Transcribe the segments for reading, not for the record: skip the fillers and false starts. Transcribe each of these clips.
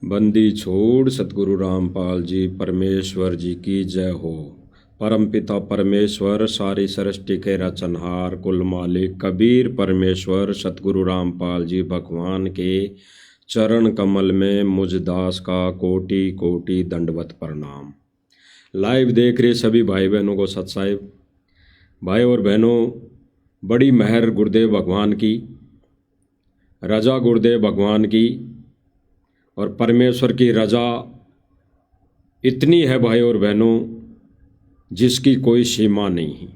बंदी छोड़ सतगुरु रामपाल जी परमेश्वर जी की जय हो। परमपिता परमेश्वर सारी सृष्टि के रचनहार कुल मालिक कबीर परमेश्वर सतगुरु रामपाल जी भगवान के चरण कमल में मुझ दास का कोटि कोटि दंडवत प्रणाम। लाइव देख रहे सभी भाई बहनों को सत साहिब। भाई और बहनों, बड़ी मेहर गुरुदेव भगवान की, रजा गुरुदेव भगवान की और परमेश्वर की रजा इतनी है भाई और बहनों जिसकी कोई सीमा नहीं है।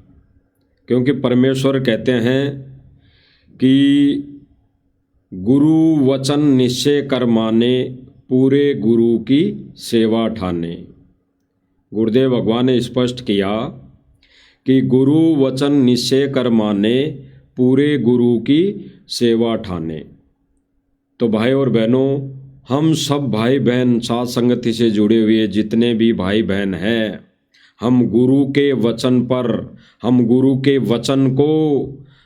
क्योंकि परमेश्वर कहते हैं कि गुरु वचन निश्चय कर माने, पूरे गुरु की सेवा ठाने। गुरुदेव भगवान ने स्पष्ट किया कि गुरु वचन निश्चय कर माने, पूरे गुरु की सेवा ठाने। तो भाई और बहनों, हम सब भाई बहन साथ संगति से जुड़े हुए जितने भी भाई बहन हैं, हम गुरु के वचन पर, हम गुरु के वचन को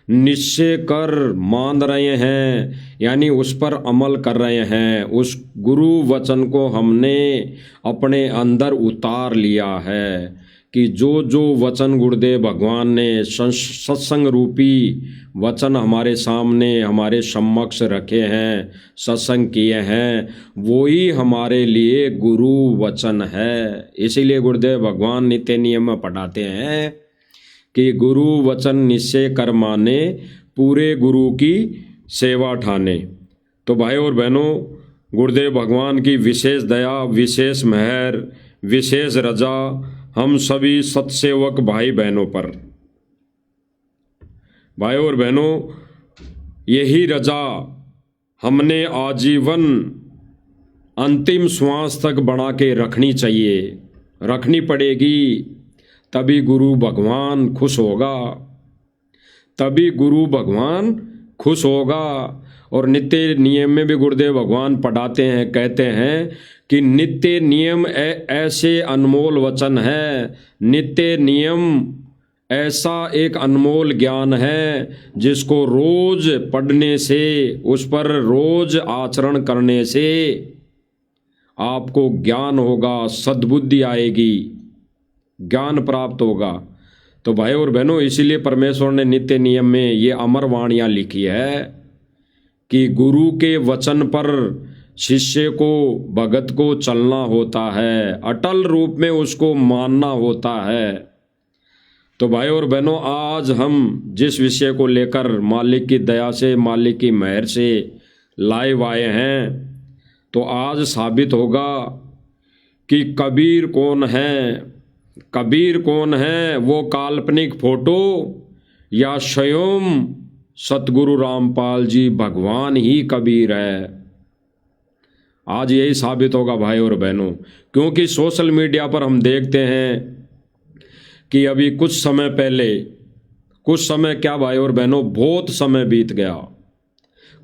निश्चय कर मान रहे हैं, यानी उस पर अमल कर रहे हैं। उस गुरु वचन को हमने अपने अंदर उतार लिया है कि जो जो वचन गुरुदेव भगवान ने सत्संग रूपी वचन हमारे सामने हमारे समक्ष रखे हैं, सत्संग किए हैं, वो ही हमारे लिए गुरु वचन है। इसीलिए गुरुदेव भगवान नित्य नियम में पढ़ाते हैं कि गुरु वचन निश्चय कर माने, पूरे गुरु की सेवा ठाने। तो भाई और बहनों, गुरुदेव भगवान की विशेष दया, विशेष मेहर, विशेष रजा हम सभी सत्सेवक भाई बहनों पर। भाई और बहनों, यही रजा हमने आजीवन अंतिम श्वास तक बना के रखनी चाहिए, रखनी पड़ेगी। तभी गुरु भगवान खुश होगा, तभी गुरु भगवान खुश होगा। और नित्य नियम में भी गुरुदेव भगवान पढ़ाते हैं, कहते हैं कि नित्य नियम ऐसे अनमोल वचन है, नित्य नियम ऐसा एक अनमोल ज्ञान है जिसको रोज पढ़ने से, उस पर रोज आचरण करने से आपको ज्ञान होगा, सद्बुद्धि आएगी, ज्ञान प्राप्त होगा। तो भाई और बहनों, इसीलिए परमेश्वर ने नित्य नियम में ये अमर वाणियाँ लिखी है कि गुरु के वचन पर शिष्य को, भगत को चलना होता है, अटल रूप में उसको मानना होता है। तो भाई और बहनों, आज हम जिस विषय को लेकर मालिक की दया से, मालिक की मेहर से लाइव आए हैं, तो आज साबित होगा कि कबीर कौन है। कबीर कौन है? वो काल्पनिक फोटो या स्वयं सतगुरु रामपाल जी भगवान ही कबीर है। आज यही साबित होगा भाई और बहनों, क्योंकि सोशल मीडिया पर हम देखते हैं कि अभी कुछ समय पहले, कुछ समय क्या भाई और बहनों, बहुत समय बीत गया,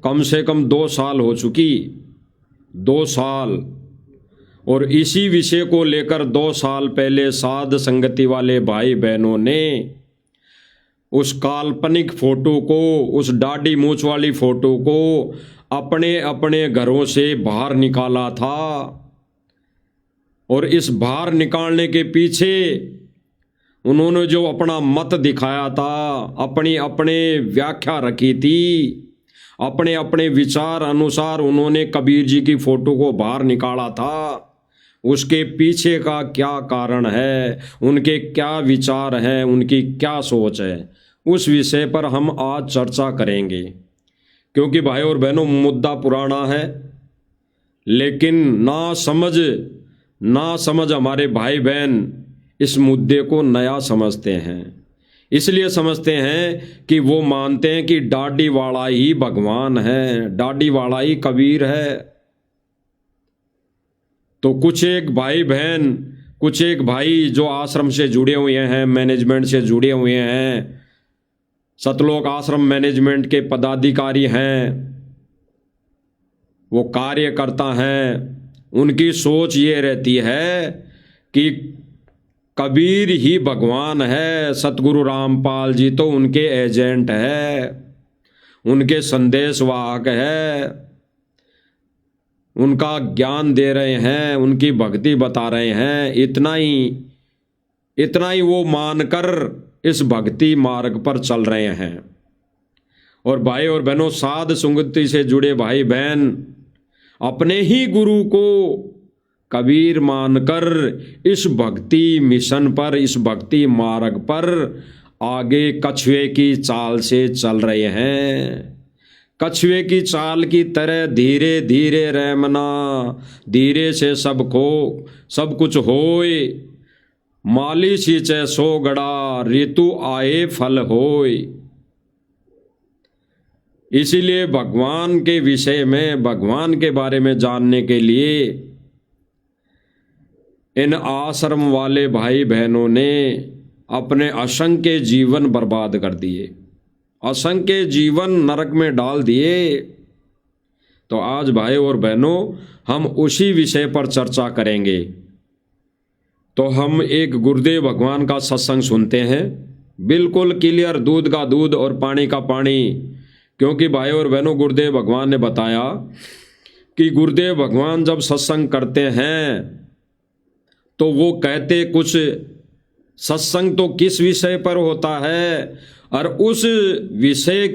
कम से कम 2 साल हो चुकी, 2 साल। और इसी विषय को लेकर 2 साल पहले साध संगति वाले भाई बहनों ने उस काल्पनिक फोटो को, उस दाढ़ी मूंछ वाली फोटो को अपने अपने घरों से बाहर निकाला था। और इस बाहर निकालने के पीछे उन्होंने जो अपना मत दिखाया था, अपनी अपने व्याख्या रखी थी, अपने अपने विचार अनुसार उन्होंने कबीर जी की फोटो को बाहर निकाला था। उसके पीछे का क्या कारण है, उनके क्या विचार हैं, उनकी क्या सोच है, उस विषय पर हम आज चर्चा करेंगे। क्योंकि भाई और बहनों, मुद्दा पुराना है, लेकिन ना समझ हमारे भाई बहन इस मुद्दे को नया समझते हैं। इसलिए समझते हैं कि वो मानते हैं कि दाढ़ी वाला ही भगवान है, दाढ़ी वाला ही कबीर है। तो कुछ एक भाई बहन, कुछ एक भाई जो आश्रम से जुड़े हुए हैं, मैनेजमेंट से जुड़े हुए हैं, सतलोक आश्रम मैनेजमेंट के पदाधिकारी हैं, वो कार्यकर्ता हैं, उनकी सोच ये रहती है कि कबीर ही भगवान है, सतगुरु रामपाल जी तो उनके एजेंट है, उनके संदेशवाहक है, उनका ज्ञान दे रहे हैं, उनकी भक्ति बता रहे हैं, इतना ही वो मानकर इस भक्ति मार्ग पर चल रहे हैं। और भाई और बहनों, साध संगति से जुड़े भाई बहन अपने ही गुरु को कबीर मानकर इस भक्ति मिशन पर, इस भक्ति मार्ग पर आगे कछुए की चाल से चल रहे हैं। कछुए की चाल की तरह धीरे धीरे रहमना, धीरे से सब कुछ होए, माली सींचे सो गड़ा, ऋतु आए फल होए। इसीलिए भगवान के विषय में, भगवान के बारे में जानने के लिए इन आश्रम वाले भाई बहनों ने अपने असंख्य जीवन बर्बाद कर दिए, असंख्य जीवन नरक में डाल दिए। तो आज भाई और बहनों हम उसी विषय पर चर्चा करेंगे। तो हम एक गुरुदेव भगवान का सत्संग सुनते हैं, बिल्कुल क्लियर, दूध का दूध और पानी का पानी। क्योंकि भाई और बहनों, गुरुदेव भगवान ने बताया कि गुरुदेव भगवान जब सत्संग करते हैं तो वो कहते कुछ, सत्संग तो किस विषय पर होता है, और उस विषय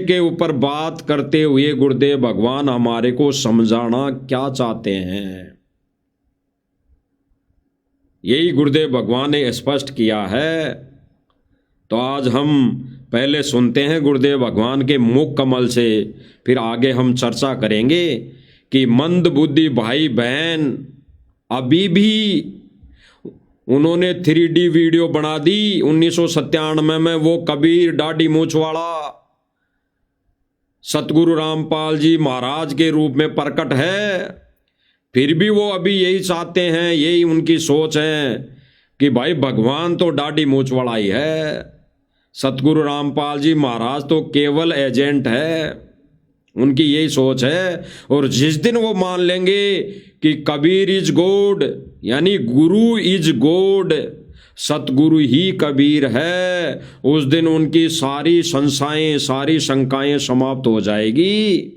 के ऊपर बात करते हुए गुरुदेव भगवान हमारे को समझाना क्या चाहते हैं, यही गुरुदेव भगवान ने स्पष्ट किया है। तो आज हम पहले सुनते हैं गुरुदेव भगवान के मुख कमल से, फिर आगे हम चर्चा करेंगे कि मंद बुद्धि भाई बहन अभी भी उन्होंने 3D वीडियो बना दी 1997 में, वो कबीर दाढ़ी मूंछ वाला सतगुरु रामपाल जी महाराज के रूप में प्रकट है। फिर भी वो अभी यही चाहते हैं, यही उनकी सोच है कि भाई भगवान तो दाढ़ी मूंछ वाला ही है, सतगुरु रामपाल जी महाराज तो केवल एजेंट है। उनकी यही सोच है। और जिस दिन वो मान लेंगे कि कबीर इज गॉड, यानी गुरु इज गॉड, सतगुरु ही कबीर है, उस दिन उनकी सारी संशयें, सारी शंकाएं समाप्त हो जाएगी।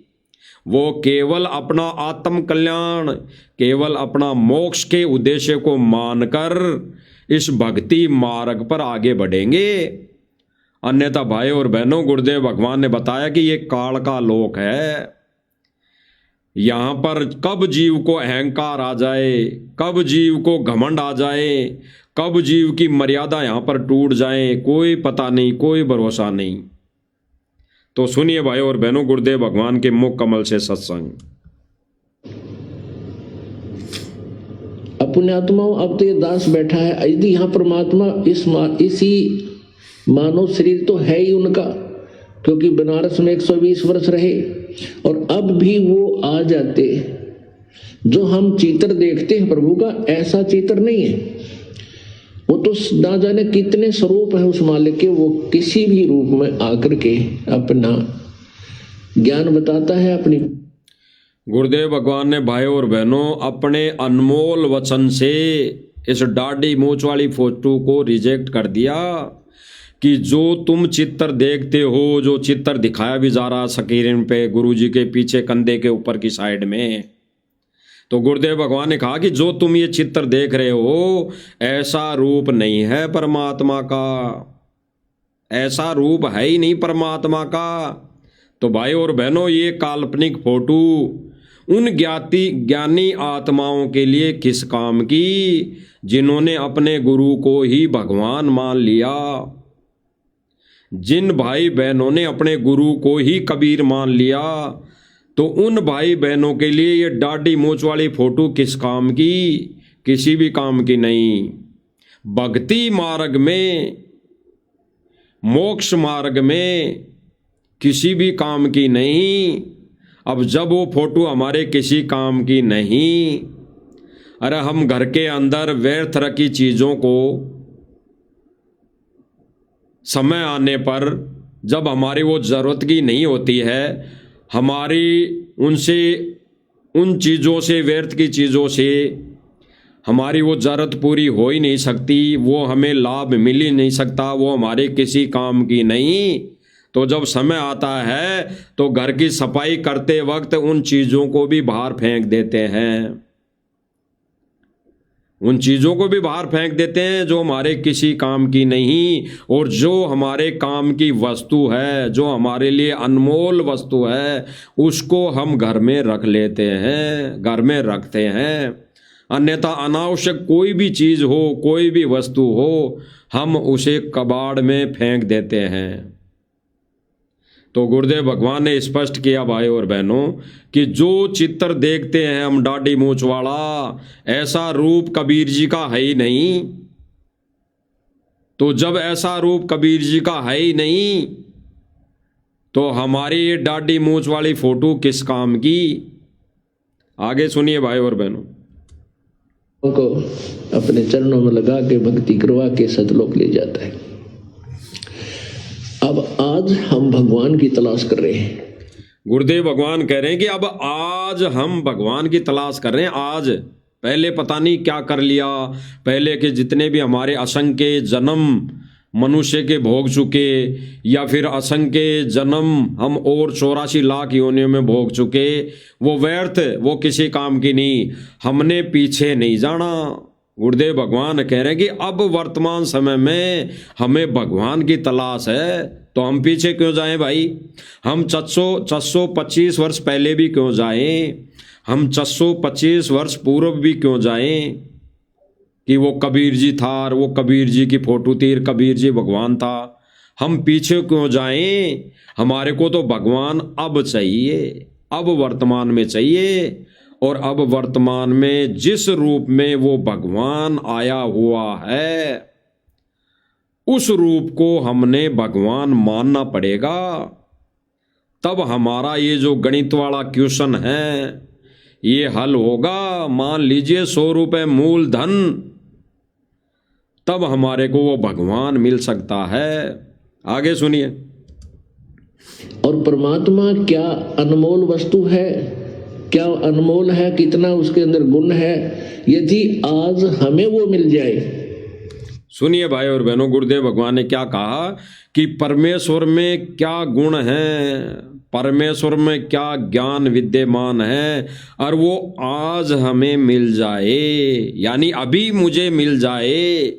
वो केवल अपना आत्म कल्याण, केवल अपना मोक्ष के उद्देश्य को मानकर इस भक्ति मार्ग पर आगे बढ़ेंगे। अन्यथा भाई और बहनों, गुरुदेव भगवान ने बताया कि ये काल का लोक है। यहाँ पर कब जीव को अहंकार आ जाए, कब जीव को घमंड आ जाए, कब जीव की मर्यादा यहाँ पर टूट जाए, कोई पता नहीं, कोई भरोसा नहीं। तो सुनिए भाई और बहनों, गुरुदेव भगवान के मुख कमल से सत्संग। अपने आत्माओं, अब तो ये दास बैठा है, यदि यहाँ परमात्मा इसी मानव शरीर तो है ही उनका, क्योंकि बनारस में 120 वर्ष रहे, और अब भी वो आ जाते। जो हम चित्र देखते हैं प्रभु का, ऐसा चित्र नहीं है। वो तो ना जाने कितने स्वरूप है उस मालिक के, वो किसी भी रूप में आकर के अपना ज्ञान बताता है। अपनी गुरुदेव भगवान ने भाई और बहनों अपने अनमोल वचन से इस दाढ़ी मूंछ वाली फोटो को रिजेक्ट कर दिया कि जो तुम चित्र देखते हो, जो चित्र दिखाया भी जा रहा स्क्रीन पे गुरुजी के पीछे कंधे के ऊपर की साइड में, तो गुरुदेव भगवान ने कहा कि जो तुम ये चित्र देख रहे हो, ऐसा रूप नहीं है परमात्मा का, ऐसा रूप है ही नहीं परमात्मा का। तो भाई और बहनों, ये काल्पनिक फोटो उन ज्ञानी आत्माओं के लिए किस काम की जिन्होंने अपने गुरु को ही भगवान मान लिया। जिन भाई बहनों ने अपने गुरु को ही कबीर मान लिया, तो उन भाई बहनों के लिए ये दाढ़ी मूंछ वाली फोटो किस काम की, किसी भी काम की नहीं। भक्ति मार्ग में, मोक्ष मार्ग में किसी भी काम की नहीं। अब जब वो फोटो हमारे किसी काम की नहीं, अरे हम घर के अंदर व्यर्थ रखी चीज़ों को समय आने पर, जब हमारी वो ज़रूरत की नहीं होती है, हमारी उन चीज़ों से, व्यर्थ की चीज़ों से हमारी वो ज़रूरत पूरी हो ही नहीं सकती, वो हमें लाभ मिल ही नहीं सकता, वो हमारे किसी काम की नहीं, तो जब समय आता है तो घर की सफाई करते वक्त उन चीज़ों को भी बाहर फेंक देते हैं, उन चीज़ों को भी बाहर फेंक देते हैं जो हमारे किसी काम की नहीं, और जो हमारे काम की वस्तु है, जो हमारे लिए अनमोल वस्तु है, उसको हम घर में रख लेते हैं, घर में रखते हैं। अन्यथा अनावश्यक कोई भी चीज़ हो, कोई भी वस्तु हो, हम उसे कबाड़ में फेंक देते हैं। तो गुरुदेव भगवान ने स्पष्ट किया भाई और बहनों कि जो चित्र देखते हैं हम दाढ़ी मूंछ वाला, ऐसा रूप कबीर जी का है ही नहीं। तो जब ऐसा रूप कबीर जी का है ही नहीं, तो हमारी ये दाढ़ी मूंछ वाली फोटो किस काम की? आगे सुनिए भाई और बहनों। को अपने चरणों में लगा के भक्ति करवा के सतलोक ले जाता है। अब आज हम भगवान की तलाश कर रहे हैं। गुरुदेव भगवान कह रहे हैं कि अब आज हम भगवान की तलाश कर रहे हैं। आज पहले पता नहीं क्या कर लिया, पहले के जितने भी हमारे असंख्य जन्म मनुष्य के भोग चुके, या फिर असंख्य जन्म हम और 84 लाख योनियों में भोग चुके, वो व्यर्थ, वो किसी काम की नहीं। हमने पीछे नहीं जाना। गुरुदेव भगवान कह रहे हैं कि अब वर्तमान समय में हमें भगवान की तलाश है, तो हम पीछे क्यों जाएं भाई? हम 425 वर्ष पहले भी क्यों जाएं? हम 425 वर्ष पूर्व भी क्यों जाएं कि वो कबीर जी था और वो कबीर जी की फोटो थी, कबीर जी भगवान था। हम पीछे क्यों जाएं? हमारे को तो भगवान अब चाहिए, अब वर्तमान में चाहिए। और अब वर्तमान में जिस रूप में वो भगवान आया हुआ है, उस रूप को हमने भगवान मानना पड़ेगा। तब हमारा ये जो गणित वाला क्वेश्चन है ये हल होगा। मान लीजिए 100 रुपये मूलधन, तब हमारे को वो भगवान मिल सकता है। आगे सुनिए। और परमात्मा क्या अनमोल वस्तु है, क्या अनमोल है, कितना उसके अंदर गुण है। यदि आज हमें वो मिल जाए, सुनिए भाई और बहनों, गुरुदेव भगवान ने क्या कहा कि परमेश्वर में क्या गुण है, परमेश्वर में क्या ज्ञान विद्यमान है, और वो आज हमें मिल जाए, यानी अभी मुझे मिल जाए,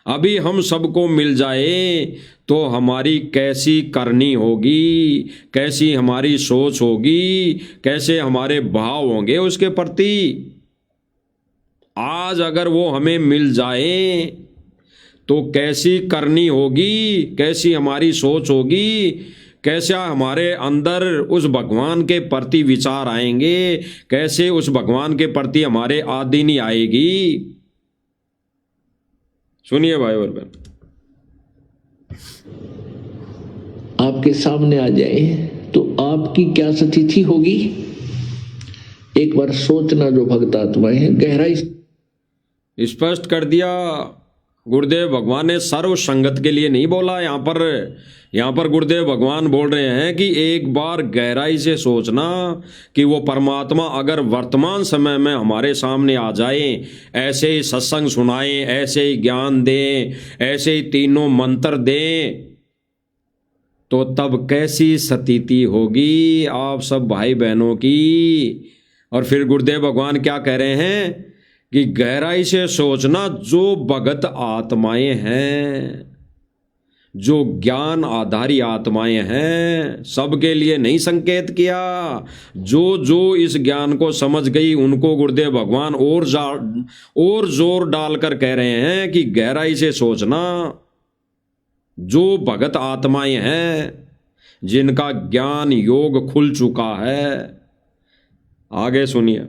अभी हम सबको मिल जाए, तो हमारी कैसी करनी होगी, कैसी हमारी सोच होगी, कैसे हमारे भाव होंगे उसके प्रति। आज अगर वो हमें मिल जाए तो कैसी करनी होगी, कैसी हमारी सोच होगी, कैसा हमारे अंदर उस भगवान के प्रति विचार आएंगे, कैसे उस भगवान के प्रति हमारे आदीनी आएगी। सुनिए भाई और बहन, आपके सामने आ जाए तो आपकी क्या स्थिति होगी। एक बार सोचना जो भक्त आत्माएं हैं, गहराई स्पष्ट कर दिया। गुरुदेव भगवान ने सर्व संगत के लिए नहीं बोला। यहाँ पर गुरुदेव भगवान बोल रहे हैं कि एक बार गहराई से सोचना कि वो परमात्मा अगर वर्तमान समय में हमारे सामने आ जाए, ऐसे ही सत्संग सुनाएं, ऐसे ही ज्ञान दें, ऐसे ही तीनों मंत्र दें, तो तब कैसी स्थिति होगी आप सब भाई बहनों की। और फिर गुरुदेव भगवान क्या कह रहे हैं कि गहराई से सोचना, जो भगत आत्माएं हैं, जो ज्ञान आधारी आत्माएं हैं, सबके लिए नहीं संकेत किया। जो इस ज्ञान को समझ गई उनको गुरुदेव भगवान और जोर डालकर कह रहे हैं कि गहराई से सोचना। जो भगत आत्माएं हैं, जिनका ज्ञान योग खुल चुका है। आगे सुनिए।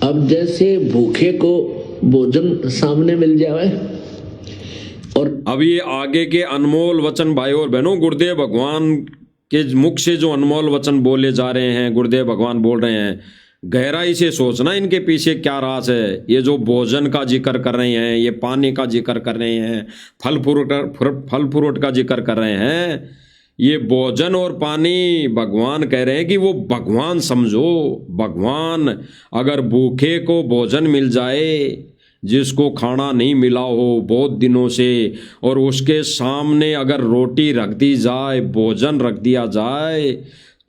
अब जैसे भूखे को भोजन सामने मिल जाए, और अब ये आगे के अनमोल वचन भाई और बहनों, गुरुदेव भगवान के मुख से जो अनमोल वचन बोले जा रहे हैं, गुरुदेव भगवान बोल रहे हैं गहराई से सोचना इनके पीछे क्या राज है। ये जो भोजन का जिक्र कर रहे हैं, ये पानी का जिक्र कर रहे हैं, फल फ्रूट का जिक्र कर रहे हैं, ये भोजन और पानी भगवान कह रहे हैं कि वो भगवान समझो। भगवान, अगर भूखे को भोजन मिल जाए, जिसको खाना नहीं मिला हो बहुत दिनों से, और उसके सामने अगर रोटी रख दी जाए, भोजन रख दिया जाए,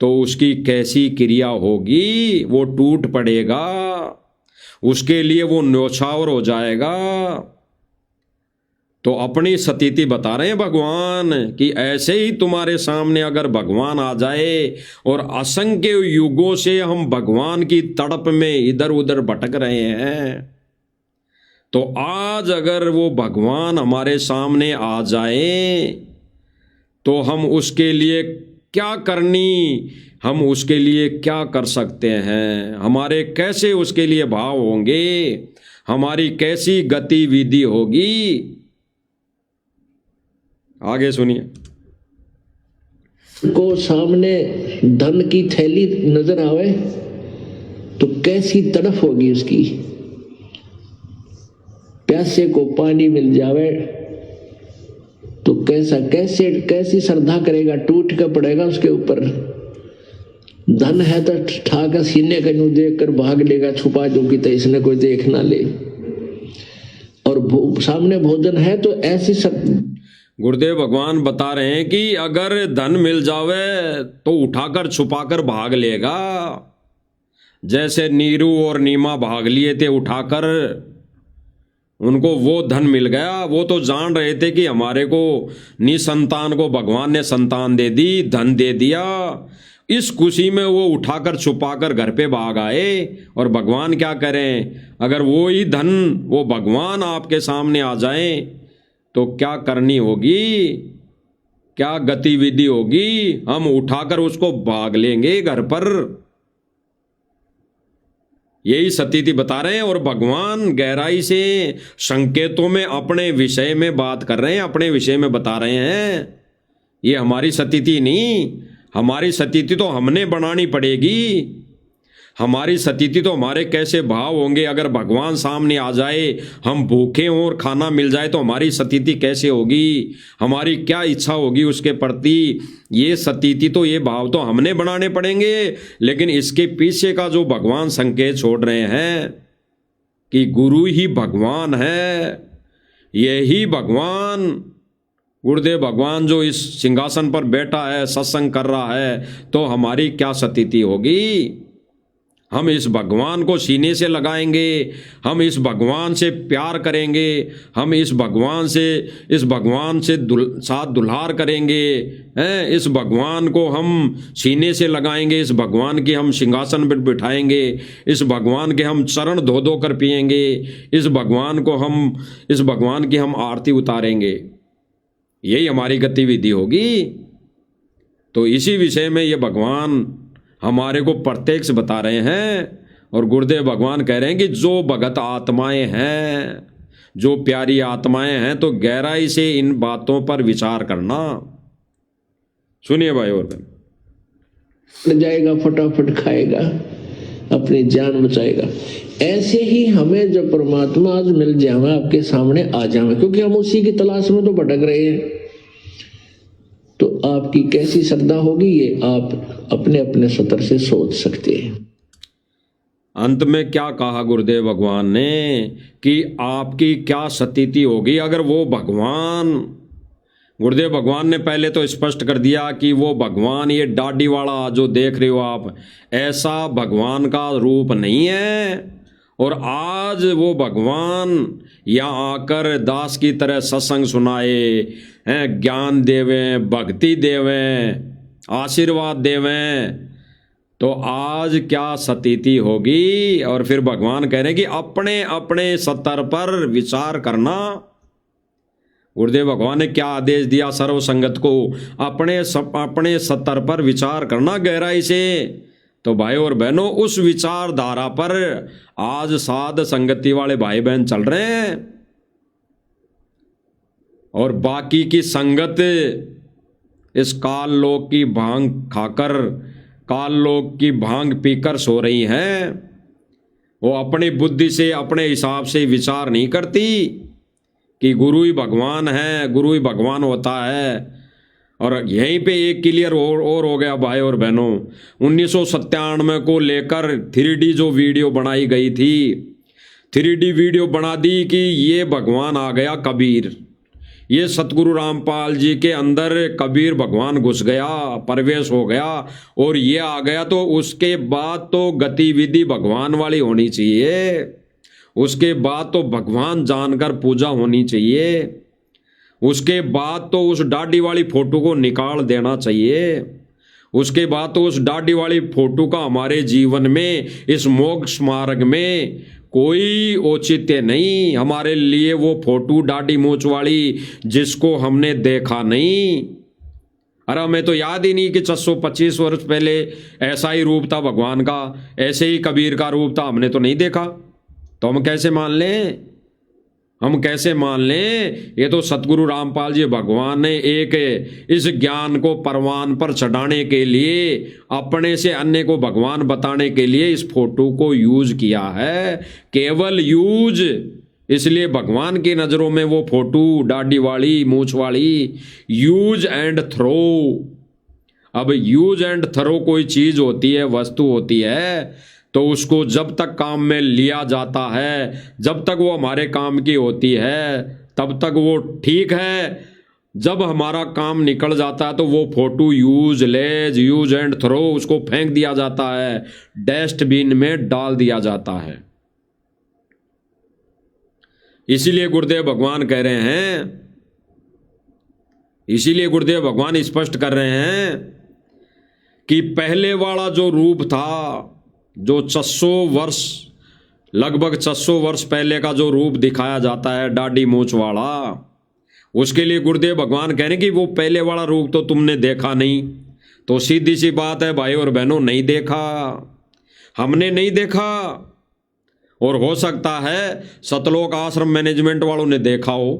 तो उसकी कैसी क्रिया होगी? वो टूट पड़ेगा, उसके लिए वो न्यौछावर हो जाएगा। तो अपनी स्थिति बता रहे हैं भगवान कि ऐसे ही तुम्हारे सामने अगर भगवान आ जाए, और असंख्य युगों से हम भगवान की तड़प में इधर उधर भटक रहे हैं, तो आज अगर वो भगवान हमारे सामने आ जाए तो हम उसके लिए क्या करनी, हम उसके लिए क्या कर सकते हैं, हमारे कैसे उसके लिए भाव होंगे, हमारी कैसी गतिविधि होगी? आगे सुनिए। को सामने धन की थैली नजर आवे तो कैसी तड़फ होगी उसकी। प्यासे को पानी मिल जावे तो कैसी श्रद्धा करेगा, टूट कर पड़ेगा उसके ऊपर। धन है तो ठाकर सीने का यूं देख कर भाग लेगा, छुपा जो कि तो इसने कोई देख ना ले। और सामने भोजन है तो ऐसी गुरुदेव भगवान बता रहे हैं कि अगर धन मिल जावे तो उठाकर छुपाकर भाग लेगा, जैसे नीरू और नीमा भाग लिए थे उठाकर। उनको वो धन मिल गया, वो तो जान रहे थे कि हमारे को निसंतान को भगवान ने संतान दे दी, धन दे दिया। इस खुशी में वो उठाकर छुपाकर घर पे भाग आए। और भगवान क्या करें, अगर वो ही धन, वो भगवान आपके सामने आ जाए तो क्या करनी होगी, क्या गतिविधि होगी? हम उठाकर उसको भाग लेंगे घर पर। यही स्थिति बता रहे हैं। और भगवान गहराई से संकेतों में अपने विषय में बात कर रहे हैं, अपने विषय में बता रहे हैं। ये हमारी स्थिति नहीं, हमारी स्थिति तो हमने बनानी पड़ेगी। हमारी स्थिति तो हमारे कैसे भाव होंगे। अगर भगवान सामने आ जाए, हम भूखे हों और खाना मिल जाए तो हमारी स्थिति कैसे होगी, हमारी क्या इच्छा होगी उसके प्रति। ये स्थिति तो, ये भाव तो हमने बनाने पड़ेंगे। लेकिन इसके पीछे का जो भगवान संकेत छोड़ रहे हैं कि गुरु ही भगवान है, यही भगवान गुरुदेव भगवान जो इस सिंहासन पर बैठा है, सत्संग कर रहा है, तो हमारी क्या स्थिति होगी। हम इस भगवान को सीने से लगाएंगे, हम इस भगवान से प्यार करेंगे, हम इस भगवान से साथ दुल्हार करेंगे, इस भगवान को हम सीने से लगाएंगे, इस भगवान की हम सिंहासन पर बिठाएंगे, इस भगवान के हम चरण धो धो कर पिएंगे, इस भगवान की हम आरती उतारेंगे। यही हमारी गतिविधि होगी। तो इसी विषय में ये भगवान हमारे को प्रत्यक्ष बता रहे हैं। और गुरुदेव भगवान कह रहे हैं कि जो भगत आत्माएं हैं, जो प्यारी आत्माएं हैं, तो गहराई से इन बातों पर विचार करना। सुनिए भाई और बहन। जाएगा, फटाफट खाएगा, अपनी जान बचाएगा। ऐसे ही हमें जब परमात्मा आज मिल जाए, आपके सामने आ जाए, क्योंकि हम उसी की तलाश में तो भटक रहे हैं, तो आपकी कैसी श्रद्धा होगी ये आप अपने अपने स्तर से सोच सकते हैं। अंत में क्या कहा गुरुदेव भगवान ने कि आपकी क्या स्थिति होगी अगर वो भगवान, गुरुदेव भगवान ने पहले तो स्पष्ट कर दिया कि वो भगवान, ये दाढ़ी वाला जो देख रहे हो आप, ऐसा भगवान का रूप नहीं है। और आज वो भगवान यहाँ आकर दास की तरह सत्संग सुनाए हैं, ज्ञान देवें, भक्ति देवें, आशीर्वाद देवें, तो आज क्या स्थिति होगी। और फिर भगवान कह रहे हैं कि अपने अपने स्तर पर विचार करना। गुरुदेव भगवान ने क्या आदेश दिया सर्व संगत को, अपने स्तर पर विचार करना गहराई से। तो भाई और बहनों, उस विचारधारा पर आज साध संगति वाले भाई बहन चल रहे हैं। और बाकी की संगत इस काल लोक की भांग खाकर, काल लोक की भांग पीकर सो रही हैं। वो अपनी बुद्धि से, अपने हिसाब से विचार नहीं करती कि गुरु ही भगवान है, गुरु ही भगवान होता है। और यहीं पे एक क्लियर और हो गया भाई और बहनों, 1997 को लेकर 3D जो वीडियो बनाई गई थी, 3D वीडियो बना दी कि ये भगवान आ गया कबीर, ये सतगुरु रामपाल जी के अंदर कबीर भगवान घुस गया, प्रवेश हो गया और ये आ गया। तो उसके बाद तो गतिविधि भगवान वाली होनी चाहिए, उसके बाद तो भगवान जानकर पूजा होनी चाहिए, उसके बाद तो उस दाढ़ी वाली फोटो को निकाल देना चाहिए, उसके बाद तो उस दाढ़ी वाली फोटो का हमारे जीवन में, इस मोक्ष मार्ग में कोई औचित्य नहीं। हमारे लिए वो फोटो दाढ़ी मूंछ वाली जिसको हमने देखा नहीं, अरे हमें तो याद ही नहीं कि 625 वर्ष पहले ऐसा ही रूप था भगवान का, ऐसे ही कबीर का रूप था, हमने तो नहीं देखा। तो हम कैसे मान लें, हम कैसे मान लें? ये तो सतगुरु रामपाल जी भगवान ने एक इस ज्ञान को परवान पर चढ़ाने के लिए, अपने से अन्य को भगवान बताने के लिए इस फोटो को यूज किया है, केवल यूज। इसलिए भगवान की नजरों में वो फोटो दाढ़ी वाली मूंछ वाली यूज एंड थ्रो। अब यूज एंड थ्रो कोई चीज होती है, वस्तु होती है, तो उसको जब तक काम में लिया जाता है, जब तक वो हमारे काम की होती है, तब तक वो ठीक है। जब हमारा काम निकल जाता है तो वो photo useless, use and throw, उसको फेंक दिया जाता है, डस्टबिन में डाल दिया जाता है। इसीलिए गुरुदेव भगवान कह रहे हैं, इसीलिए गुरुदेव भगवान स्पष्ट कर रहे हैं कि पहले वाला जो रूप था, जो 600 वर्ष, लगभग 600 वर्ष पहले का जो रूप दिखाया जाता है दाढ़ी मूंछ वाला, उसके लिए गुरुदेव भगवान कह रहे हैं कि वो पहले वाला रूप तो तुमने देखा नहीं। तो सीधी सी बात है भाई और बहनों, नहीं देखा, हमने नहीं देखा। और हो सकता है सतलोक आश्रम मैनेजमेंट वालों ने देखा हो,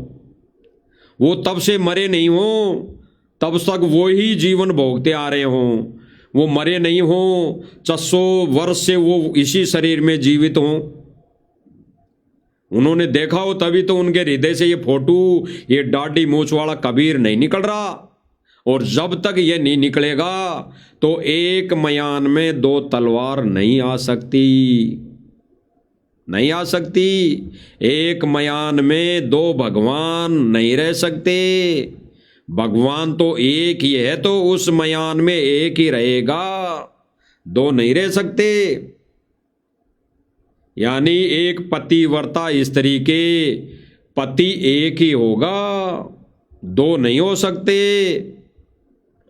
वो तब से मरे नहीं हो, तब तक वो ही जीवन भोगते आ रहे हों, वो मरे नहीं हो, 600 वर्ष से वो इसी शरीर में जीवित हो, उन्होंने देखा हो, तभी तो उनके हृदय से ये फोटो, ये दाढ़ी मूंछ वाला कबीर नहीं निकल रहा। और जब तक ये नहीं निकलेगा तो एक मयान में 2 तलवार नहीं आ सकती, नहीं आ सकती। एक मयान में 2 भगवान नहीं रह सकते। भगवान तो एक ही है, तो उस मयान में एक ही रहेगा, 2 नहीं रह सकते। यानी एक पतिव्रता स्त्री के पति एक ही होगा, 2 नहीं हो सकते।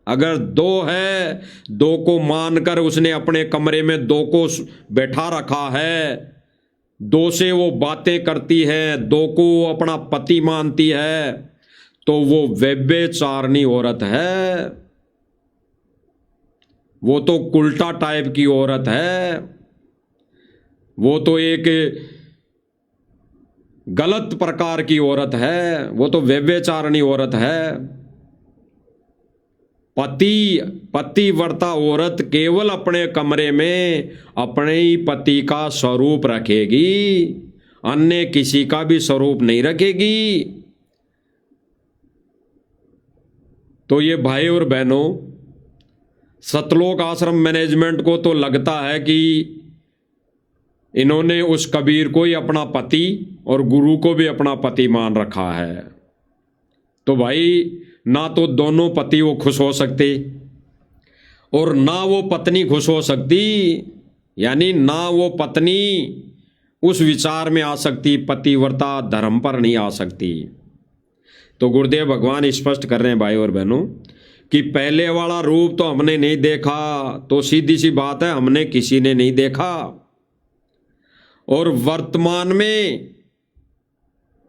अगर 2 है, 2 को मानकर उसने अपने कमरे में 2 को बैठा रखा है, 2 से वो बातें करती है, 2 को अपना पति मानती है, तो वो व्यभिचारिणी औरत है, वो तो उल्टा टाइप की औरत है, वो तो एक गलत प्रकार की औरत है, वो तो व्यभिचारिणी औरत है। पतिव्रता औरत केवल अपने कमरे में अपने ही पति का स्वरूप रखेगी, अन्य किसी का भी स्वरूप नहीं रखेगी। तो ये भाई और बहनों, सतलोक आश्रम मैनेजमेंट को तो लगता है कि इन्होंने उस कबीर को ही अपना पति और गुरु को भी अपना पति मान रखा है। तो भाई ना तो दोनों पति वो खुश हो सकते और ना वो पत्नी खुश हो सकती, यानी ना वो पत्नी उस विचार में आ सकती, पतिव्रता धर्म पर नहीं आ सकती। तो गुरुदेव भगवान स्पष्ट कर रहे हैं भाई और बहनों कि पहले वाला रूप तो हमने नहीं देखा, तो सीधी सी बात है हमने किसी ने नहीं देखा। और वर्तमान में,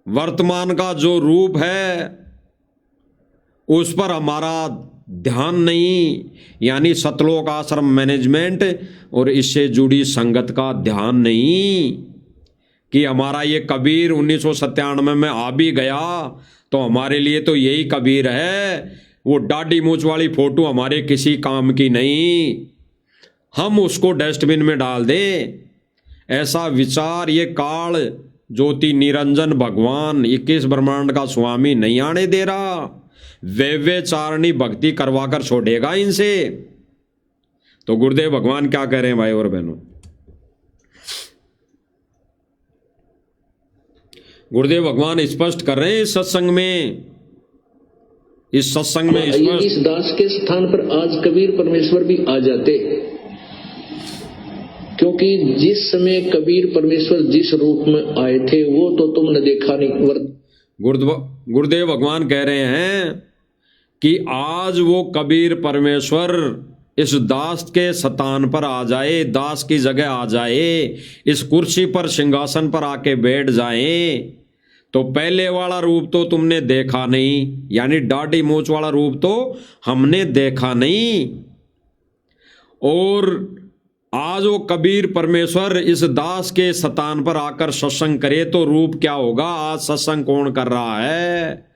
वर्तमान का जो रूप है उस पर हमारा ध्यान नहीं, यानी सतलोक आश्रम मैनेजमेंट और इससे जुड़ी संगत का ध्यान नहीं कि हमारा ये कबीर 1997 में आ भी गया तो हमारे लिए तो यही कबीर है, वो दाढ़ी मूंछ वाली फोटो हमारे किसी काम की नहीं, हम उसको डस्टबिन में डाल दें। ऐसा विचार ये काल ज्योति निरंजन भगवान 21 ब्रह्मांड का स्वामी नहीं आने दे रहा, व्यभिचारिणी भक्ति करवाकर छोड़ेगा इनसे। तो गुरुदेव भगवान क्या कह रहे हैं भाई और बहनों, गुरुदेव भगवान स्पष्ट कर रहे हैं इस सत्संग में, इस सत्संग में इस स्पष्ट। दास के स्थान पर आज कबीर परमेश्वर भी आ जाते, क्योंकि जिस समय कबीर परमेश्वर जिस रूप में आए थे वो तो तुमने देखा नहीं। गुरुदेव भगवान कह रहे हैं कि आज वो कबीर परमेश्वर इस दास के स्थान पर आ जाए, दास की जगह आ जाए, इस कुर्सी पर सिंहासन पर आके बैठ जाए, तो पहले वाला रूप तो तुमने देखा नहीं, यानी दाढ़ी मूंछ वाला रूप तो हमने देखा नहीं। और आज वो कबीर परमेश्वर इस दास के स्थान पर आकर सत्संग करे तो रूप क्या होगा। आज सत्संग कौन कर रहा है,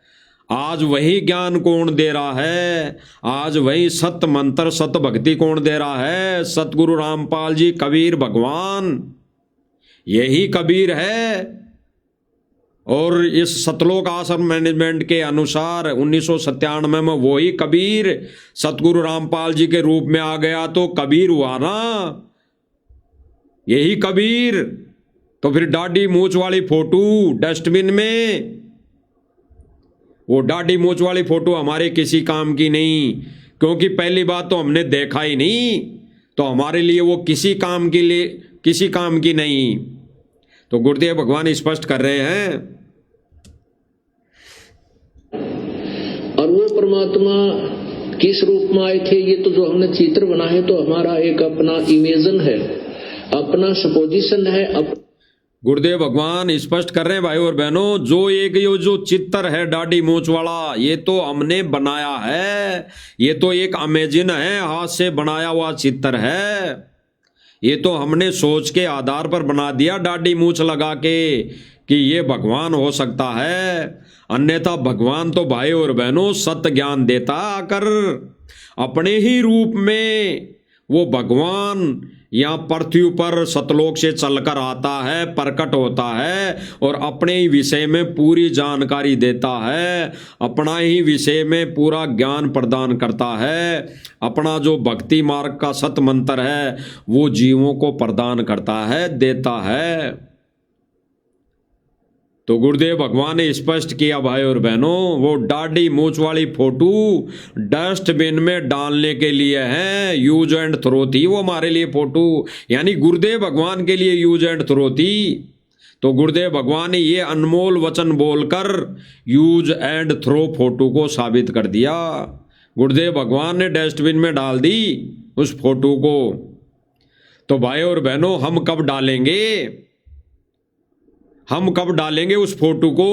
आज वही ज्ञान कौन दे रहा है, आज वही सत्य मंत्र सत्य भक्ति कौन दे रहा है। सतगुरु रामपाल जी कबीर भगवान, यही कबीर है। और इस सतलोक आश्रम मैनेजमेंट के अनुसार 1997 में वही कबीर सतगुरु रामपाल जी के रूप में आ गया तो कबीर हुआ ना, यही कबीर। तो फिर दाढ़ी मूंछ वाली फोटो डस्टबिन में, वो दाढ़ी मूंछ वाली फोटो हमारे किसी काम की नहीं, क्योंकि पहली बात तो हमने देखा ही नहीं, तो हमारे लिए वो किसी काम की नहीं। तो गुरुदेव भगवान स्पष्ट कर रहे हैं। और वो परमात्मा किस रूप में आए थे, ये तो जो हमने चित्र बना है तो हमारा एक अपना इमेजन है, अपना सपोजिशन है। गुरुदेव भगवान स्पष्ट कर रहे हैं भाई और बहनों, ये जो चित्र है दाढ़ी मूंछ वाला, ये तो हमने बनाया है, ये तो एक अमेजिन है, हाथ से बनाया हुआ चित्र है। ये तो हमने सोच के आधार पर बना दिया दाढ़ी मूंछ लगा के कि ये भगवान हो सकता है। अन्यथा भगवान तो भाई और बहनों सत्य ज्ञान देता आकर अपने ही रूप में। वो भगवान यहाँ पृथ्वी पर सतलोक से चलकर आता है, प्रकट होता है और अपने ही विषय में पूरी जानकारी देता है, अपना ही विषय में पूरा ज्ञान प्रदान करता है। अपना जो भक्ति मार्ग का सत मंत्र है वो जीवों को प्रदान करता है, देता है। तो गुरुदेव भगवान ने स्पष्ट किया भाई और बहनों, वो दाढ़ी मूंछ वाली फोटो डस्टबिन में डालने के लिए है, यूज एंड थ्रो थी वो हमारे लिए फोटो, यानी गुरुदेव भगवान के लिए यूज एंड थ्रो थी। तो गुरुदेव भगवान ने ये अनमोल वचन बोलकर यूज एंड थ्रो फोटो को साबित कर दिया। गुरुदेव भगवान ने डस्टबिन में डाल दी उस फोटो को। तो भाई और बहनों, हम कब डालेंगे उस फोटो को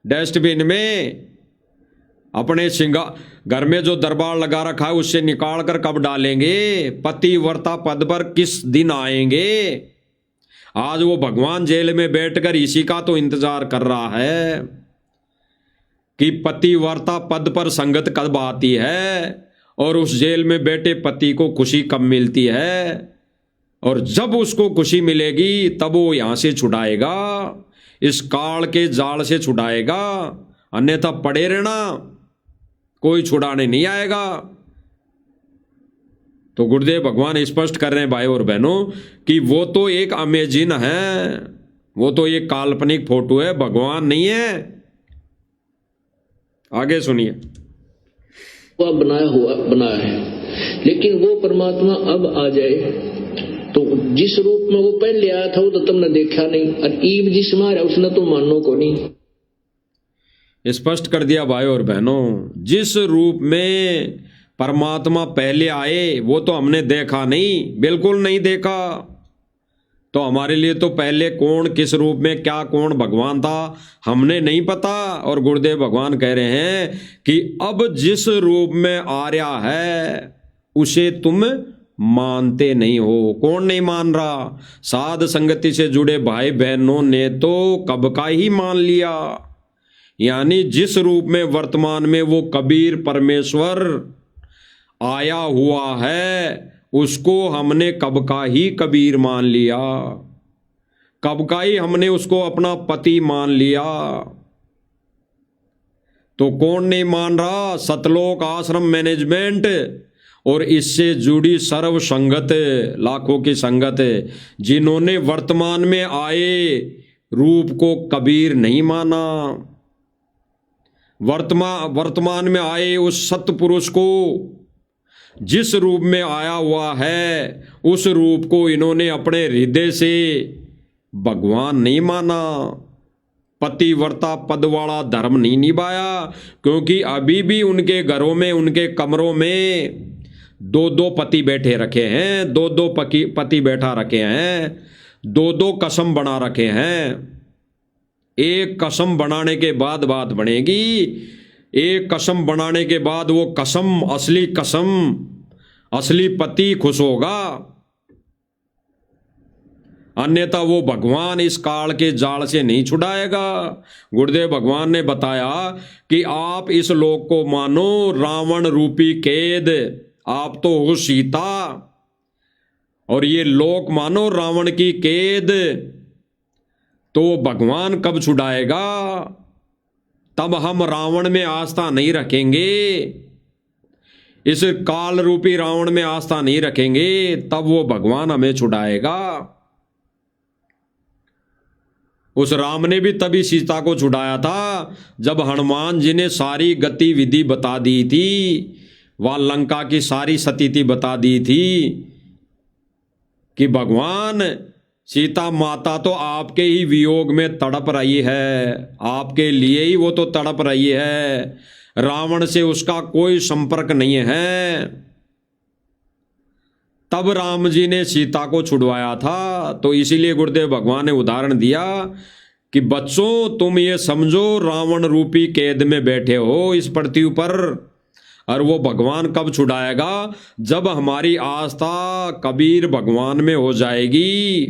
डस्टबिन में? अपने घर में जो दरबार लगा रखा है उससे निकाल कर कब डालेंगे? पतिव्रता पद पर किस दिन आएंगे? आज वो भगवान जेल में बैठकर इसी का तो इंतजार कर रहा है कि पतिव्रता पद पर संगत कब आती है और उस जेल में बैठे पति को खुशी कब मिलती है। और जब उसको खुशी मिलेगी तब वो यहां से छुड़ाएगा, इस काल के जाल से छुड़ाएगा, अन्यथा पड़े रहना, कोई छुड़ाने नहीं आएगा। तो गुरुदेव भगवान स्पष्ट कर रहे हैं भाई और बहनों कि वो तो एक अमेजिन है, वो तो एक काल्पनिक फोटो है, भगवान नहीं है। आगे सुनिए। वह बनाया है, लेकिन वो परमात्मा अब आ जाए तो जिस रूप में वो पहले आया था वो तो तुमने देखा नहीं, और ईब जिसमें आ रहा उसने तो मानो को नहीं। स्पष्ट कर दिया भाई और बहनों, जिस रूप में परमात्मा पहले आए वो तो हमने देखा नहीं, बिल्कुल नहीं देखा। तो हमारे लिए तो पहले कौन किस रूप में क्या कौन भगवान था हमने नहीं पता। और गुरुदेव भगवान कह रहे हैं कि अब जिस रूप में आ रहा है उसे तुम मानते नहीं हो। कौन नहीं मान रहा? साध संगति से जुड़े भाई बहनों ने तो कब का ही मान लिया। यानी जिस रूप में वर्तमान में वो कबीर परमेश्वर आया हुआ है उसको हमने कब का ही कबीर मान लिया, कब का ही हमने उसको अपना पति मान लिया। तो कौन नहीं मान रहा? सतलोक आश्रम मैनेजमेंट और इससे जुड़ी सर्व संगत, लाखों की संगत, जिन्होंने वर्तमान में आए रूप को कबीर नहीं माना। वर्तमान में आए उस सत्पुरुष को जिस रूप में आया हुआ है, उस रूप को इन्होंने अपने हृदय से भगवान नहीं माना। पतिव्रता पद वाला धर्म नहीं निभाया, क्योंकि अभी भी उनके घरों में, उनके कमरों में दो दो पति बैठे रखे हैं, दो दो पति बैठा रखे हैं, दो दो कसम बना रखे हैं। एक कसम बनाने के बाद बात बनेगी, एक कसम बनाने के बाद वो कसम, असली पति खुश होगा, अन्यथा वो भगवान इस काल के जाल से नहीं छुड़ाएगा। गुरुदेव भगवान ने बताया कि आप इस लोक को मानो रावण रूपी कैद, आप तो हो सीता, और ये लोक मानो रावण की कैद। तो भगवान कब छुड़ाएगा? तब हम रावण में आस्था नहीं रखेंगे, इस काल रूपी रावण में आस्था नहीं रखेंगे, तब वो भगवान हमें छुड़ाएगा। उस राम ने भी तभी सीता को छुड़ाया था जब हनुमान जी ने सारी गतिविधि बता दी थी, वह लंका की सारी स्थिति बता दी थी कि भगवान सीता माता तो आपके ही वियोग में तड़प रही है, आपके लिए ही वो तो तड़प रही है, रावण से उसका कोई संपर्क नहीं है। तब राम जी ने सीता को छुड़वाया था। तो इसीलिए गुरुदेव भगवान ने उदाहरण दिया कि बच्चों, तुम ये समझो रावण रूपी कैद में बैठे हो इस पृथ्वी पर, और वो भगवान कब छुड़ाएगा? जब हमारी आस्था कबीर भगवान में हो जाएगी।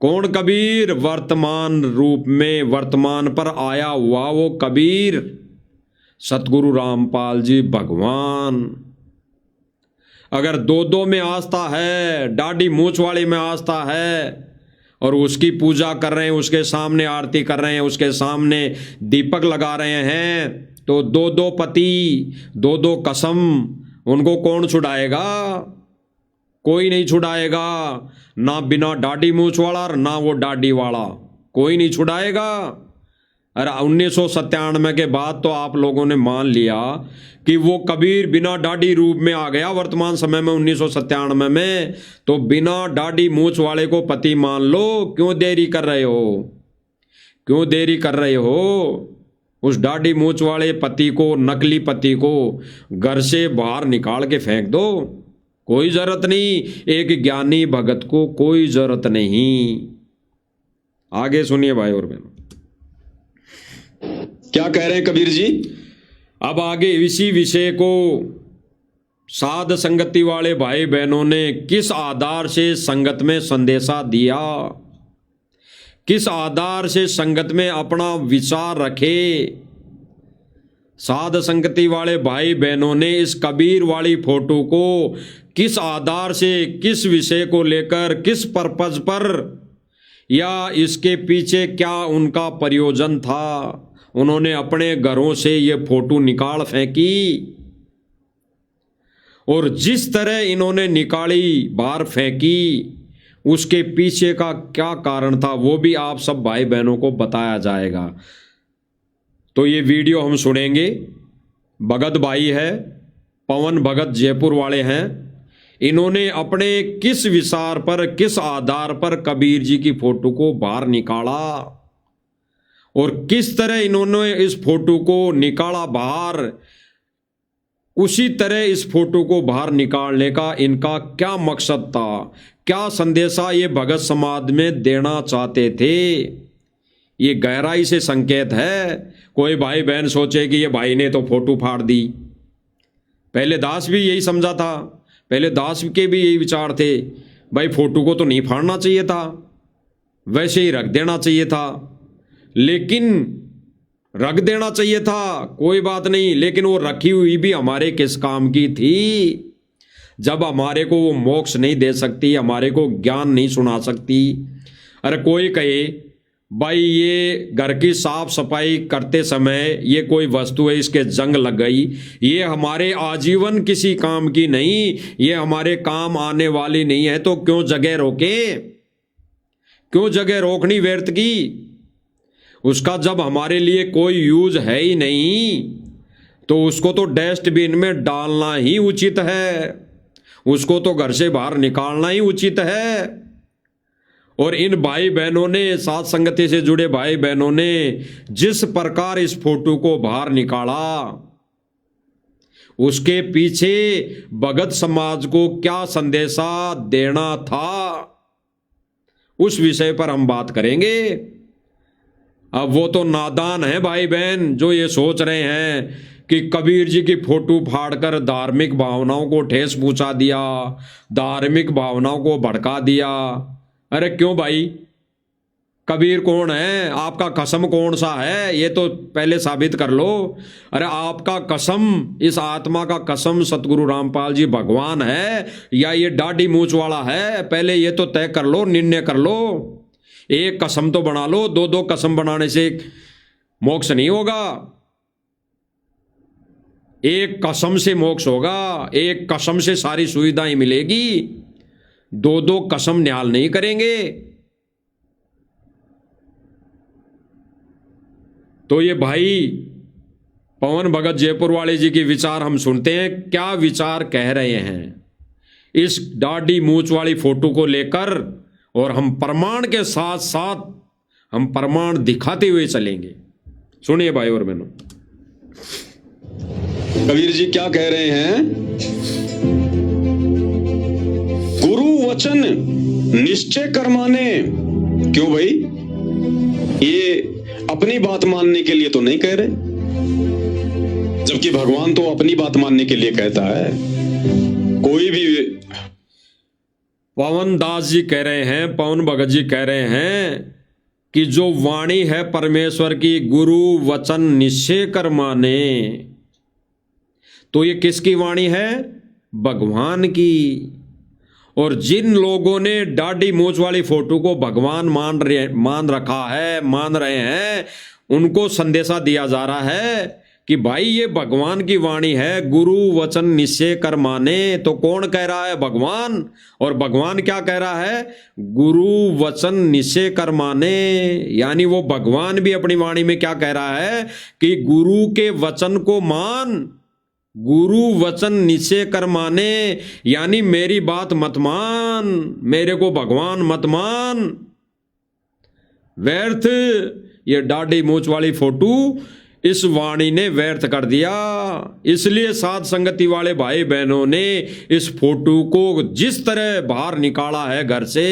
कौन कबीर? वर्तमान रूप में, वर्तमान पर आया हुआ वो कबीर, सतगुरु रामपाल जी भगवान। अगर दो दो में आस्था है, डाडी मूछ वाले में आस्था है, और उसकी पूजा कर रहे हैं, उसके सामने आरती कर रहे हैं, उसके सामने दीपक लगा रहे हैं, तो दो दो पति, दो दो कसम, उनको कौन छुड़ाएगा? कोई नहीं छुड़ाएगा, ना बिना डाडी मूछ वाला ना वो डाडी वाला, कोई नहीं छुड़ाएगा। अरे 1997 के बाद तो आप लोगों ने मान लिया कि वो कबीर बिना डाडी रूप में आ गया वर्तमान समय में 1997 में, तो बिना डाडी मूछ वाले को पति मान लो। क्यों देरी कर रहे हो? क्यों देरी कर रहे हो? उस डाडी मूछ वाले पति को, नकली पति को घर से बाहर निकाल के फेंक दो, कोई जरूरत नहीं। एक ज्ञानी भगत को कोई जरूरत नहीं। आगे सुनिए भाई और बहनों, क्या कह रहे हैं कबीर जी? अब आगे इसी विषय को साध संगति वाले भाई बहनों ने किस आधार से संगत में संदेशा दिया, किस आधार से संगत में अपना विचार रखे। साध संगति वाले भाई बहनों ने इस कबीर वाली फोटो को किस आधार से, किस विषय को लेकर, किस पर्पज पर, या इसके पीछे क्या उनका प्रयोजन था, उन्होंने अपने घरों से ये फोटो निकाल फेंकी। और जिस तरह इन्होंने निकाली, बाहर फेंकी, उसके पीछे का क्या कारण था वो भी आप सब भाई बहनों को बताया जाएगा। तो ये वीडियो हम सुनेंगे। भगत भाई है, पवन भगत जयपुर वाले हैं, इन्होंने अपने किस विचार पर, किस आधार पर कबीर जी की फोटो को बाहर निकाला, और किस तरह इन्होंने इस फोटो को निकाला बाहर, उसी तरह इस फोटो को बाहर निकालने का इनका क्या मकसद था, क्या संदेशा ये भगत समाज में देना चाहते थे। ये गहराई से संकेत है। कोई भाई बहन सोचे कि ये भाई ने तो फोटो फाड़ दी। पहले दास भी यही समझा था, पहले दास के भी यही विचार थे, भाई फोटो को तो नहीं फाड़ना चाहिए था, वैसे ही रख देना चाहिए था। लेकिन रख देना चाहिए था, कोई बात नहीं, लेकिन वो रखी हुई भी हमारे किस काम की थी? जब हमारे को वो मोक्ष नहीं दे सकती, हमारे को ज्ञान नहीं सुना सकती। अरे कोई कहे भाई ये घर की साफ सफाई करते समय ये कोई वस्तु है, इसके जंग लग गई, ये हमारे आजीवन किसी काम की नहीं, ये हमारे काम आने वाली नहीं है, तो क्यों जगह रोके, क्यों जगह रोकनी व्यर्थ की? उसका जब हमारे लिए कोई यूज है ही नहीं तो उसको तो डस्टबिन में डालना ही उचित है, उसको तो घर से बाहर निकालना ही उचित है। और इन भाई बहनों ने, साथ संगति से जुड़े भाई बहनों ने जिस प्रकार इस फोटो को बाहर निकाला, उसके पीछे भगत समाज को क्या संदेशा देना था, उस विषय पर हम बात करेंगे। अब वो तो नादान है भाई बहन जो ये सोच रहे हैं कि कबीर जी की फोटो फाड़कर धार्मिक भावनाओं को ठेस पहुंचा दिया, धार्मिक भावनाओं को भड़का दिया। अरे क्यों भाई? कबीर कौन है? आपका कसम कौन सा है? ये तो पहले साबित कर लो। अरे आपका कसम, इस आत्मा का कसम सतगुरु रामपाल जी भगवान है या ये दाढ़ी मूंछ वाला है? पहले ये तो तय कर लो, निर्णय कर लो। एक कसम तो बना लो, दो दो कसम बनाने से मोक्ष नहीं होगा। एक कसम से मोक्ष होगा, एक कसम से सारी सुविधाएं मिलेगी। दो दो कसम न्याल नहीं करेंगे। तो ये भाई पवन भगत जयपुर वाले जी के विचार हम सुनते हैं, क्या विचार कह रहे हैं इस दाढ़ी मूंछ वाली फोटो को लेकर, और हम प्रमाण के साथ साथ हम प्रमाण दिखाते हुए चलेंगे। सुनिए भाई और बहनों, कबीर जी क्या कह रहे हैं? गुरु वचन निश्चय कर माने। क्यों भाई? ये अपनी बात मानने के लिए तो नहीं कह रहे, जबकि भगवान तो अपनी बात मानने के लिए कहता है। कोई भी पवन दास जी कह रहे हैं, पवन भगत जी कह रहे हैं कि जो वाणी है परमेश्वर की, गुरु वचन निश्चय कर माने। तो ये किसकी वाणी है? भगवान की। और जिन लोगों ने दाढ़ी मूंछ वाली फोटो को भगवान मान रहे हैं, उनको संदेशा दिया जा रहा है कि भाई ये भगवान की वाणी है, गुरु वचन निश्चय कर माने। तो कौन कह रहा है? भगवान। और भगवान क्या कह रहा है? गुरु वचन निश्चय कर माने। यानी वो भगवान भी अपनी वाणी में क्या कह रहा है कि गुरु के वचन को मान, गुरु वचन निश्चय कर माने। यानी मेरी बात मत मान, मेरे को भगवान मत मान। व्यर्थ ये दाढ़ी मूंछ वाली फोटो इस वाणी ने व्यर्थ कर दिया। इसलिए साध संगति वाले भाई बहनों ने इस फोटो को जिस तरह बाहर निकाला है घर से,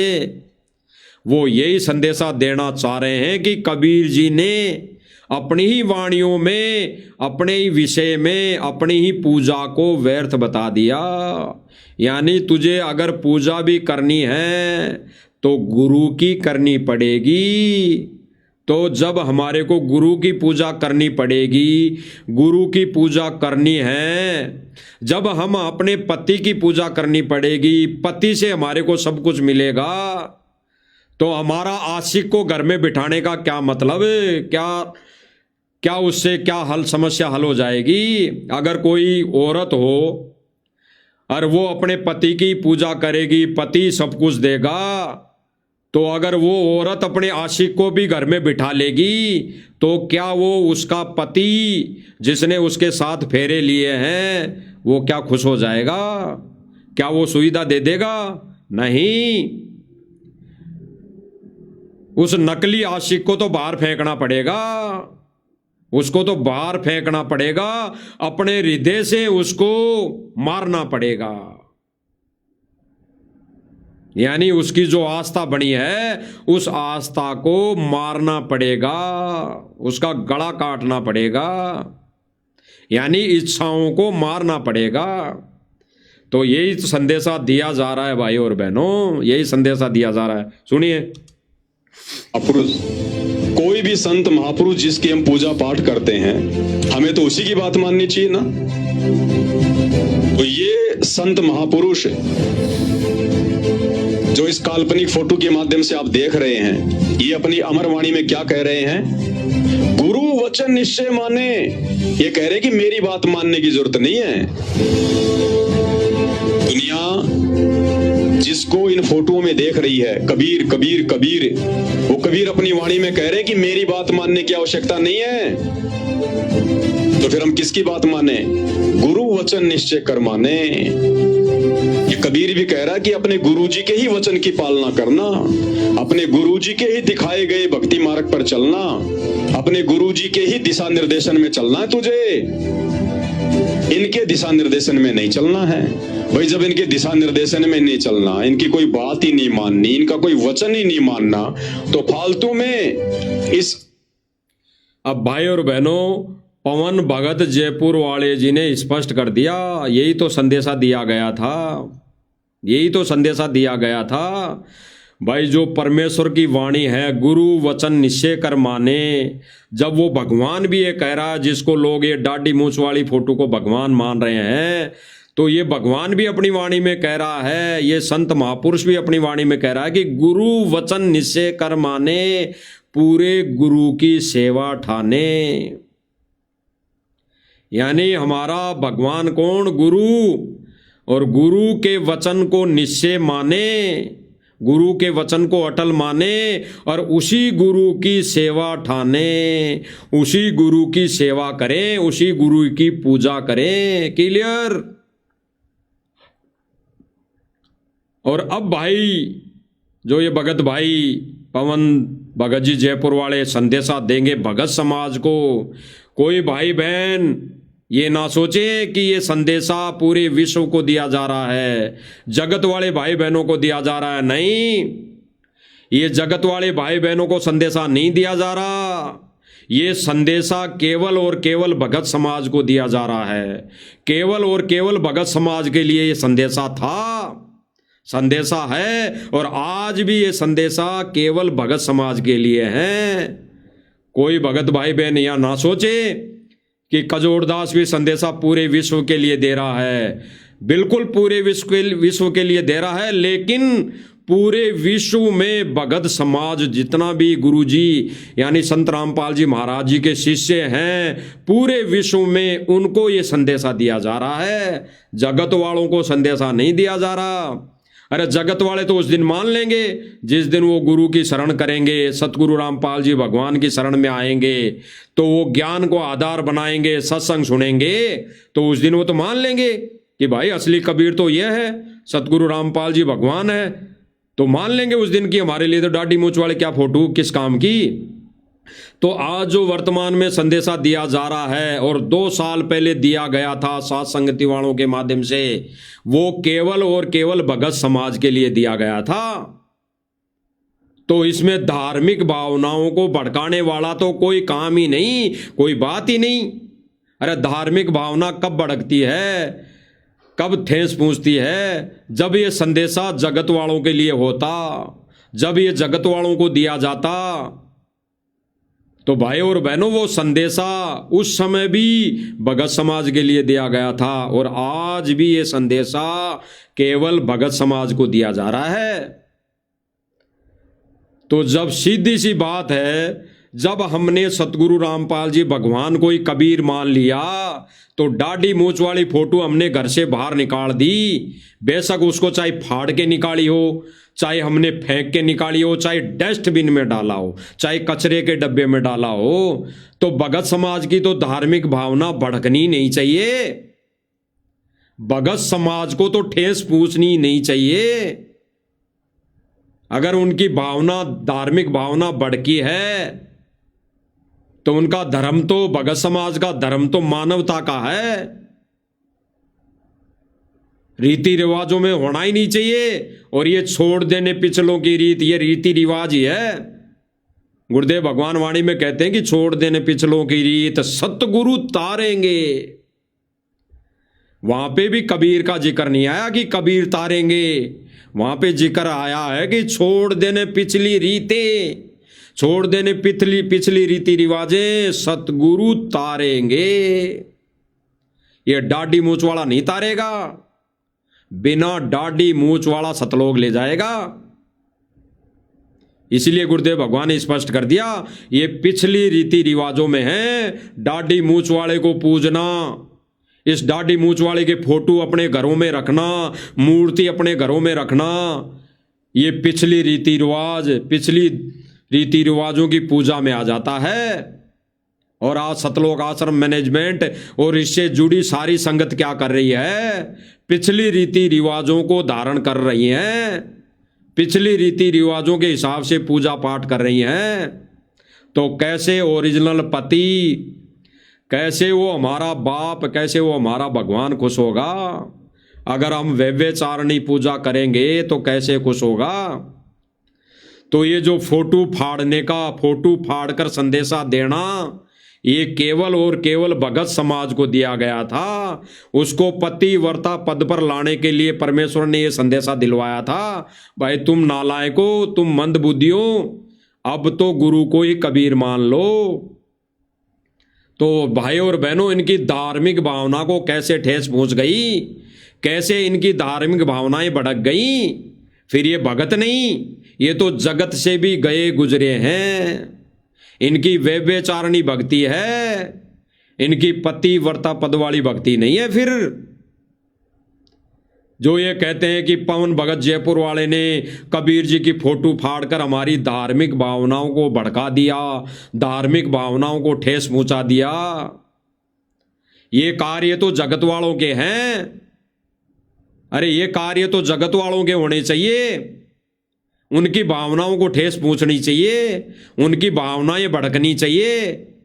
वो यही संदेशा देना चाह रहे हैं कि कबीर जी ने अपनी ही वाणियों में, अपने ही विषय में, अपनी ही पूजा को व्यर्थ बता दिया। यानी तुझे अगर पूजा भी करनी है तो गुरु की करनी पड़ेगी। तो जब हमारे को गुरु की पूजा करनी पड़ेगी, गुरु की पूजा करनी है, जब हम अपने पति की पूजा करनी पड़ेगी, पति से हमारे को सब कुछ मिलेगा, तो हमारा आशिक को घर में बिठाने का क्या मतलब? क्या उससे क्या समस्या हल हो जाएगी? अगर कोई औरत हो और वो अपने पति की पूजा करेगी, पति सब कुछ देगा, तो अगर वो औरत अपने आशिक को भी घर में बिठा लेगी तो क्या वो उसका पति जिसने उसके साथ फेरे लिए हैं वो क्या खुश हो जाएगा? क्या वो सुविधा दे देगा? नहीं। उस नकली आशिक को तो बाहर फेंकना पड़ेगा, उसको तो बाहर फेंकना पड़ेगा, अपने हृदय से उसको मारना पड़ेगा। यानी उसकी जो आस्था बनी है उस आस्था को मारना पड़ेगा, उसका गला काटना पड़ेगा, यानी इच्छाओं को मारना पड़ेगा। तो यही संदेशा दिया जा रहा है भाई और बहनों, यही संदेशा दिया जा रहा है। सुनिए, कोई भी संत महापुरुष जिसकी हम पूजा पाठ करते हैं, हमें तो उसी की बात माननी चाहिए ना। तो ये संत महापुरुष जो इस काल्पनिक फोटो के माध्यम से आप देख रहे हैं, ये अपनी अमर वाणी में क्या कह रहे हैं? गुरु वचन निश्चय माने। ये कह रहे कि मेरी बात मानने की जरूरत नहीं है। दुनिया जिसको इन फोटोओं में में देख रही है, कबीर कबीर कबीर, वो कबीर अपनी वाणी में कह रहे हैं कि मेरी बात मानने की आवश्यकता नहीं है, तो फिर हम किसकी बात माने? गुरु वचन निश्चय कर माने। ये कबीर भी कह रहा है कि अपने गुरुजी के ही वचन की पालना करना, अपने गुरुजी के ही दिखाए गए भक्ति मार्ग पर चलना, अपने गुरुजी के ही दिशा निर्देशन में चलना है तुझे, इनके दिशा निर्देशन में नहीं चलना है। भाई जब इनके दिशा निर्देशन में नहीं चलना, इनकी कोई बात ही नहीं माननी, इनका कोई वचन ही नहीं मानना, तो फालतू में इस। अब भाई और बहनों, पवन भगत जयपुर वाले जी ने स्पष्ट कर दिया, यही तो संदेशा दिया गया था, यही तो संदेशा दिया गया था भाई। जो परमेश्वर की वाणी है, गुरु वचन निश्चय कर माने। जब वो भगवान भी ये कह रहा है, जिसको लोग ये दाढ़ी मूंछ वाली फोटो को भगवान मान रहे हैं, तो ये भगवान भी अपनी वाणी में कह रहा है, ये संत महापुरुष भी अपनी वाणी में कह रहा है कि गुरु वचन निश्चय कर माने, पूरे गुरु की सेवा ठाने। यानी हमारा भगवान कौन? गुरु। और गुरु के वचन को निश्चय माने, गुरु के वचन को अटल माने और उसी गुरु की सेवा ठाने, उसी गुरु की सेवा करें, उसी गुरु की पूजा करें। क्लियर? और अब भाई जो ये भगत भाई पवन भगत जी जयपुर वाले संदेशा देंगे भगत समाज को, कोई भाई बहन ये ना सोचे कि ये संदेशा पूरे विश्व को दिया जा रहा है, जगत वाले भाई बहनों को दिया जा रहा है। नहीं, ये जगत वाले भाई बहनों को संदेशा नहीं दिया जा रहा, ये संदेशा केवल और केवल भगत समाज को दिया जा रहा है। केवल और केवल भगत समाज के लिए ये संदेशा था, संदेशा है, और आज भी ये संदेशा केवल भगत समाज के लिए है। कोई भगत भाई बहन या ना सोचे कि कजोड़दास भी संदेशा पूरे विश्व के लिए दे रहा है। बिल्कुल पूरे विश्व के लिए दे रहा है, लेकिन पूरे विश्व में भगत समाज जितना भी गुरुजी यानी संत रामपाल जी महाराज जी के शिष्य हैं, पूरे विश्व में उनको ये संदेशा दिया जा रहा है, जगत वालों को संदेशा नहीं दिया जा रहा। अरे जगत वाले तो उस दिन मान लेंगे जिस दिन वो गुरु की शरण करेंगे, सतगुरु रामपाल जी भगवान की शरण में आएंगे, तो वो ज्ञान को आधार बनाएंगे, सत्संग सुनेंगे, तो उस दिन वो तो मान लेंगे कि भाई असली कबीर तो ये है, सतगुरु रामपाल जी भगवान है, तो मान लेंगे उस दिन की हमारे लिए तो दाढ़ी मूंछ वाले क्या फोटो किस काम की। तो आज जो वर्तमान में संदेशा दिया जा रहा है और 2 साल पहले दिया गया था साथ संगति वालों के माध्यम से, वो केवल और केवल भगत समाज के लिए दिया गया था। तो इसमें धार्मिक भावनाओं को भड़काने वाला तो कोई काम ही नहीं, कोई बात ही नहीं। अरे धार्मिक भावना कब भड़कती है, कब ठेस पहुंचती है? जब ये संदेशा जगत वालों के लिए होता, जब ये जगत वालों को दिया जाता। तो भाई और बहनों, वो संदेशा उस समय भी भगत समाज के लिए दिया गया था और आज भी ये संदेशा केवल भगत समाज को दिया जा रहा है। तो जब सीधी सी बात है, जब हमने सतगुरु रामपाल जी भगवान को ही कबीर मान लिया, तो दाढ़ी मूंछ वाली फोटो हमने घर से बाहर निकाल दी। बेशक उसको चाहे फाड़ के निकाली हो, चाहे हमने फेंक के निकाली हो, चाहे डस्टबिन में डाला हो, चाहे कचरे के डब्बे में डाला हो, तो भगत समाज की तो धार्मिक भावना भड़कनी नहीं चाहिए। भगत समाज को तो ठेस पहुंचनी नहीं चाहिए। अगर उनकी भावना, धार्मिक भावना भड़की है, तो उनका धर्म तो, भगत समाज का धर्म तो मानवता का है, रीति रिवाजों में होना ही नहीं चाहिए। और ये छोड़ देने पिछलों की रीत, ये रीति रिवाज ही है। गुरुदेव भगवान वाणी में कहते हैं कि छोड़ देने पिछलों की रीत सतगुरु तारेंगे। वहां पे भी कबीर का जिक्र नहीं आया कि कबीर तारेंगे, वहां पे जिक्र आया है कि छोड़ देने पिछली रीतें, छोड़ देने पिछली रीति रिवाजें सतगुरु तारेंगे। ये दाढ़ी मूंछ वाला नहीं तारेगा, बिना दाढ़ी मूंछ वाला सतलोक ले जाएगा। इसलिए गुरुदेव भगवान ने स्पष्ट कर दिया, ये पिछली रीति रिवाजों में है दाढ़ी मूंछ वाले को पूजना, इस दाढ़ी मूंछ वाले के फोटो अपने घरों में रखना, मूर्ति अपने घरों में रखना, ये पिछली रीति रिवाजों की पूजा में आ जाता है। और आज सतलोक आश्रम मैनेजमेंट और इससे जुड़ी सारी संगत क्या कर रही है? पिछली रीति रिवाजों को धारण कर रही हैं, पिछली रीति रिवाजों के हिसाब से पूजा पाठ कर रही हैं। तो कैसे ओरिजिनल पति, कैसे वो हमारा बाप, कैसे वो हमारा भगवान खुश होगा? अगर हम व्यभिचारिणी पूजा करेंगे तो कैसे खुश होगा? तो ये जो फोटो फाड़ने का, फोटो फाड़कर संदेशा देना, ये केवल और केवल भगत समाज को दिया गया था। उसको पतिव्रता पद पर लाने के लिए परमेश्वर ने ये संदेशा दिलवाया था, भाई तुम नालायकों, तुम मंदबुद्धियों, अब तो गुरु को ही कबीर मान लो। तो भाई और बहनों, इनकी धार्मिक भावना को कैसे ठेस पहुंच गई, कैसे इनकी धार्मिक भावनाएं भड़क गई। फिर ये भगत नहीं, ये तो जगत से भी गए गुजरे हैं। इनकी व्यभिचारिणी भक्ति है, इनकी पतिव्रता पद वाली भक्ति नहीं है। फिर जो ये कहते हैं कि पवन भगत जयपुर वाले ने कबीर जी की फोटो फाड़कर हमारी धार्मिक भावनाओं को भड़का दिया, धार्मिक भावनाओं को ठेस पहुंचा दिया, ये कार्य तो जगत वालों के हैं। अरे ये कार्य तो जगत वालों के होने चाहिए, उनकी भावनाओं को ठेस पहुंचनी चाहिए, उनकी भावनाएं भड़कनी चाहिए।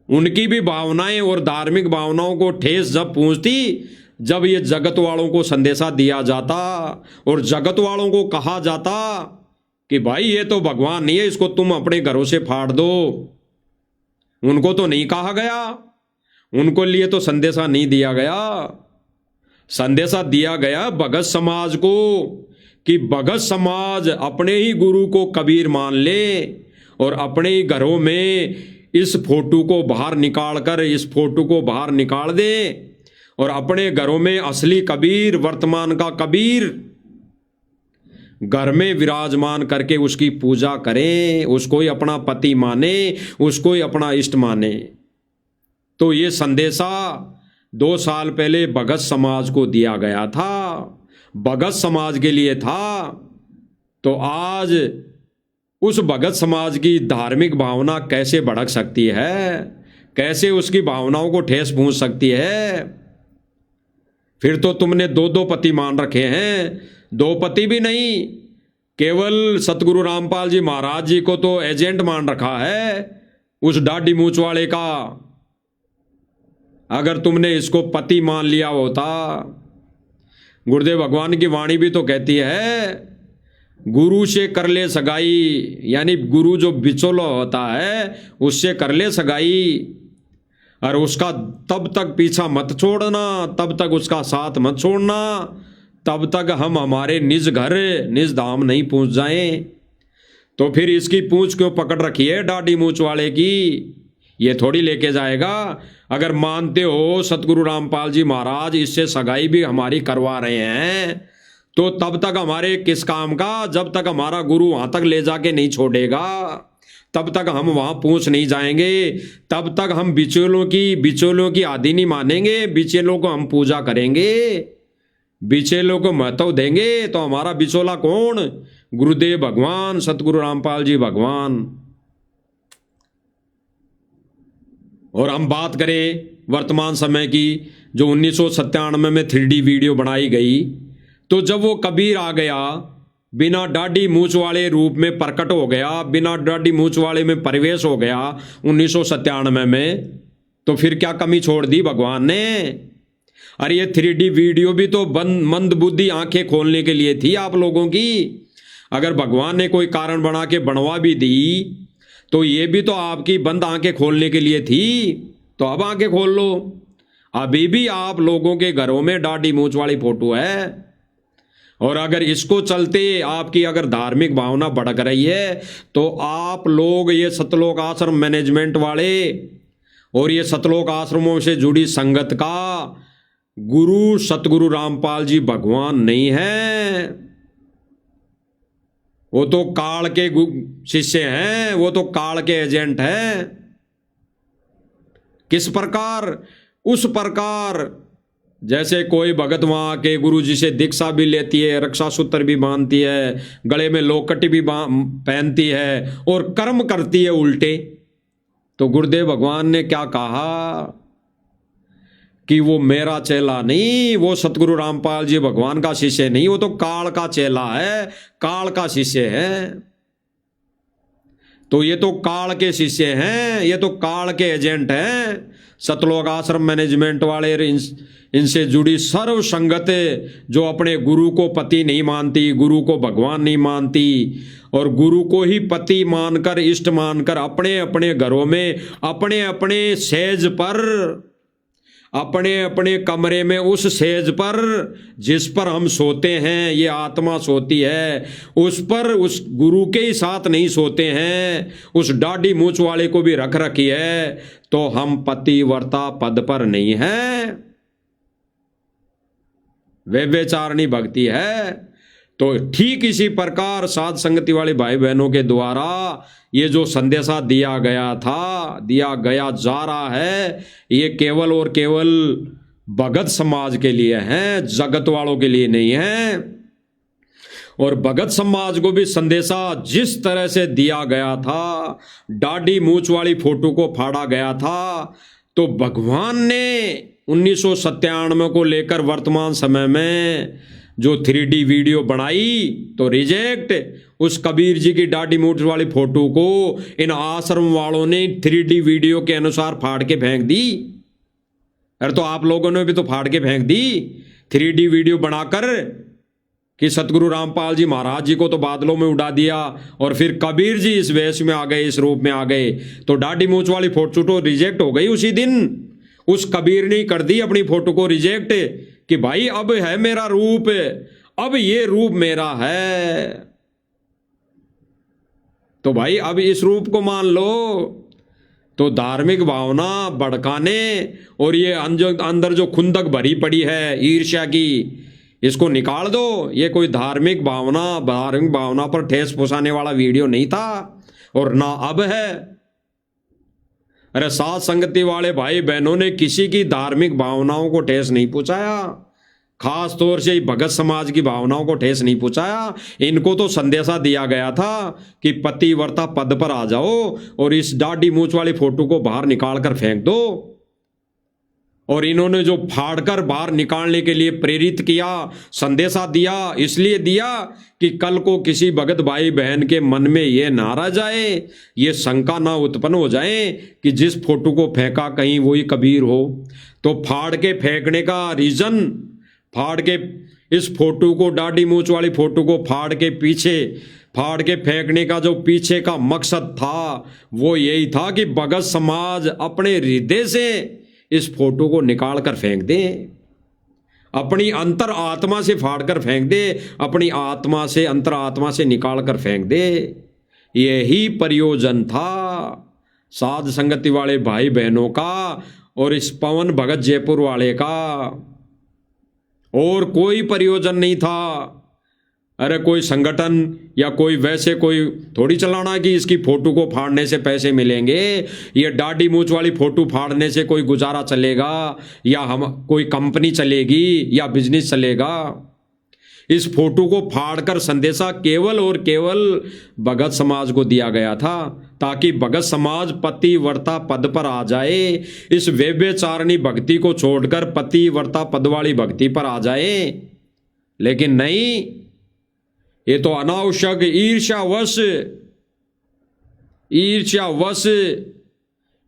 उनकी भी भावनाएं और धार्मिक भावनाओं को ठेस जब पहुंचती, जब ये जगत वालों को संदेशा दिया जाता और जगत वालों को कहा जाता कि भाई ये तो भगवान नहीं है, इसको तुम अपने घरों से फाड़ दो। उनको तो नहीं कहा गया, उनको लिए तो संदेशा नहीं दिया गया। संदेशा दिया गया भगत समाज को कि भगत समाज अपने ही गुरु को कबीर मान ले और अपने ही घरों में इस फोटो को बाहर निकाल दे और अपने घरों में असली कबीर, वर्तमान का कबीर घर में विराजमान करके उसकी पूजा करें, उसको ही अपना पति माने, उसको ही अपना इष्ट माने। तो ये संदेशा 2 साल पहले भगत समाज को दिया गया था, भगत समाज के लिए था। तो आज उस भगत समाज की धार्मिक भावना कैसे भड़क सकती है, कैसे उसकी भावनाओं को ठेस पहुंच सकती है? फिर तो तुमने 2 पति मान रखे हैं, 2 पति भी नहीं, केवल सतगुरु रामपाल जी महाराज जी को तो एजेंट मान रखा है उस दाढ़ी मूंछ वाले का। अगर तुमने इसको पति मान लिया होता, गुरुदेव भगवान की वाणी भी तो कहती है गुरु से कर ले सगाई, यानी गुरु जो बिचौला होता है उससे कर ले सगाई, और उसका तब तक पीछा मत छोड़ना, तब तक उसका साथ मत छोड़ना, तब तक हम हमारे निज घर निज धाम नहीं पहुंच जाएं। तो फिर इसकी पूंछ क्यों पकड़ रखी है दाढ़ी मूंछ वाले की? ये थोड़ी लेके जाएगा। अगर मानते हो सतगुरु रामपाल जी महाराज इससे सगाई भी हमारी करवा रहे हैं, तो तब तक हमारे किस काम का? जब तक हमारा गुरु वहां तक ले जाके नहीं छोड़ेगा, तब तक हम वहां पहुंच नहीं जाएंगे, तब तक हम बिचौलों की आदि नहीं मानेंगे, बिचौलों को हम पूजा करेंगे, बिचौलों को महत्व देंगे। तो हमारा बिचौला कौन? गुरुदेव भगवान, सतगुरु रामपाल जी भगवान। और हम बात करें वर्तमान समय की, जो 1997 में 3D वीडियो बनाई गई, तो जब वो कबीर आ गया, बिना दाढ़ी मूंछ वाले रूप में प्रकट हो गया, बिना दाढ़ी मूंछ वाले में प्रवेश हो गया 1997 में, तो फिर क्या कमी छोड़ दी भगवान ने? अरे ये 3D वीडियो भी तो मंद बुद्धि आंखें खोलने के लिए थी आप लोगों की। अगर भगवान ने कोई कारण बना के बनवा भी दी, तो ये भी तो आपकी बंद आंखें खोलने के लिए थी। तो अब आंखें खोल लो। अभी भी आप लोगों के घरों में दाढ़ी मूंछ वाली फोटो है, और अगर इसको चलते आपकी अगर धार्मिक भावना भड़क रही है, तो आप लोग ये सतलोक आश्रम मैनेजमेंट वाले और ये सतलोक आश्रमों से जुड़ी संगत का गुरु सतगुरु रामपाल जी भगवान नहीं है। वो तो काल के शिष्य हैं, वो तो काल के एजेंट हैं। किस प्रकार? उस प्रकार जैसे कोई भगत वहाँ के गुरु जी से दीक्षा भी लेती है, रक्षा सूत्र भी बांधती है, गले में लोकटी भी पहनती है और कर्म करती है उल्टे। तो गुरुदेव भगवान ने क्या कहा कि वो मेरा चेला नहीं, वो सतगुरु रामपाल जी भगवान का शिष्य नहीं, वो तो काल का चेला है, काल का शिष्य है। तो ये तो काल के शिष्य हैं, ये तो काल के एजेंट हैं। सतलोक आश्रम मैनेजमेंट वाले इनसे जुड़ी सर्व संगत जो अपने गुरु को पति नहीं मानती, गुरु को भगवान नहीं मानती और गुरु को ही पति मानकर, इष्ट मानकर अपने अपने घरों में, अपने अपने सेज पर, अपने अपने कमरे में, उस सेज पर जिस पर हम सोते हैं, ये आत्मा सोती है, उस पर उस गुरु के ही साथ नहीं सोते हैं, उस दाढ़ी मूंछ वाले को भी रख रखी है, तो हम पतिव्रता पद पर नहीं हैं, व्यभिचारिणी भक्ति है। तो ठीक इसी प्रकार साध संगति वाले भाई बहनों के द्वारा ये जो संदेशा दिया गया था, दिया गया जा रहा है, ये केवल और केवल भगत समाज के लिए है, जगत वालों के लिए नहीं है। और भगत समाज को भी संदेशा जिस तरह से दिया गया था, दाढ़ी मूंछ वाली फोटो को फाड़ा गया था, तो भगवान ने 1997 को लेकर वर्तमान समय में जो 3D वीडियो बनाई तो रिजेक्ट। उस कबीर जी की दाढ़ी मूंछ वाली फोटो को इन आश्रम वालों ने 3D वीडियो के अनुसार फाड़ के फेंक दी। अरे तो आप लोगों ने भी तो फाड़ के फेंक दी 3D वीडियो बनाकर कि सतगुरु रामपाल जी महाराज जी को तो बादलों में उड़ा दिया और फिर कबीर जी इस वेश में आ गए, इस रूप में आ गए, तो दाढ़ी मूंछ वाली फोटो तो रिजेक्ट हो गई उसी दिन। उस कबीर ने कर दी अपनी फोटो को रिजेक्ट कि भाई अब है मेरा रूप, अब ये रूप मेरा है, तो भाई अब इस रूप को मान लो। तो धार्मिक भावना भड़काने और ये अंदर जो खुंदक भरी पड़ी है ईर्ष्या की, इसको निकाल दो। ये कोई धार्मिक भावना पर ठेस पहुंचाने वाला वीडियो नहीं था और ना अब है। अरे साथ संगति वाले भाई बहनों ने किसी की धार्मिक भावनाओं को ठेस नहीं पहुंचाया, खास तौर से भगत समाज की भावनाओं को ठेस नहीं पहुंचाया। इनको तो संदेशा दिया गया था कि पतिव्रता पद पर आ जाओ और इस दाढ़ी मूंछ वाली फोटो को बाहर निकाल कर फेंक दो। और इन्होंने जो फाड़कर बाहर निकालने के लिए प्रेरित किया, संदेशा दिया, इसलिए दिया कि कल को किसी भगत भाई बहन के मन में ये ना रह जाए, ये शंका ना उत्पन्न हो जाए कि जिस फोटो को फेंका कहीं वही कबीर हो। तो फाड़ के फेंकने का रीजन, फाड़ के इस फोटो को, दाढ़ी मूंछ वाली फोटो को फाड़ के फेंकने का जो पीछे का मकसद था वो यही था कि भगत समाज अपने हृदय से इस फोटो को निकाल कर फेंक दे, अपनी अंतर आत्मा से फाड़ कर फेंक दे, अपनी आत्मा से, अंतर आत्मा से निकाल कर फेंक दे। यही प्रयोजन था साध संगति वाले भाई बहनों का और इस पवन भगत जयपुर वाले का, और कोई प्रयोजन नहीं था। अरे कोई संगठन या कोई वैसे कोई थोड़ी चलाना कि इसकी फोटो को फाड़ने से पैसे मिलेंगे, ये दाढ़ी मूंछ वाली फोटो फाड़ने से कोई गुजारा चलेगा या हम कोई कंपनी चलेगी या बिजनेस चलेगा। इस फोटो को फाड़कर संदेशा केवल और केवल भगत समाज को दिया गया था ताकि भगत समाज पतिव्रता पद पर आ जाए, इस व्यभिचारिणी भक्ति को छोड़कर पतिव्रता पद वाली भक्ति पर आ जाए। लेकिन नहीं, ये तो अनावश्यक ईर्ष्यावश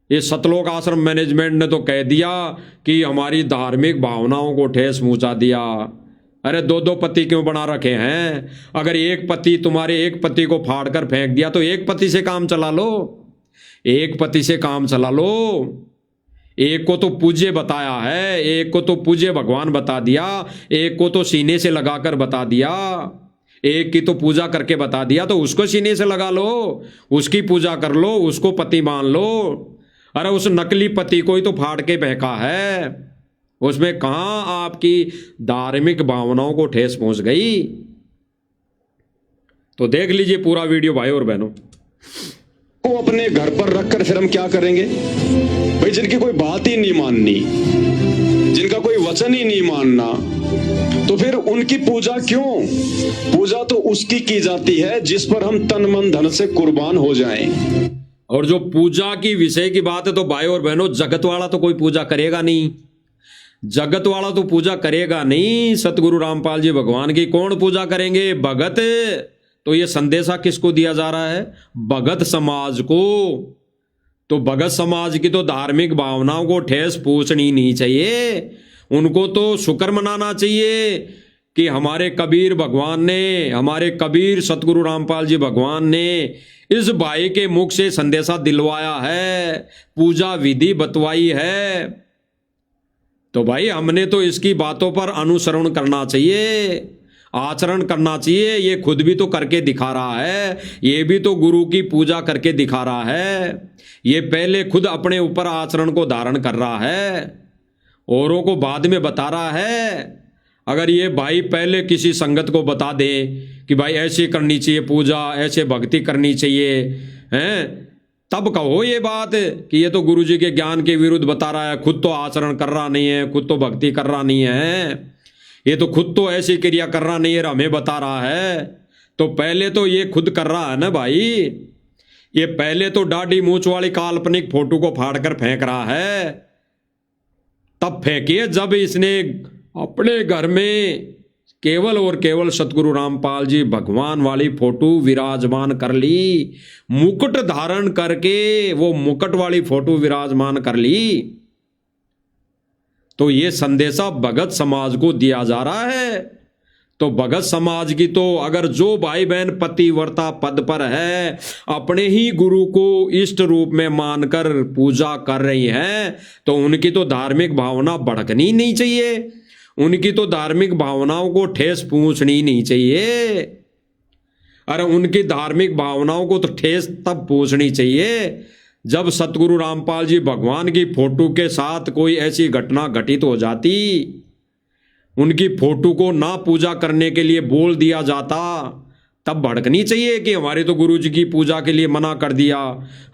ये सतलोक आश्रम मैनेजमेंट ने तो कह दिया कि हमारी धार्मिक भावनाओं को ठेस पहुंचा दिया। अरे दो पति क्यों बना रखे हैं? अगर एक पति, तुम्हारे एक पति को फाड़ कर फेंक दिया तो एक पति से काम चला लो, एक पति से काम चला लो। एक को तो पूज्य बताया है, एक को तो पूज्य भगवान बता दिया, एक को तो सीने से लगाकर बता दिया, एक की तो पूजा करके बता दिया, तो उसको सीने से लगा लो, उसकी पूजा कर लो, उसको पति मान लो। अरे उस नकली पति को ही तो फाड़ के फेंका है, उसमें कहां आपकी धार्मिक भावनाओं को ठेस पहुंच गई। तो देख लीजिए पूरा वीडियो भाई और बहनों। को अपने घर पर रखकर फिर हम क्या करेंगे भाई? जिनकी कोई बात ही नहीं माननी, जिनका कोई वचन ही नहीं मानना, तो फिर उनकी पूजा क्यों? पूजा तो उसकी की जाती है जिस पर हम तन मन धन से कुर्बान हो जाएं। और जो पूजा की विषय की बात है तो भाई और बहनों, जगत वाला तो कोई पूजा करेगा नहीं, जगत वाला तो पूजा करेगा नहीं। सतगुरु रामपाल जी भगवान की कौन पूजा करेंगे? भगत। तो ये संदेशा किसको दिया जा रहा है? भगत समाज को। तो भगत समाज की तो धार्मिक भावनाओं को ठेस पहुंचनी नहीं चाहिए, उनको तो शुक्र मनाना चाहिए कि हमारे कबीर भगवान ने, हमारे कबीर सतगुरु रामपाल जी भगवान ने इस भाई के मुख से संदेशा दिलवाया है, पूजा विधि बतवाई है। तो भाई हमने तो इसकी बातों पर अनुसरण करना चाहिए, आचरण करना चाहिए। ये खुद भी तो करके दिखा रहा है, ये भी तो गुरु की पूजा करके दिखा रहा है। ये पहले खुद अपने ऊपर आचरण को धारण कर रहा है, औरों को बाद में बता रहा है। अगर ये भाई पहले किसी संगत को बता दे कि भाई ऐसे करनी चाहिए पूजा, ऐसे भक्ति करनी चाहिए, हैं, तब कहो ये बात कि ये तो गुरुजी के ज्ञान के विरुद्ध बता रहा है, खुद तो आचरण कर रहा नहीं है, खुद तो भक्ति कर रहा नहीं है, ये तो खुद तो ऐसी क्रिया कर रहा नहीं है, हमें बता रहा है। तो पहले तो ये खुद कर रहा है ना भाई, ये पहले तो दाढ़ी मूंछ वाली काल्पनिक फोटो को फाड़ कर फेंक रहा है। तब फेंकिए जब इसने अपने घर में केवल और केवल सतगुरु रामपाल जी भगवान वाली फोटो विराजमान कर ली, मुकुट धारण करके वो मुकुट वाली फोटो विराजमान कर ली। तो ये संदेशा भगत समाज को दिया जा रहा है। तो भगत समाज की तो अगर जो भाई बहन पतिव्रता पद पर है, अपने ही गुरु को इष्ट रूप में मानकर पूजा कर रही हैं, तो उनकी तो धार्मिक भावना भड़कनी नहीं चाहिए, उनकी तो धार्मिक भावनाओं को ठेस पहुंचनी नहीं चाहिए। अरे उनकी धार्मिक भावनाओं को तो ठेस तब पहुंचनी चाहिए जब सतगुरु रामपाल जी भगवान की फोटो के साथ कोई ऐसी घटना घटित हो जाती, उनकी फोटो को ना पूजा करने के लिए बोल दिया जाता, तब भड़कनी चाहिए कि हमारे तो गुरु जी की पूजा के लिए मना कर दिया,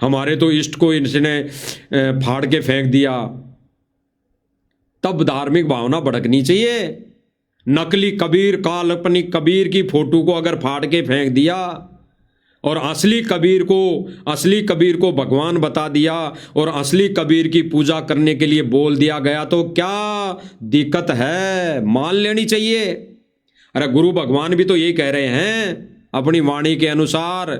हमारे तो इष्ट को इसने फाड़ के फेंक दिया। तब धार्मिक भावना भड़कनी चाहिए। नकली कबीर, काल्पनिक कबीर की फोटो को अगर फाड़ के फेंक दिया और असली कबीर को भगवान बता दिया और असली कबीर की पूजा करने के लिए बोल दिया गया, तो क्या दिक्कत है? मान लेनी चाहिए। अरे गुरु भगवान भी तो यही कह रहे हैं अपनी वाणी के अनुसार।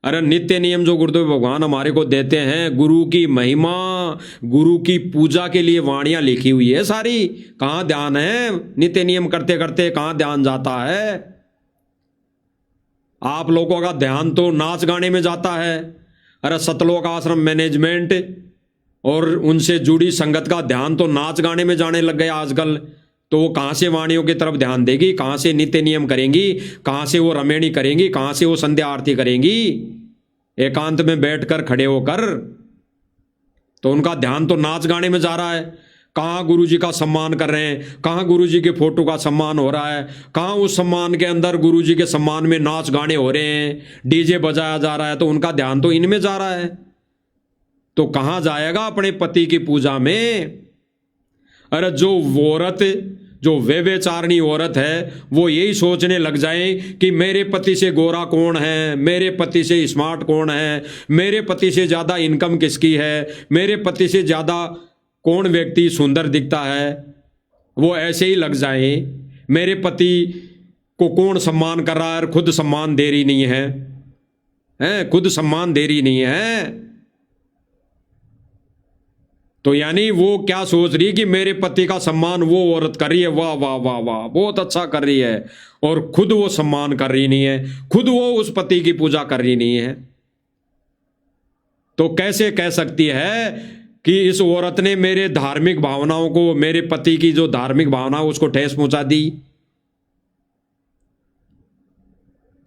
अरे नित्य नियम जो गुरुदेव भगवान हमारे को देते हैं, गुरु की महिमा, गुरु की पूजा के लिए वाणियां लिखी हुई है सारी। कहाँ ध्यान है? नित्य नियम करते करते कहाँ ध्यान जाता है? आप लोगों का ध्यान तो नाच गाने में जाता है। अरे सतलोक आश्रम मैनेजमेंट और उनसे जुड़ी संगत का ध्यान तो नाच गाने में जाने लग गया आजकल। तो वो कहाँ से वाणियों की तरफ ध्यान देगी, कहाँ से नित्य नियम करेंगी, कहाँ से वो रमेणी करेंगी, कहाँ से वो संध्या आरती करेंगी एकांत में बैठकर खड़े होकर? तो उनका ध्यान तो नाच गाने में जा रहा है। कहाँ गुरु जी का सम्मान कर रहे हैं, कहाँ गुरु जी के फोटो का सम्मान हो रहा है, कहाँ उस सम्मान के अंदर गुरु जी के सम्मान में नाच गाने हो रहे हैं, डीजे बजाया जा रहा है, तो उनका ध्यान तो इनमें जा रहा है। तो कहाँ जाएगा अपने पति की पूजा में? अरे जो व्यभिचारिणी औरत है वो यही सोचने लग जाए कि मेरे पति से गोरा कौन है, मेरे पति से स्मार्ट कौन है, मेरे पति से ज़्यादा इनकम किसकी है, मेरे पति से ज़्यादा कौन व्यक्ति सुंदर दिखता है, वो ऐसे ही लग जाए। मेरे पति को कौन सम्मान कर रहा है, खुद सम्मान दे रही नहीं है, खुद सम्मान दे रही नहीं है। तो यानी वो क्या सोच रही कि मेरे पति का सम्मान वो औरत कर रही है, वाह वाह वाह वाह बहुत अच्छा कर रही है, और खुद वो सम्मान कर रही नहीं है, खुद वो उस पति की पूजा कर रही नहीं है। तो कैसे कह सकती है कि इस औरत ने मेरे धार्मिक भावनाओं को, मेरे पति की जो धार्मिक भावना उसको ठेस पहुंचा दी?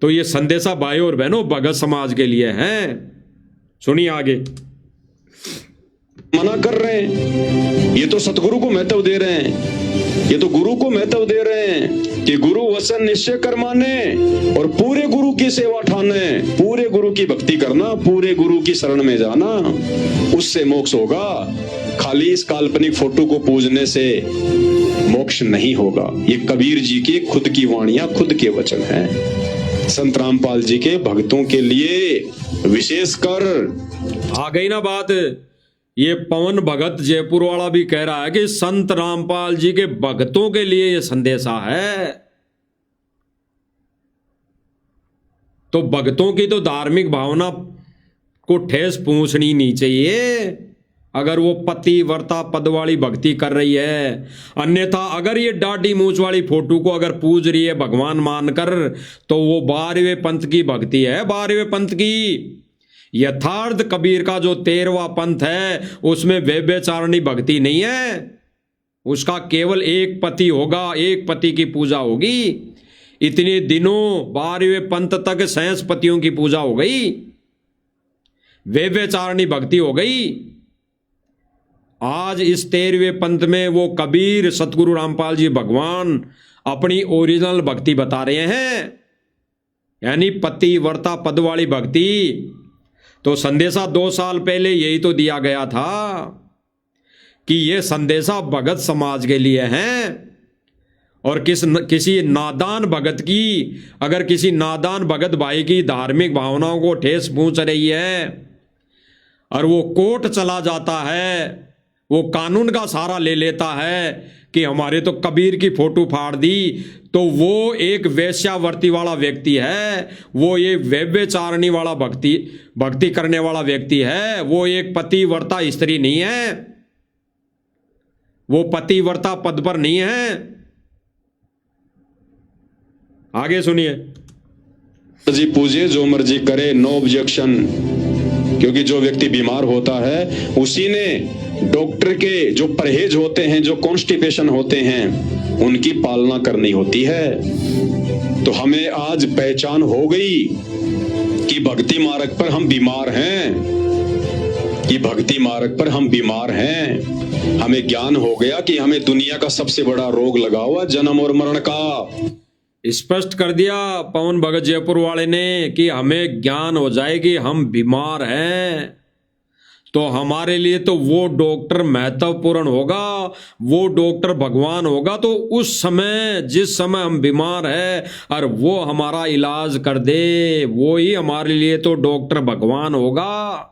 तो ये संदेशा भाई और बहनों भगत समाज के लिए है। सुनिए आगे। मना कर रहे हैं, ये तो सतगुरु को महत्व दे रहे हैं, ये तो गुरु को महत्व दे रहे हैं कि गुरु वचन निश्चय कर माने और पूरे गुरु की सेवा ठाने, पूरे गुरु की भक्ति करना, पूरे गुरु की शरण में जाना, उससे मोक्ष होगा। खाली इस काल्पनिक फोटो को पूजने से मोक्ष नहीं होगा। ये कबीर जी की खुद की वाणियां, खुद के वचन हैं। संत रामपाल जी के भक्तों के लिए विशेषकर आ गई ना बात। ये पवन भगत जयपुर वाला भी कह रहा है कि संत रामपाल जी के भक्तों के लिए ये संदेशा है। तो भक्तों की तो धार्मिक भावना को ठेस पहुंचनी नहीं चाहिए अगर वो पतिव्रता पद वाली भक्ति कर रही है। अन्यथा अगर ये दाढ़ी मूंछ वाली फोटो को अगर पूज रही है भगवान मानकर, तो वो 12वें पंथ की भक्ति है। 12वें पंथ की यथार्थ कबीर का जो 13वां पंथ है उसमें व्यभिचारिणी भक्ति नहीं है। उसका केवल एक पति होगा, एक पति की पूजा होगी। इतने दिनों 12वें पंथ तक 66 पतियों की पूजा हो गई, व्यभिचारिणी भक्ति हो गई। आज इस 13वें पंथ में वो कबीर सतगुरु रामपाल जी भगवान अपनी ओरिजिनल भक्ति बता रहे हैं, यानी पतिव्रता पद वाली भक्ति। तो संदेशा 2 साल पहले यही तो दिया गया था कि ये संदेशा भगत समाज के लिए है। और किसी नादान भगत की, अगर किसी नादान भगत भाई की धार्मिक भावनाओं को ठेस पहुंच रही है और वो कोर्ट चला जाता है, वो कानून का सहारा ले लेता है कि हमारे तो कबीर की फोटो फाड़ दी, तो वो एक वेश्यावर्ती वाला व्यक्ति है, वो ये व्यभिचारिणी वाला भक्ति करने वाला व्यक्ति है। वो एक पतिव्रता स्त्री नहीं है, वो पतिव्रता पद पर नहीं है। आगे सुनिए। मर्जी पूजे, जो मर्जी करे, नो ऑब्जेक्शन। क्योंकि जो व्यक्ति बीमार होता है उसी ने डॉक्टर के जो परहेज होते हैं, जो कॉन्स्टिपेशन होते हैं, उनकी पालना करनी होती है। तो हमें आज पहचान हो गई कि भक्ति मार्ग पर हम बीमार हैं, कि भक्ति मार्ग पर हम बीमार हैं। हमें ज्ञान हो गया कि हमें दुनिया का सबसे बड़ा रोग लगा हुआ जन्म और मरण का। स्पष्ट कर दिया पवन भगत जयपुर वाले ने कि हमें ज्ञान हो जाएगी हम बीमार हैं। तो हमारे लिए तो वो डॉक्टर महत्वपूर्ण होगा, वो डॉक्टर भगवान होगा। तो उस समय, जिस समय हम बीमार हैं और वो हमारा इलाज कर दे, वो ही हमारे लिए तो डॉक्टर भगवान होगा।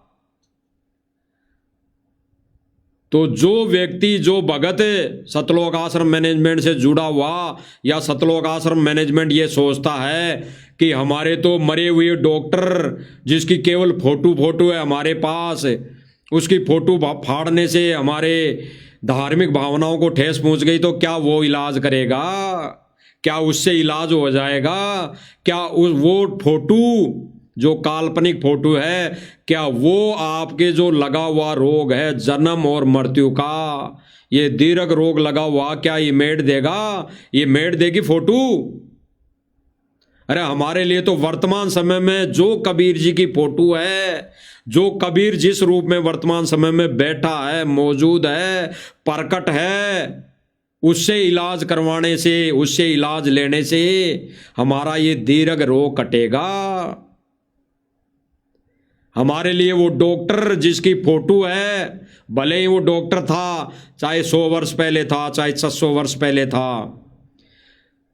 तो जो व्यक्ति, जो भगत सतलोक आश्रम मैनेजमेंट से जुड़ा हुआ, या सतलोक आश्रम मैनेजमेंट ये सोचता है कि हमारे तो मरे हुए डॉक्टर, जिसकी केवल फोटो है हमारे पास, उसकी फोटो फाड़ने से हमारे धार्मिक भावनाओं को ठेस पहुंच गई, तो क्या वो इलाज करेगा? क्या उससे इलाज हो जाएगा? क्या वो फोटो, जो काल्पनिक फोटो है, क्या वो आपके जो लगा हुआ रोग है जन्म और मृत्यु का, ये दीर्घ रोग लगा हुआ, क्या ये मेट देगा? ये मेट देगी फोटो? अरे हमारे लिए तो वर्तमान समय में जो कबीर जी की फोटो है, जो कबीर जिस रूप में वर्तमान समय में बैठा है, मौजूद है, प्रकट है, उससे इलाज करवाने से, उससे इलाज लेने से हमारा ये दीर्घ रोग कटेगा। हमारे लिए वो डॉक्टर जिसकी फोटो है, भले ही वो डॉक्टर था, चाहे 100 वर्ष पहले था, चाहे 600 वर्ष पहले था,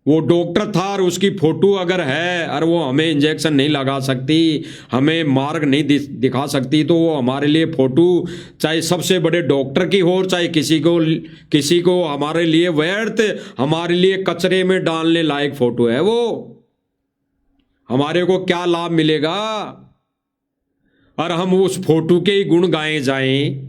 वो डॉक्टर था और उसकी फोटो अगर है और वो हमें इंजेक्शन नहीं लगा सकती, हमें मार्ग नहीं दिखा सकती, तो वो हमारे लिए फोटो, चाहे सबसे बड़े डॉक्टर की हो, चाहे किसी को हमारे लिए व्यर्थ, हमारे लिए कचरे में डालने लायक फोटो है। वो हमारे को क्या लाभ मिलेगा? और हम उस फोटो के ही गुण गाए जाएं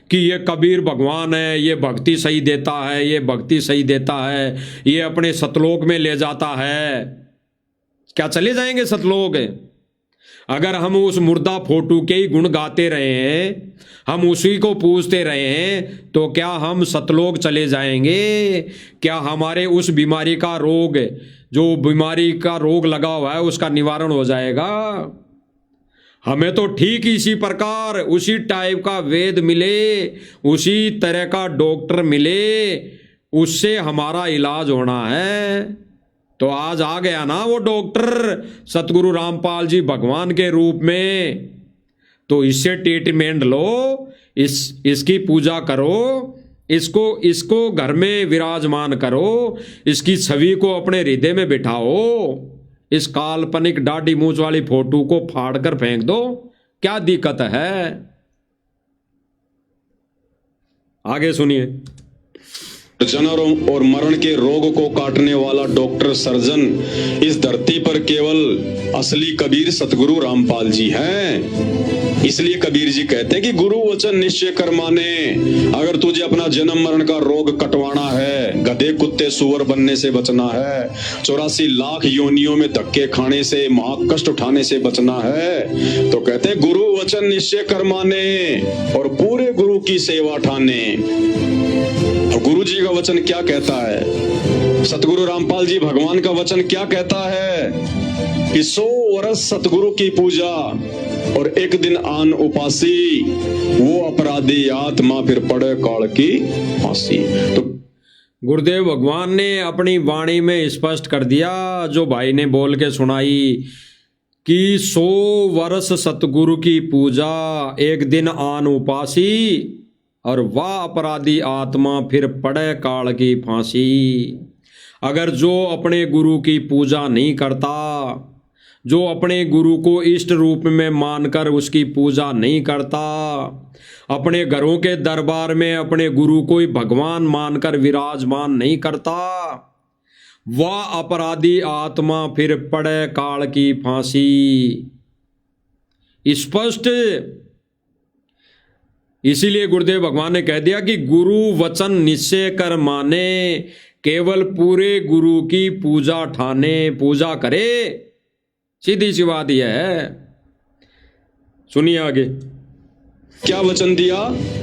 कि ये कबीर भगवान है, ये भक्ति सही देता है, ये भक्ति सही देता है, ये अपने सतलोक में ले जाता है। क्या चले जाएंगे सतलोक? अगर हम उस मुर्दा फोटो के ही गुण गाते रहे हैं, हम उसी को पूजते रहे हैं, तो क्या हम सतलोक चले जाएंगे? क्या हमारे उस बीमारी का रोग, जो बीमारी का रोग लगा हुआ है, उसका निवारण हो जाएगा? हमें तो ठीक इसी प्रकार, उसी टाइप का वेद मिले, उसी तरह का डॉक्टर मिले, उससे हमारा इलाज होना है। तो आज आ गया ना वो डॉक्टर सतगुरु रामपाल जी भगवान के रूप में। तो इससे ट्रीटमेंट लो, इसकी पूजा करो, इसको घर में विराजमान करो, इसकी छवि को अपने हृदय में बिठाओ। इस काल्पनिक दाढ़ी मूंछ वाली फोटो को फाड़ कर फेंक दो, क्या दिक्कत है? आगे सुनिए। जन्म और मरण के रोग को काटने वाला डॉक्टर सर्जन इस धरती पर केवल असली कबीर सतगुरु रामपाल जी हैं। इसलिए कबीर जी कहते हैं कि गुरु वचन निश्चय कर माने। अगर तुझे अपना जन्म मरण का रोग कटवाना है, गधे कुत्ते सुअर बनने से बचना है, 84 लाख योनियों में धक्के खाने से, महाकष्ट उठाने से बचना है, तो कहते हैं गुरु वचन निश्चय कर माने और पूरे गुरु की सेवा ठाने। गुरु जी का वचन क्या कहता है? सतगुरु रामपाल जी भगवान का वचन क्या कहता है कि 100 वर्ष सतगुरु की पूजा और एक दिन आन उपासी, वो अपराधी आत्मा फिर पड़े काल की फांसी। तो गुरुदेव भगवान ने अपनी वाणी में स्पष्ट कर दिया, जो भाई ने बोल के सुनाई कि 100 वर्ष सतगुरु की पूजा, एक दिन आन उपासी, और वह अपराधी आत्मा फिर पड़े काल की फांसी। अगर जो अपने गुरु की पूजा नहीं करता, जो अपने गुरु को इष्ट रूप में मानकर उसकी पूजा नहीं करता, अपने घरों के दरबार में अपने गुरु को ही भगवान मानकर विराजमान नहीं करता, वह अपराधी आत्मा फिर पड़े काल की फांसी। स्पष्ट। इसीलिए गुरुदेव भगवान ने कह दिया कि गुरु वचन निश्चय कर माने, केवल पूरे गुरु की पूजा ठाने, पूजा करे। सीधी सी बात यह है। सुनिए आगे। क्या वचन दिया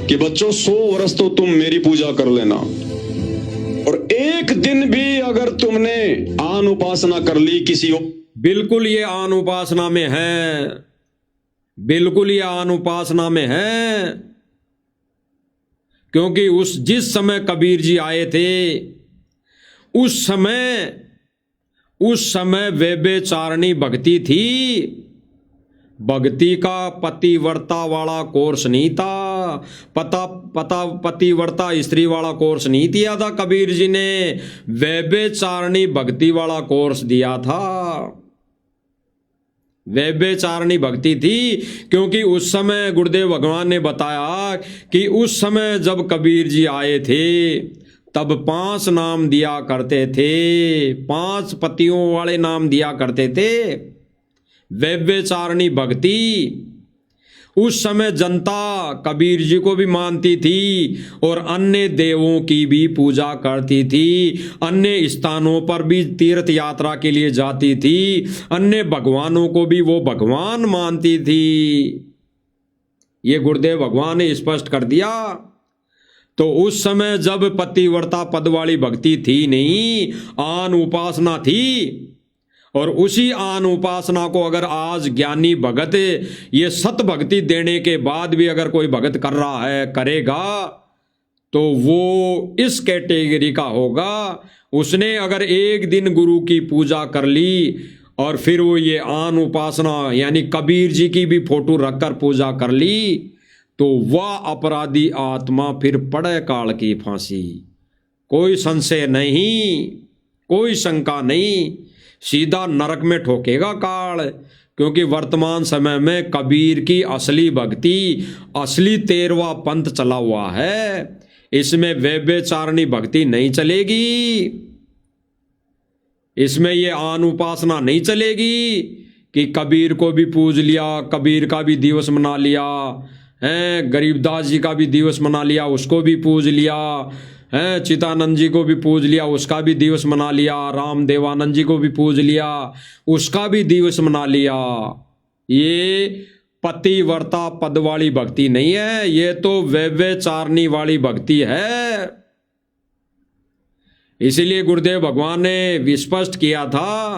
कि बच्चों 100 वर्ष तो तुम मेरी पूजा कर लेना, और एक दिन भी अगर तुमने आन उपासना कर ली किसी बिल्कुल ये आन उपासना में है, बिल्कुल ये आन उपासना में है। क्योंकि जिस समय कबीर जी आए थे, उस समय व्यभिचारिणी भक्ति थी। भक्ति का पतिव्रता वाला कोर्स नहीं था, पतिव्रता स्त्री वाला कोर्स नहीं दिया था कबीर जी ने, व्यभिचारिणी भक्ति वाला कोर्स दिया था। व्यभिचारिणी भक्ति थी, क्योंकि उस समय गुरुदेव भगवान ने बताया कि उस समय जब कबीर जी आए थे, तब 5 नाम दिया करते थे, 5 पतियों वाले नाम दिया करते थे। व्यभिचारिणी भक्ति उस समय जनता कबीर जी को भी मानती थी और अन्य देवों की भी पूजा करती थी, अन्य स्थानों पर भी तीर्थ यात्रा के लिए जाती थी, अन्य भगवानों को भी वो भगवान मानती थी। ये गुरुदेव भगवान ने स्पष्ट कर दिया। तो उस समय जब पतिव्रता पद वाली भक्ति थी नहीं, आन उपासना थी, और उसी आन उपासना को अगर आज ज्ञानी भगत ये सत भक्ति देने के बाद भी अगर कोई भगत कर रहा है, करेगा, तो वो इस कैटेगरी का होगा। उसने अगर एक दिन गुरु की पूजा कर ली और फिर वो ये आन उपासना यानी कबीर जी की भी फोटो रखकर पूजा कर ली, तो वह अपराधी आत्मा फिर पड़े काल की फांसी। कोई संशय नहीं, कोई शंका नहीं, सीधा नरक में ठोकेगा काल। क्योंकि वर्तमान समय में कबीर की असली भक्ति, असली 13वां पंथ चला हुआ है। इसमें व्यभिचारिणी भक्ति नहीं चलेगी, इसमें ये आन उपासना नहीं चलेगी कि कबीर को भी पूज लिया, कबीर का भी दिवस मना लिया है, गरीबदास जी का भी दिवस मना लिया, उसको भी पूज लिया है, चितानंद जी को भी पूज लिया, उसका भी दिवस मना लिया, राम देवानंद जी को भी पूज लिया, उसका भी दिवस मना लिया। ये पतिव्रता पद वाली भक्ति नहीं है, ये तो व्यभिचारिणी वाली भक्ति है। इसीलिए गुरुदेव भगवान ने स्पष्ट किया था।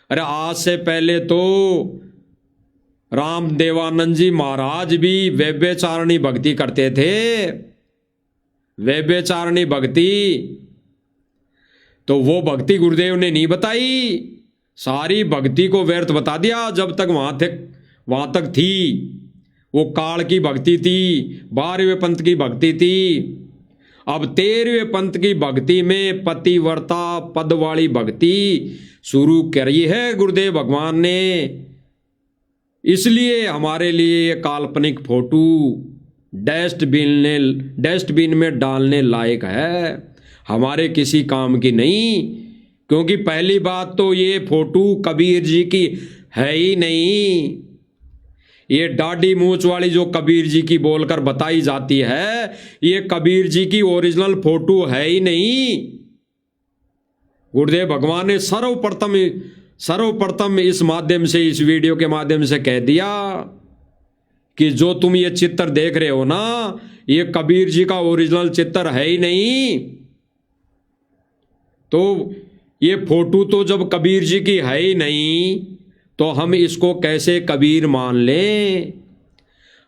अरे आज से पहले तो राम देवानंद जी महाराज भी व्यभिचारिणी भक्ति करते थे। व्यभिचारिणी भक्ति, तो वो भक्ति गुरुदेव ने नहीं बताई, सारी भक्ति को व्यर्थ बता दिया। जब तक वहां तक थी, वो काल की भक्ति थी, 12वें पंथ की भक्ति थी। अब 13वें पंथ की भक्ति में पतिव्रता पद वाली भक्ति शुरू करी है गुरुदेव भगवान ने। इसलिए हमारे लिए ये काल्पनिक फोटो डस्टबिन में डालने लायक है, हमारे किसी काम की नहीं। क्योंकि पहली बात तो ये फोटो कबीर जी की है ही नहीं। ये दाढ़ी मूंछ वाली जो कबीर जी की बोलकर बताई जाती है, ये कबीर जी की ओरिजिनल फोटो है ही नहीं। गुरुदेव भगवान ने सर्वप्रथम इस माध्यम से, इस वीडियो के माध्यम से कह दिया कि जो तुम ये चित्र देख रहे हो ना, ये कबीर जी का ओरिजिनल चित्र है ही नहीं। तो ये फोटो तो जब कबीर जी की है ही नहीं, तो हम इसको कैसे कबीर मान लें?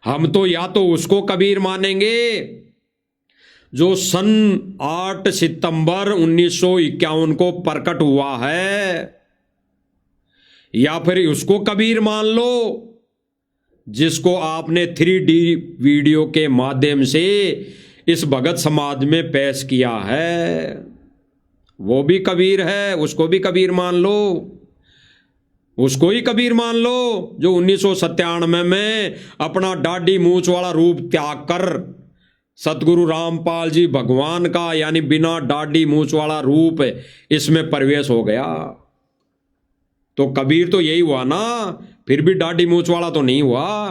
हम तो या तो उसको कबीर मानेंगे जो सन 8 सितंबर 1951 को प्रकट हुआ है, या फिर उसको कबीर मान लो जिसको आपने 3D वीडियो के माध्यम से इस भगत समाज में पेश किया है। वो भी कबीर है, उसको भी कबीर मान लो। उसको ही कबीर मान लो जो 1997 में अपना दाढ़ी मूंछ वाला रूप त्याग कर सतगुरु रामपाल जी भगवान का, यानी बिना दाढ़ी मूंछ वाला रूप इसमें प्रवेश हो गया। तो कबीर तो यही हुआ ना, फिर भी दाढ़ी मूंछ वाला तो नहीं हुआ,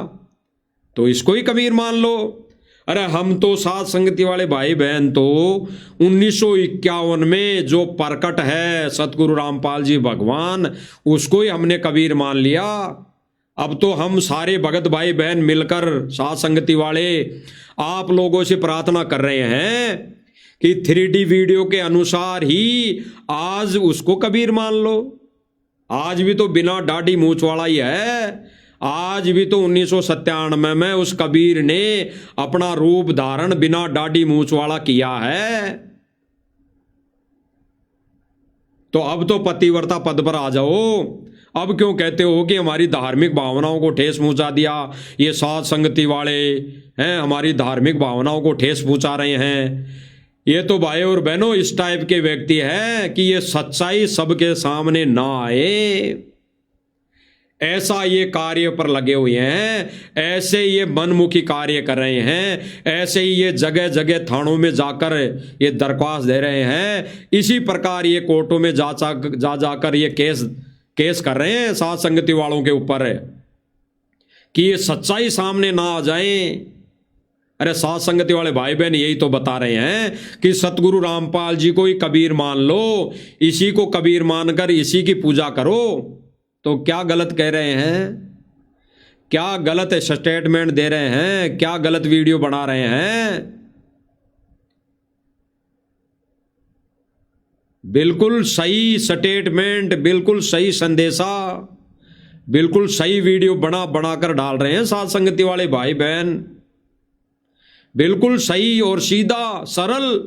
तो इसको ही कबीर मान लो। अरे हम तो साथ संगति वाले भाई बहन तो 1951 में जो प्रकट है सतगुरु रामपाल जी भगवान, उसको ही हमने कबीर मान लिया। अब तो हम सारे भगत भाई बहन मिलकर साथ संगति वाले आप लोगों से प्रार्थना कर रहे हैं कि 3D वीडियो के अनुसार ही आज उसको कबीर मान लो। आज भी तो बिना दाढ़ी मूंछ वाला ही है। आज भी तो 1997 में उस कबीर ने अपना रूप धारण बिना दाढ़ी मूंछ वाला किया है। तो अब तो पतिव्रता पद पर आ जाओ। अब क्यों कहते हो कि हमारी धार्मिक भावनाओं को ठेस पहुंचा दिया? ये साथ संगति वाले हैं हमारी धार्मिक भावनाओं को ठेस पहुंचा रहे हैं। ये तो भाई और बहनों इस टाइप के व्यक्ति हैं कि ये सच्चाई सबके सामने ना आए, ऐसा ये कार्य पर लगे हुए हैं, ऐसे ये मनमुखी कार्य कर रहे हैं, ऐसे ही ये जगह जगह थानों में जाकर ये दरख्वास्त दे रहे हैं। इसी प्रकार ये कोर्टों में जा जाकर ये केस कर रहे हैं साथ संगति वालों के ऊपर कि ये सच्चाई सामने ना आ जाए। अरे साथ संगति वाले भाई बहन यही तो बता रहे हैं कि सतगुरु रामपाल जी को ही कबीर मान लो, इसी को कबीर मानकर इसी की पूजा करो। तो क्या गलत कह रहे हैं? क्या गलत स्टेटमेंट दे रहे हैं? क्या गलत वीडियो बना रहे हैं? बिल्कुल सही स्टेटमेंट, बिल्कुल सही संदेशा, बिल्कुल सही वीडियो बनाकर डाल रहे हैं साथ संगति वाले भाई बहन। बिल्कुल सही और सीधा सरल,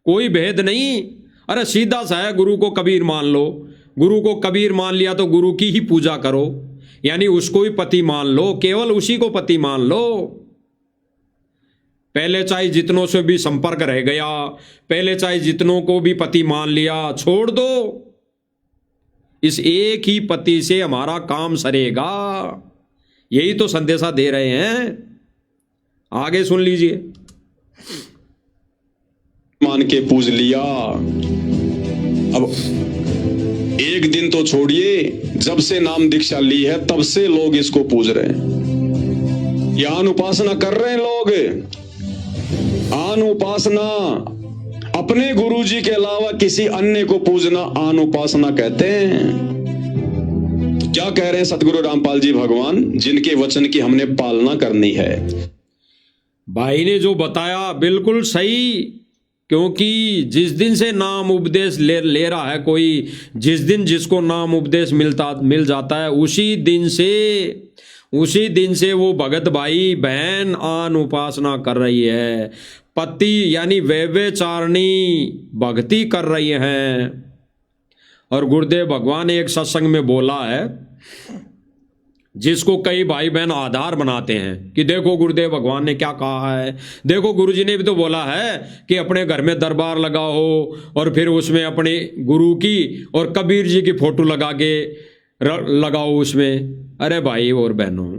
कोई भेद नहीं। अरे सीधा सा है, गुरु को कबीर मान लो। गुरु को कबीर मान लिया तो गुरु की ही पूजा करो, यानी उसको ही पति मान लो, केवल उसी को पति मान लो। पहले चाहे जितनों से भी संपर्क रह गया, पहले चाहे जितनों को भी पति मान लिया, छोड़ दो। इस एक ही पति से हमारा काम सरेगा, यही तो संदेशा दे रहे हैं। आगे सुन लीजिए। मान के पूज लिया। अब एक दिन तो छोड़िए, जब से नाम दीक्षा ली है तब से लोग इसको पूज रहे हैं। यहां उपासना कर रहे हैं लोग। आन उपासना, अपने गुरुजी के अलावा किसी अन्य को पूजना आन उपासना कहते हैं। तो क्या कह रहे हैं सतगुरु रामपाल जी भगवान, जिनके वचन की हमने पालना करनी है। भाई ने जो बताया बिल्कुल सही, क्योंकि जिस दिन से नाम उपदेश ले रहा है कोई, जिस दिन जिसको नाम उपदेश मिल जाता है, उसी दिन से वो भगत भाई बहन आन उपासना कर रही है, पति यानी व्यभिचारिणी भक्ति कर रही हैं। और गुरुदेव भगवान ने एक सत्संग में बोला है, जिसको कई भाई बहन आधार बनाते हैं कि देखो गुरुदेव भगवान ने क्या कहा है, देखो गुरुजी ने भी तो बोला है कि अपने घर में दरबार लगाओ और फिर उसमें अपने गुरु की और कबीर जी की फोटो लगा के लगाओ उसमें। अरे भाई और बहनों,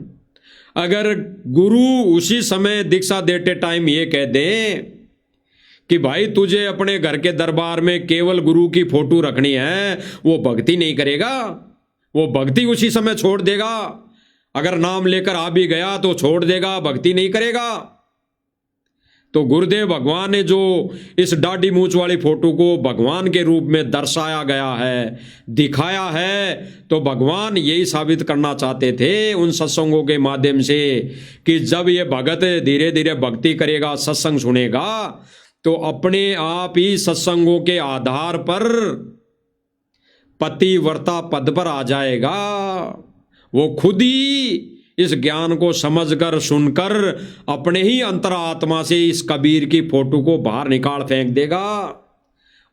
अगर गुरु उसी समय दीक्षा देते टाइम ये कह दें कि भाई तुझे अपने घर के दरबार में केवल गुरु की फोटो रखनी है, वो भक्ति नहीं करेगा, वो भक्ति उसी समय छोड़ देगा। अगर नाम लेकर आ भी गया तो छोड़ देगा, भक्ति नहीं करेगा। तो गुरुदेव भगवान ने जो इस दाढ़ी मूंछ वाली फोटो को भगवान के रूप में दर्शाया गया है, दिखाया है, तो भगवान यही साबित करना चाहते थे उन सत्संगों के माध्यम से कि जब ये भगत धीरे धीरे भक्ति करेगा, सत्संग सुनेगा, तो अपने आप ही सत्संगों के आधार पर पतिव्रता पद पर आ जाएगा। वो खुद ही इस ज्ञान को समझकर सुनकर अपने ही अंतरात्मा से इस कबीर की फोटो को बाहर निकाल फेंक देगा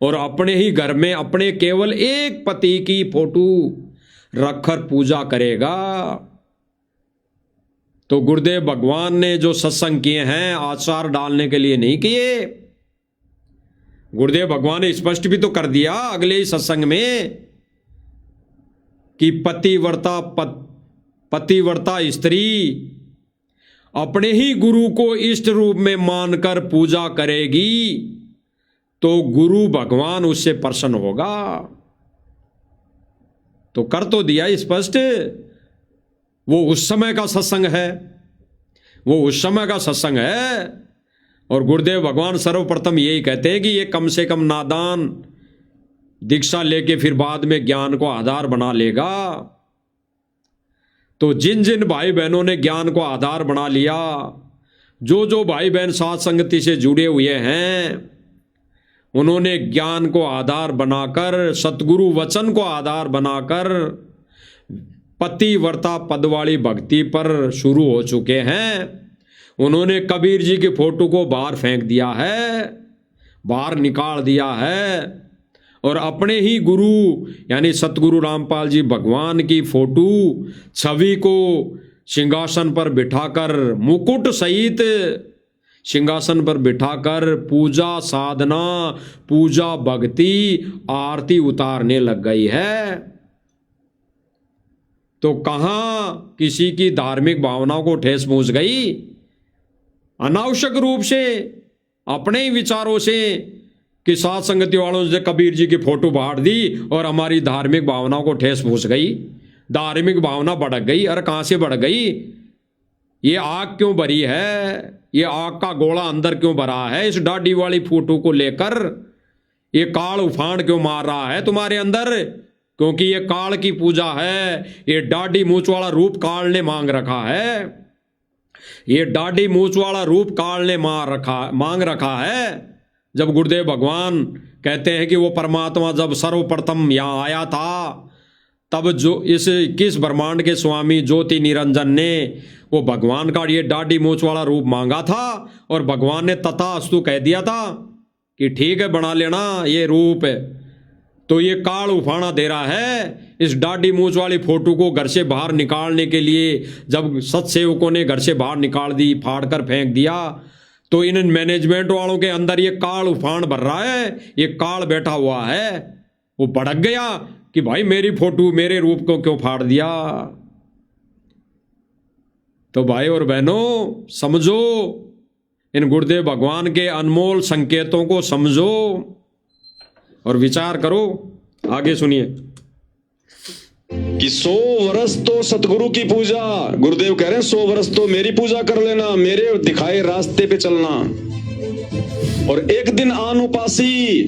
और अपने ही घर में अपने केवल एक पति की फोटो रखकर पूजा करेगा। तो गुरुदेव भगवान ने जो सत्संग किए हैं आचार डालने के लिए नहीं किए। गुरुदेव भगवान ने स्पष्ट भी तो कर दिया अगले ही सत्संग में कि पतिव्रता स्त्री अपने ही गुरु को इष्ट रूप में मानकर पूजा करेगी तो गुरु भगवान उससे प्रसन्न होगा। तो कर तो दिया स्पष्ट, वो उस समय का सत्संग है, वो उस समय का सत्संग है। और गुरुदेव भगवान सर्वप्रथम यही कहते हैं कि ये कम से कम नादान दीक्षा लेके फिर बाद में ज्ञान को आधार बना लेगा। तो जिन जिन भाई बहनों ने ज्ञान को आधार बना लिया, जो जो भाई बहन साथ संगति से जुड़े हुए हैं, उन्होंने ज्ञान को आधार बनाकर, सतगुरु वचन को आधार बनाकर पतिव्रता पद वाली भक्ति पर शुरू हो चुके हैं। उन्होंने कबीर जी की फोटो को बाहर फेंक दिया है, बाहर निकाल दिया है और अपने ही गुरु यानी सतगुरु रामपाल जी भगवान की फोटो छवि को सिंहासन पर बिठाकर, मुकुट सहित सिंहासन पर बिठाकर पूजा साधना, पूजा भक्ति, आरती उतारने लग गई है। तो कहां किसी की धार्मिक भावनाओं को ठेस पहुंच गई? अनावश्यक रूप से अपने ही विचारों से कि साथ संगति वालों से कबीर जी की फोटो बांट दी और हमारी धार्मिक भावनाओं को ठेस पहुंच गई, धार्मिक भावना भड़क गई। अरे कहां से भड़क गई? ये आग क्यों भरी है? ये आग का गोला अंदर क्यों भरा है? इस दाढ़ी वाली फोटो को लेकर ये काल उफान क्यों मार रहा है तुम्हारे अंदर? क्योंकि ये काल की पूजा है। ये दाढ़ी मूंछ वाला रूप काल ने मांग रखा है, ये दाढ़ी मूंछ वाला रूप काल ने मांग रखा है। जब गुरुदेव भगवान कहते हैं कि वो परमात्मा जब सर्वप्रथम यहाँ आया था, तब जो इस 21 ब्रह्मांड के स्वामी ज्योति निरंजन ने वो भगवान का ये दाढ़ी मूंछ वाला रूप मांगा था और भगवान ने तथास्तु कह दिया था कि ठीक है बना लेना ये रूप। तो ये काल उफाना दे रहा है इस दाढ़ी मूंछ वाली फोटो को घर से बाहर निकालने के लिए। जब सत्सेवकों ने घर से बाहर निकाल दी, फाड़ कर फेंक दिया, तो इन मैनेजमेंट वालों के अंदर ये काल उफान भर रहा है, ये काल बैठा हुआ है। वो भड़क गया कि भाई मेरी फोटो, मेरे रूप को क्यों फाड़ दिया? तो भाई और बहनों समझो, इन गुरुदेव भगवान के अनमोल संकेतों को समझो और विचार करो। आगे सुनिए कि 100 वर्ष तो सतगुरु की पूजा, गुरुदेव कह रहे हैं 100 वर्ष तो मेरी पूजा कर लेना, मेरे दिखाए रास्ते पे चलना, और एक दिन अनुपासी,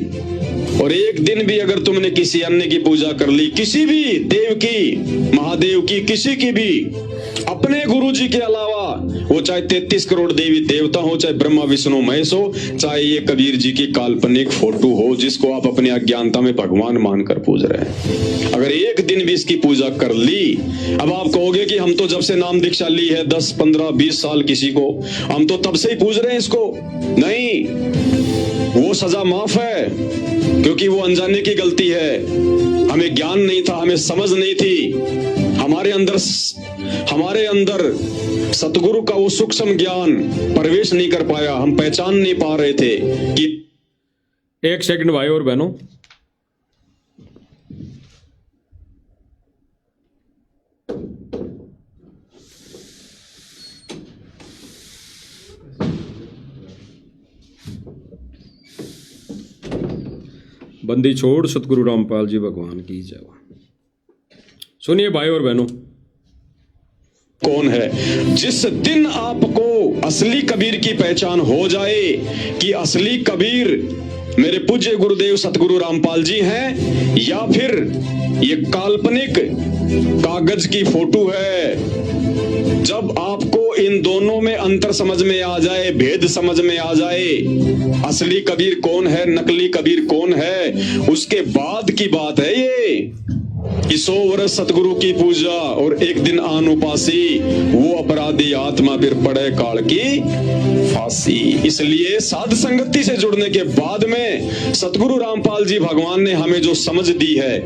और एक दिन भी अगर तुमने किसी अन्य की पूजा कर ली, किसी भी देव की, महादेव की, किसी की भी, अपने गुरु जी के अलावा, वो चाहे 33 करोड़ देवी देवता हो, चाहे ब्रह्मा विष्णु महेश हो, चाहे ये कबीर जी की काल्पनिक फोटो हो जिसको आप अपनी अज्ञानता में भगवान मानकर पूज रहे हैं, अगर एक दिन भी इसकी पूजा कर ली, अब आप कहोगे कि हम तो जब से नाम दीक्षा ली है 10, 15, 20 साल किसी को, हम तो तब से ही पूज रहे हैं इसको। नहीं, वो सजा माफ है, क्योंकि वो अनजाने की गलती है। हमें ज्ञान नहीं था, हमें समझ नहीं थी, हमारे अंदर सतगुरु का वो सूक्ष्म ज्ञान प्रवेश नहीं कर पाया, हम पहचान नहीं पा रहे थे कि। एक सेकंड भाई और बहनों, बंदी छोड़ सतगुरु रामपाल जी भगवान की जय। सुनिए भाई और बहनों, कौन है? जिस दिन आपको असली कबीर की पहचान हो जाए कि असली कबीर मेरे पूज्य गुरुदेव सतगुरु रामपाल जी हैं या फिर ये काल्पनिक कागज की फोटो है, जब आपको इन दोनों में अंतर समझ में आ जाए, भेद समझ में आ जाए, असली कबीर कौन है, नकली कबीर कौन है, उसके बाद की बात है ये कि 100 वर्ष सतगुरु की पूजा और एक दिन आन उपासी, वो अपराधी आत्मा फिर पड़े काल की फांसी। इसलिए साध संगति से जुड़ने के बाद में सतगुरु रामपाल जी भगवान ने हमें जो समझ दी है,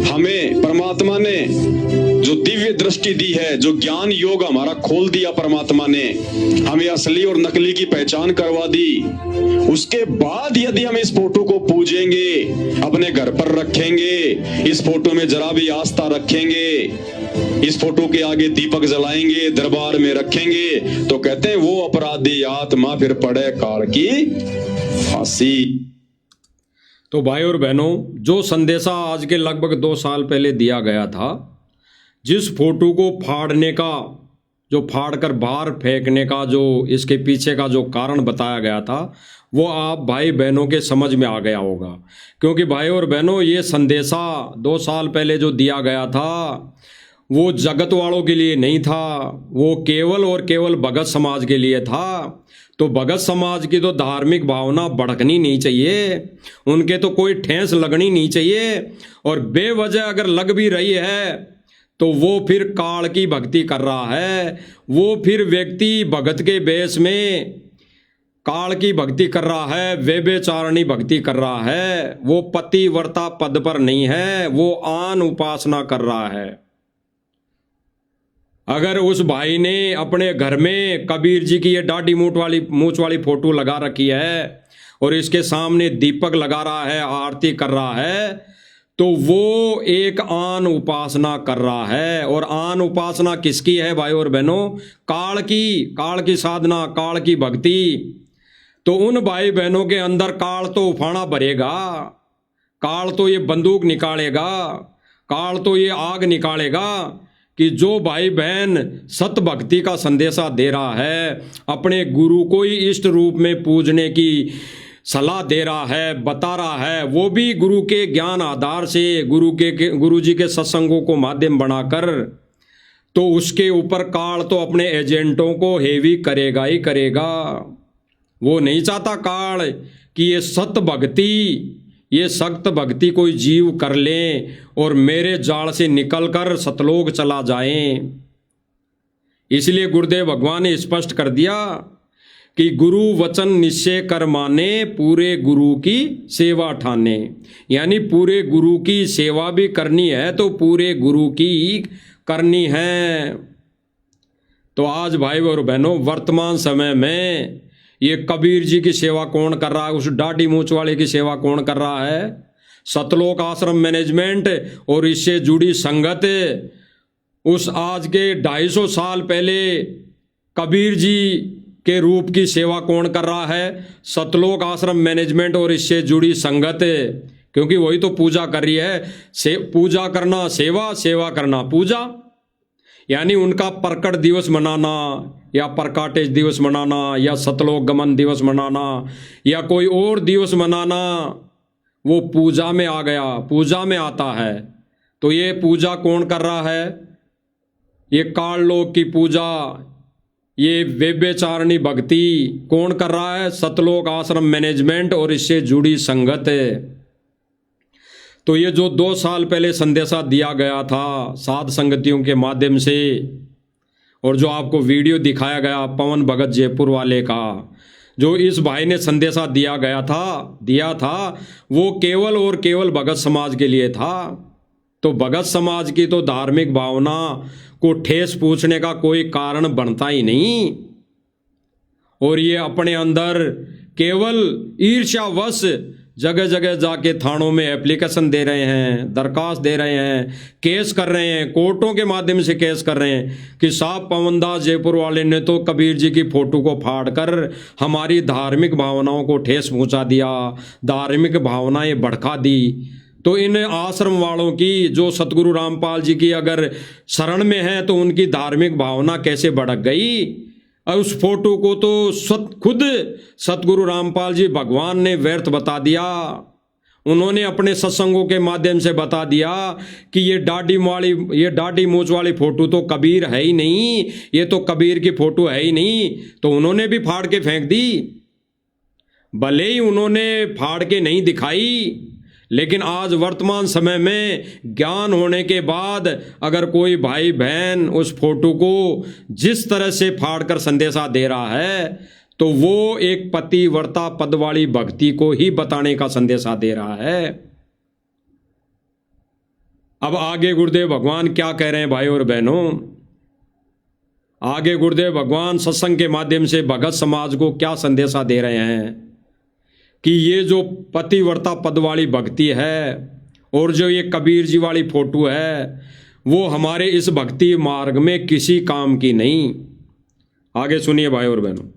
हमें परमात्मा ने जो दिव्य दृष्टि दी है, जो ज्ञान योग हमारा खोल दिया परमात्मा ने, हमें असली और नकली की पहचान करवा दी। उसके बाद यदि हम इस फोटो को पूजेंगे, अपने घर पर रखेंगे, इस फोटो में जरा भी आस्था रखेंगे, इस फोटो के आगे दीपक जलाएंगे, दरबार में रखेंगे, तो कहते हैं वो अपराधी आत्मा फिर पड़े काल की फांसी। तो भाई और बहनों, जो संदेशा आज के लगभग 2 साल पहले दिया गया था, जिस फोटो को फाड़ने का, जो फाड़कर बाहर फेंकने का जो इसके पीछे का जो कारण बताया गया था, वो आप भाई बहनों के समझ में आ गया होगा। क्योंकि भाई और बहनों, ये संदेशा 2 साल पहले जो दिया गया था वो जगत वालों के लिए नहीं था, वो केवल और केवल भगत समाज के लिए था। तो भगत समाज की तो धार्मिक भावना भड़कनी नहीं चाहिए, उनके तो कोई ठेस लगनी नहीं चाहिए, और बेवजह अगर लग भी रही है तो वो फिर काल की भक्ति कर रहा है, वो फिर व्यक्ति भगत के वेश में काल की भक्ति कर रहा है, व्यभिचारिणी भक्ति कर रहा है, वो पतिव्रता पद पर नहीं है, वो आन उपासना कर रहा है। अगर उस भाई ने अपने घर में कबीर जी की ये दाढ़ी मूंछ वाली फोटो लगा रखी है और इसके सामने दीपक लगा रहा है, आरती कर रहा है, तो वो एक आन उपासना कर रहा है। और आन उपासना किसकी है भाई और बहनों? काल की साधना, काल की भक्ति। तो उन भाई बहनों के अंदर काल तो उफाना भरेगा, काल तो ये बंदूक निकालेगा, काल तो ये आग निकालेगा कि जो भाई बहन सत भक्ति का संदेशा दे रहा है, अपने गुरु को ही इष्ट रूप में पूजने की सलाह दे रहा है, बता रहा है, वो भी गुरु के ज्ञान आधार से, गुरु जी के सत्संगों को माध्यम बनाकर, तो उसके ऊपर काल तो अपने एजेंटों को हेवी करेगा ही करेगा। वो नहीं चाहता काल कि ये सत भक्ति, ये सख्त भक्ति कोई जीव कर ले और मेरे जाल से निकलकर सतलोक चला जाए। इसलिए गुरुदेव भगवान ने स्पष्ट कर दिया कि गुरु वचन निश्चय कर माने, पूरे गुरु की सेवा ठाने। यानी पूरे गुरु की सेवा भी करनी है तो पूरे गुरु की करनी है। तो आज भाई और बहनों, वर्तमान समय में ये कबीर जी की सेवा कौन कर रहा है? उस दाढ़ी मूंछ वाले की सेवा कौन कर रहा है? सतलोक आश्रम मैनेजमेंट और इससे जुड़ी संगत उस आज के 250 साल पहले कबीर जी के रूप की सेवा कौन कर रहा है? सतलोक आश्रम मैनेजमेंट और इससे जुड़ी संगत, क्योंकि वही तो पूजा कर रही है। पूजा करना सेवा, सेवा करना पूजा। यानी उनका प्रकट दिवस मनाना या प्रकाटेज दिवस मनाना या सतलोक गमन दिवस मनाना या कोई और दिवस मनाना, वो पूजा में आ गया, पूजा में आता है। तो ये पूजा कौन कर रहा है? ये काल लोक की पूजा, ये व्यभिचारिणी भक्ति कौन कर रहा है? सतलोक आश्रम मैनेजमेंट और इससे जुड़ी संगत है। तो ये जो 2 साल पहले संदेशा दिया गया था साध संगतियों के माध्यम से, और जो आपको वीडियो दिखाया गया पवन भगत जयपुर वाले का, जो इस भाई ने संदेशा दिया था, वो केवल और केवल भगत समाज के लिए था। तो भगत समाज की तो धार्मिक भावना को ठेस पूछने का कोई कारण बनता ही नहीं। और ये अपने अंदर केवल ईर्ष्यावश जगह जगह जाके थानों में एप्लीकेशन दे रहे हैं, दरखास्त दे रहे हैं, केस कर रहे हैं, कोर्टों के माध्यम से केस कर रहे हैं कि साहब पवनदास जयपुर वाले ने तो कबीर जी की फोटो को फाड़कर हमारी धार्मिक भावनाओं को ठेस पहुंचा दिया, धार्मिक भावनाएं भड़का दी। तो इन आश्रम वालों की जो सतगुरु रामपाल जी की अगर शरण में है तो उनकी धार्मिक भावना कैसे भड़क गई। और उस फोटो को तो खुद सतगुरु रामपाल जी भगवान ने व्यर्थ बता दिया। उन्होंने अपने सत्संगों के माध्यम से बता दिया कि ये दाढ़ी मूंछ वाली फोटो तो कबीर है ही नहीं, ये तो कबीर की फोटो है ही नहीं। तो उन्होंने भी फाड़ के फेंक दी। भले ही उन्होंने फाड़ के नहीं दिखाई, लेकिन आज वर्तमान समय में ज्ञान होने के बाद अगर कोई भाई बहन उस फोटो को जिस तरह से फाड़कर संदेशा दे रहा है तो वो एक पतिव्रता पद वाली भक्ति को ही बताने का संदेशा दे रहा है। अब आगे गुरुदेव भगवान क्या कह रहे हैं भाई और बहनों। आगे गुरुदेव भगवान सत्संग के माध्यम से भगत समाज को क्या संदेशा दे रहे हैं कि ये जो पतिव्रता पद वाली भक्ति है और जो ये कबीर जी वाली फोटो है वो हमारे इस भक्ति मार्ग में किसी काम की नहीं। आगे सुनिए भाई और बहनों।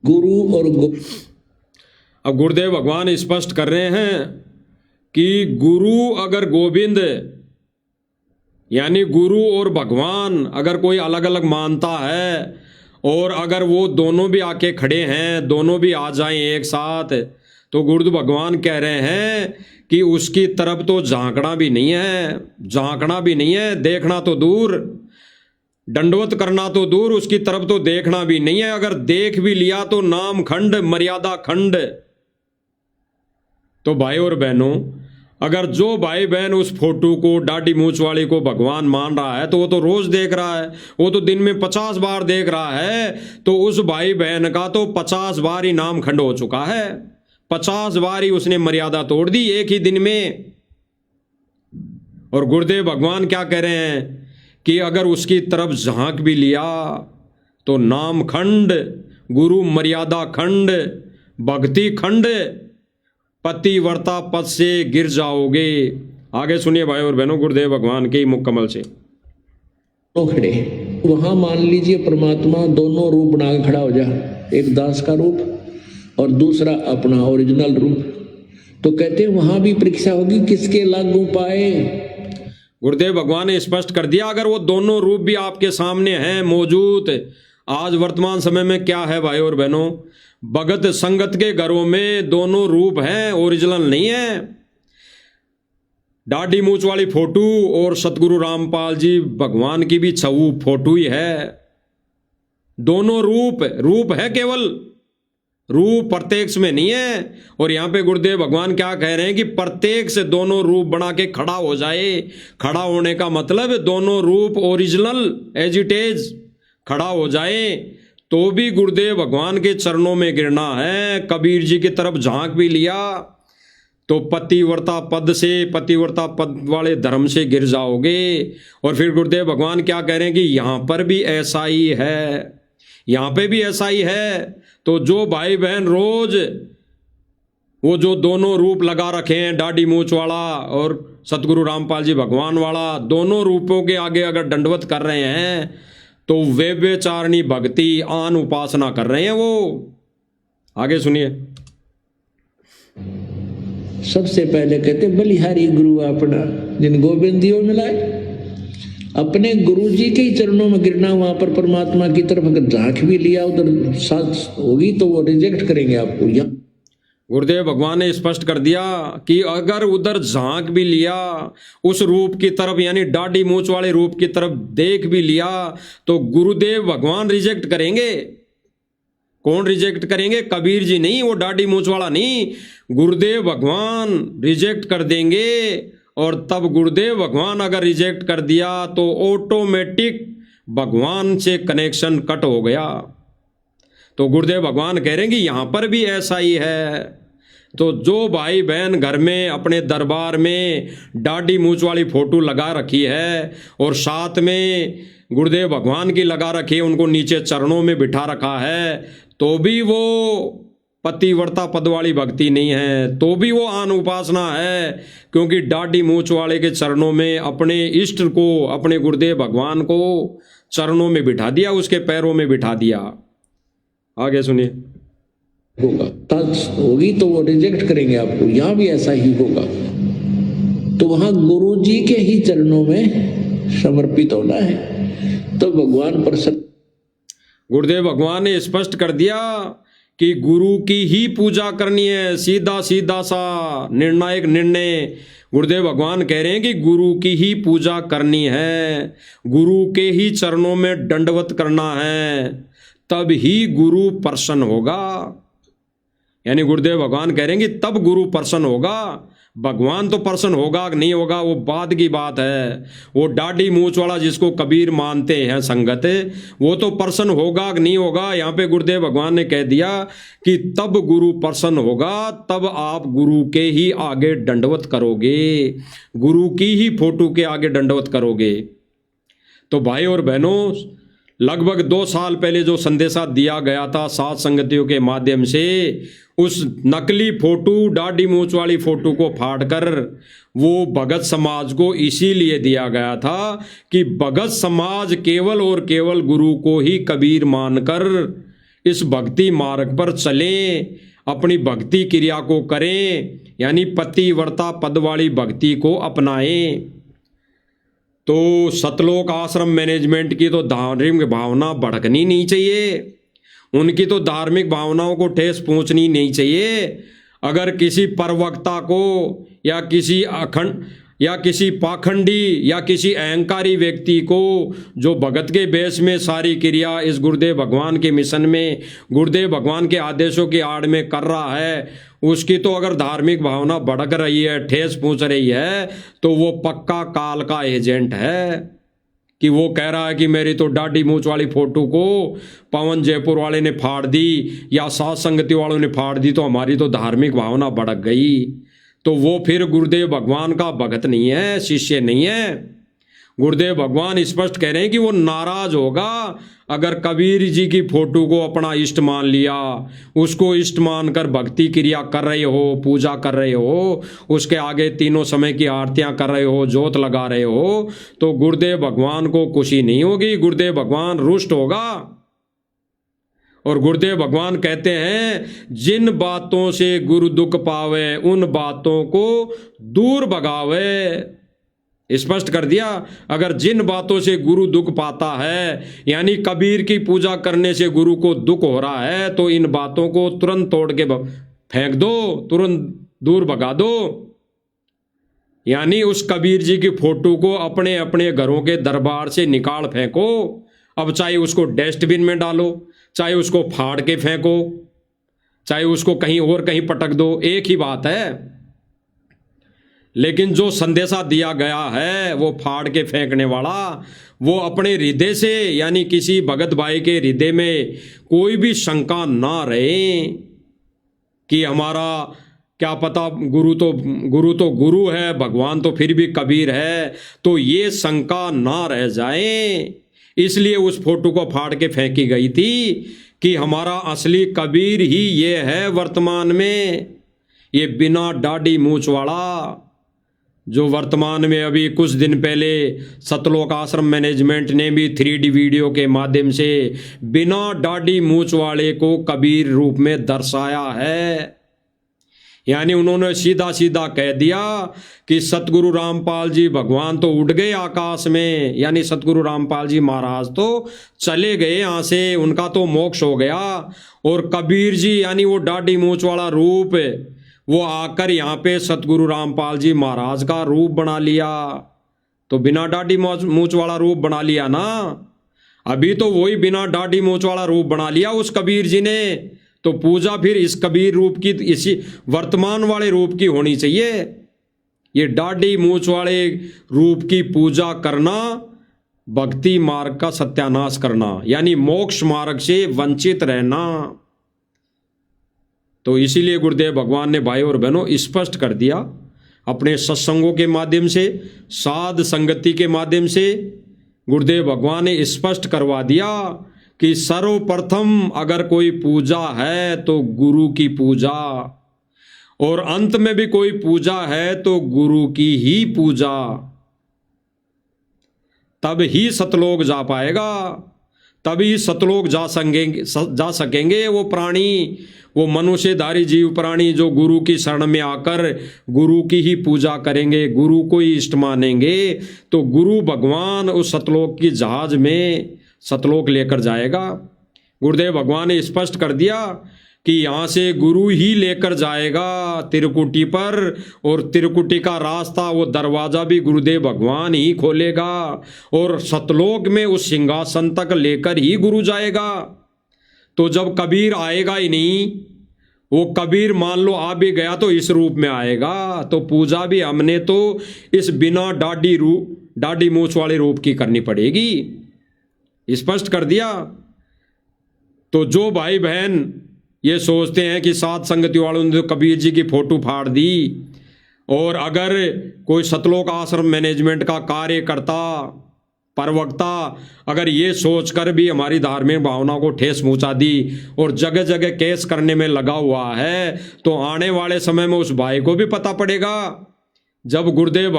गुरु और अब गुरुदेव भगवान स्पष्ट कर रहे हैं कि गुरु अगर गोविंद यानी गुरु और भगवान अगर कोई अलग अलग मानता है और अगर वो दोनों भी आके खड़े हैं, दोनों भी आ जाएं एक साथ, तो गुरुदेव भगवान कह रहे हैं कि उसकी तरफ तो झांकना भी नहीं है, झांकना भी नहीं है, देखना तो दूर, दंडवत करना तो दूर, उसकी तरफ तो देखना भी नहीं है। अगर देख भी लिया तो नाम खंड, मर्यादा खंड। तो भाई और बहनों, अगर जो भाई बहन उस फोटो को दाढ़ी मूंछ वाली को भगवान मान रहा है तो वो तो रोज देख रहा है, वो तो दिन में 50 बार देख रहा है। तो उस भाई बहन का तो 50 बार ही नाम खंड हो चुका है, 50 बार ही उसने मर्यादा तोड़ दी एक ही दिन में। और गुरुदेव भगवान क्या कह रहे हैं कि अगर उसकी तरफ झांक भी लिया तो नाम खंड, गुरु मर्यादा खंड, भक्ति खंड, पतिव्रता पद से गिर जाओगे। आगे सुनिए भाई और बहनों गुरुदेव भगवान के मुख कमल से। खड़े वहां मान लीजिए परमात्मा दोनों रूप बना के खड़ा हो जा, एक दास का रूप और दूसरा अपना ओरिजिनल रूप। तो कहते हैं वहां भी परीक्षा होगी किसके लागू पाए। गुरुदेव भगवान ने स्पष्ट कर दिया अगर वो दोनों रूप भी आपके सामने हैं मौजूद। आज वर्तमान समय में क्या है भाई और बहनों, भगत संगत के घरों में दोनों रूप हैं, ओरिजिनल नहीं है। दाढ़ी मूंछ वाली फोटो और सतगुरु रामपाल जी भगवान की भी छवु फोटो ही है। दोनों रूप है, केवल रूप प्रत्यक्ष में नहीं है। और यहां पे गुरुदेव भगवान क्या कह रहे हैं कि प्रत्येक से दोनों रूप बना के खड़ा हो जाए। खड़ा होने का मतलब दोनों रूप ओरिजिनल एज इट इज खड़ा हो जाए तो भी गुरुदेव भगवान के चरणों में गिरना है। कबीर जी की तरफ झांक भी लिया तो पतिव्रता पद से, पतिव्रता पद वाले धर्म से गिर जाओगे। और फिर गुरुदेव भगवान क्या कह रहे हैं कि यहां पर भी ऐसा ही है, यहां पे भी ऐसा ही है। तो जो भाई बहन रोज वो जो दोनों रूप लगा रखे हैं, दाढ़ी मूंछ वाला और सतगुरु रामपाल जी भगवान वाला, दोनों रूपों के आगे अगर दंडवत कर रहे हैं तो व्यभिचारिणी भक्ति आन उपासना कर रहे हैं वो। आगे सुनिए। सबसे पहले कहते बलिहारी गुरु अपना जिन गोविंदियों मिलाए। अपने गुरु जी के ही चरणों में गिरना। वहां पर परमात्मा की तरफ अगर झांक भी लिया उधर साथ होगी तो वो रिजेक्ट करेंगे आपको। या गुरुदेव भगवान ने स्पष्ट कर दिया कि अगर उधर झांक भी लिया उस रूप की तरफ, यानी दाढ़ी मूंछ वाले रूप की तरफ देख भी लिया तो गुरुदेव भगवान रिजेक्ट करेंगे। कौन रिजेक्ट करेंगे? कबीर जी नहीं, वो दाढ़ी मूंछ वाला नहीं, गुरुदेव भगवान रिजेक्ट कर देंगे। और तब गुरुदेव भगवान अगर रिजेक्ट कर दिया तो ऑटोमेटिक भगवान से कनेक्शन कट हो गया। तो गुरुदेव भगवान कह रहे हैं कि यहां पर भी ऐसा ही है। तो जो भाई बहन घर में अपने दरबार में दाढ़ी मूंछ वाली फोटो लगा रखी है और साथ में गुरुदेव भगवान की लगा रखी है, उनको नीचे चरणों में बिठा रखा है, तो भी वो पतिव्रता पद वाली भक्ति नहीं है, तो भी वो आन उपासना है। क्योंकि दाढ़ी मूंछ वाले के चरणों में अपने इष्ट को, अपने गुरुदेव भगवान को चरणों में बिठा दिया, उसके पैरों में बिठा दिया। आगे सुनिए। होगा टच होगी तो वो रिजेक्ट करेंगे आपको, यहां भी ऐसा ही होगा। तो वहां गुरु जी के ही चरणों में समर्पित होना है तो भगवान प्रसन्न। गुरुदेव भगवान ने स्पष्ट कर दिया कि गुरु की ही पूजा करनी है, सीधा सीधा सा निर्णायक निर्णय। गुरुदेव भगवान कह रहे हैं कि गुरु की ही पूजा करनी है, गुरु के ही चरणों में दंडवत करना है, तब ही गुरु प्रसन्न होगा। यानी गुरुदेव भगवान कह रहे हैं कि तब गुरु प्रसन्न होगा। भगवान तो प्रसन्न होगा कि नहीं होगा वो बाद की बात है। वो दाढ़ी मूंछ वाला जिसको कबीर मानते हैं संगत, वो तो प्रसन्न होगा कि नहीं होगा। यहाँ पे गुरुदेव भगवान ने कह दिया कि तब गुरु प्रसन्न होगा, तब आप गुरु के ही आगे दंडवत करोगे, गुरु की ही फोटो के आगे दंडवत करोगे। तो भाई और बहनों, लगभग 2 साल पहले जो संदेशा दिया गया था सात संगतियों के माध्यम से, उस नकली फोटो, दाढ़ी मूंछ वाली फोटो को फाड़कर वो भगत समाज को इसीलिए दिया गया था कि भगत समाज केवल और केवल गुरु को ही कबीर मानकर इस भक्ति मार्ग पर चलें, अपनी भक्ति क्रिया को करें, यानी पतिव्रता पद वाली भक्ति को अपनाएं। तो सतलोक आश्रम मैनेजमेंट की तो धार्मिक भावना भड़कनी नहीं चाहिए, उनकी तो धार्मिक भावनाओं को ठेस पहुंचनी नहीं चाहिए। अगर किसी परवक्ता को या किसी पाखंडी या किसी अहंकारी व्यक्ति को जो भगत के बेस में सारी क्रिया इस गुरुदेव भगवान के मिशन में, गुरुदेव भगवान के आदेशों की आड़ में कर रहा है, उसकी तो अगर धार्मिक भावना भड़क रही है, ठेस पहुंच रही है, तो वो पक्का काल का एजेंट है। कि वो कह रहा है कि मेरी तो दाढ़ी मूंछ वाली फोटो को पवन जयपुर वाले ने फाड़ दी या सात संगति वालों ने फाड़ दी, तो हमारी तो धार्मिक भावना भड़क गई। तो वो फिर गुरुदेव भगवान का भगत नहीं है, शिष्य नहीं है। गुरुदेव भगवान स्पष्ट कह रहे हैं कि वो नाराज होगा अगर कबीर जी की फोटो को अपना इष्ट मान लिया, उसको इष्ट मानकर भक्ति क्रिया कर रहे हो, पूजा कर रहे हो, उसके आगे तीनों समय की आरतियां कर रहे हो, जोत लगा रहे हो, तो गुरुदेव भगवान को खुशी नहीं होगी, गुरुदेव भगवान रुष्ट होगा। और गुरुदेव भगवान कहते हैं, जिन बातों से गुरु दुख पावे उन बातों को दूर भगावे। स्पष्ट कर दिया, अगर जिन बातों से गुरु दुख पाता है, यानी कबीर की पूजा करने से गुरु को दुख हो रहा है, तो इन बातों को तुरंत तोड़ के फेंक दो, तुरंत दूर भगा दो। यानी उस कबीर जी की फोटो को अपने अपने घरों के दरबार से निकाल फेंको। अब चाहे उसको डस्टबिन में डालो, चाहे उसको फाड़ के फेंको, चाहे उसको कहीं और कहीं पटक दो, एक ही बात है। लेकिन जो संदेशा दिया गया है वो फाड़ के फेंकने वाला, वो अपने हृदय से, यानी किसी भगत भाई के हृदय में कोई भी शंका ना रहे कि हमारा क्या पता गुरु तो गुरु है, भगवान तो फिर भी कबीर है, तो ये शंका ना रह जाए। इसलिए उस फोटो को फाड़ के फेंकी गई थी कि हमारा असली कबीर ही ये है वर्तमान में, ये बिना दाढ़ी मूंछ वाला, जो वर्तमान में अभी कुछ दिन पहले सतलोक आश्रम मैनेजमेंट ने भी 3D वीडियो के माध्यम से बिना दाढ़ी मूंछ वाले को कबीर रूप में दर्शाया है। यानी उन्होंने सीधा सीधा कह दिया कि सतगुरु रामपाल जी भगवान तो उड़ गए आकाश में, यानी सतगुरु रामपाल जी महाराज तो चले गए यहाँ से, उनका तो मोक्ष हो गया, और कबीर जी यानी वो दाढ़ी मूंछ वाला रूप वो आकर यहाँ पे सतगुरु रामपाल जी महाराज का रूप बना लिया। तो बिना दाढ़ी मूंछ वाला रूप बना लिया ना। अभी तो वही बिना दाढ़ी मूंछ वाला रूप बना लिया उस कबीर जी ने, तो पूजा फिर इस कबीर रूप की, इसी वर्तमान वाले रूप की होनी चाहिए। ये दाढ़ी मूंछ वाले रूप की पूजा करना भक्ति मार्ग का सत्यानाश करना, यानी मोक्ष मार्ग से वंचित रहना। तो इसीलिए गुरुदेव भगवान ने भाई और बहनों स्पष्ट कर दिया अपने सत्संगों के माध्यम से, साध संगति के माध्यम से गुरुदेव भगवान ने स्पष्ट करवा दिया कि सर्वप्रथम अगर कोई पूजा है तो गुरु की पूजा, और अंत में भी कोई पूजा है तो गुरु की ही पूजा। तब ही सतलोक जा पाएगा, तभी सतलोक जा सकेंगे वो प्राणी, वो मनुष्यधारी जीव प्राणी जो गुरु की शरण में आकर गुरु की ही पूजा करेंगे, गुरु को ही इष्ट मानेंगे। तो गुरु भगवान उस सतलोक की जहाज में सतलोक लेकर जाएगा। गुरुदेव भगवान ने स्पष्ट कर दिया कि यहाँ से गुरु ही लेकर जाएगा तिरुकुटी पर, और तिरुकुटी का रास्ता, वो दरवाजा भी गुरुदेव भगवान ही खोलेगा, और सतलोक में उस सिंहासन तक लेकर ही गुरु जाएगा। तो जब कबीर आएगा ही नहीं, वो कबीर मान लो आ भी गया तो इस रूप में आएगा, तो पूजा भी हमने तो इस बिना दाढ़ी मूंछ वाले रूप की करनी पड़ेगी, स्पष्ट कर दिया। तो जो भाई बहन ये सोचते हैं कि साध संगति वालों ने तो कबीर जी की फोटो फाड़ दी, और अगर कोई सतलोक आश्रम मैनेजमेंट का कार्यकर्ता प्रवक्ता अगर ये सोचकर भी हमारी धार्मिक भावना को ठेस पहुंचा दी और जगह जगह केस करने में लगा हुआ है, तो आने वाले समय में उस भाई को भी पता पड़ेगा। जब गुरुदेव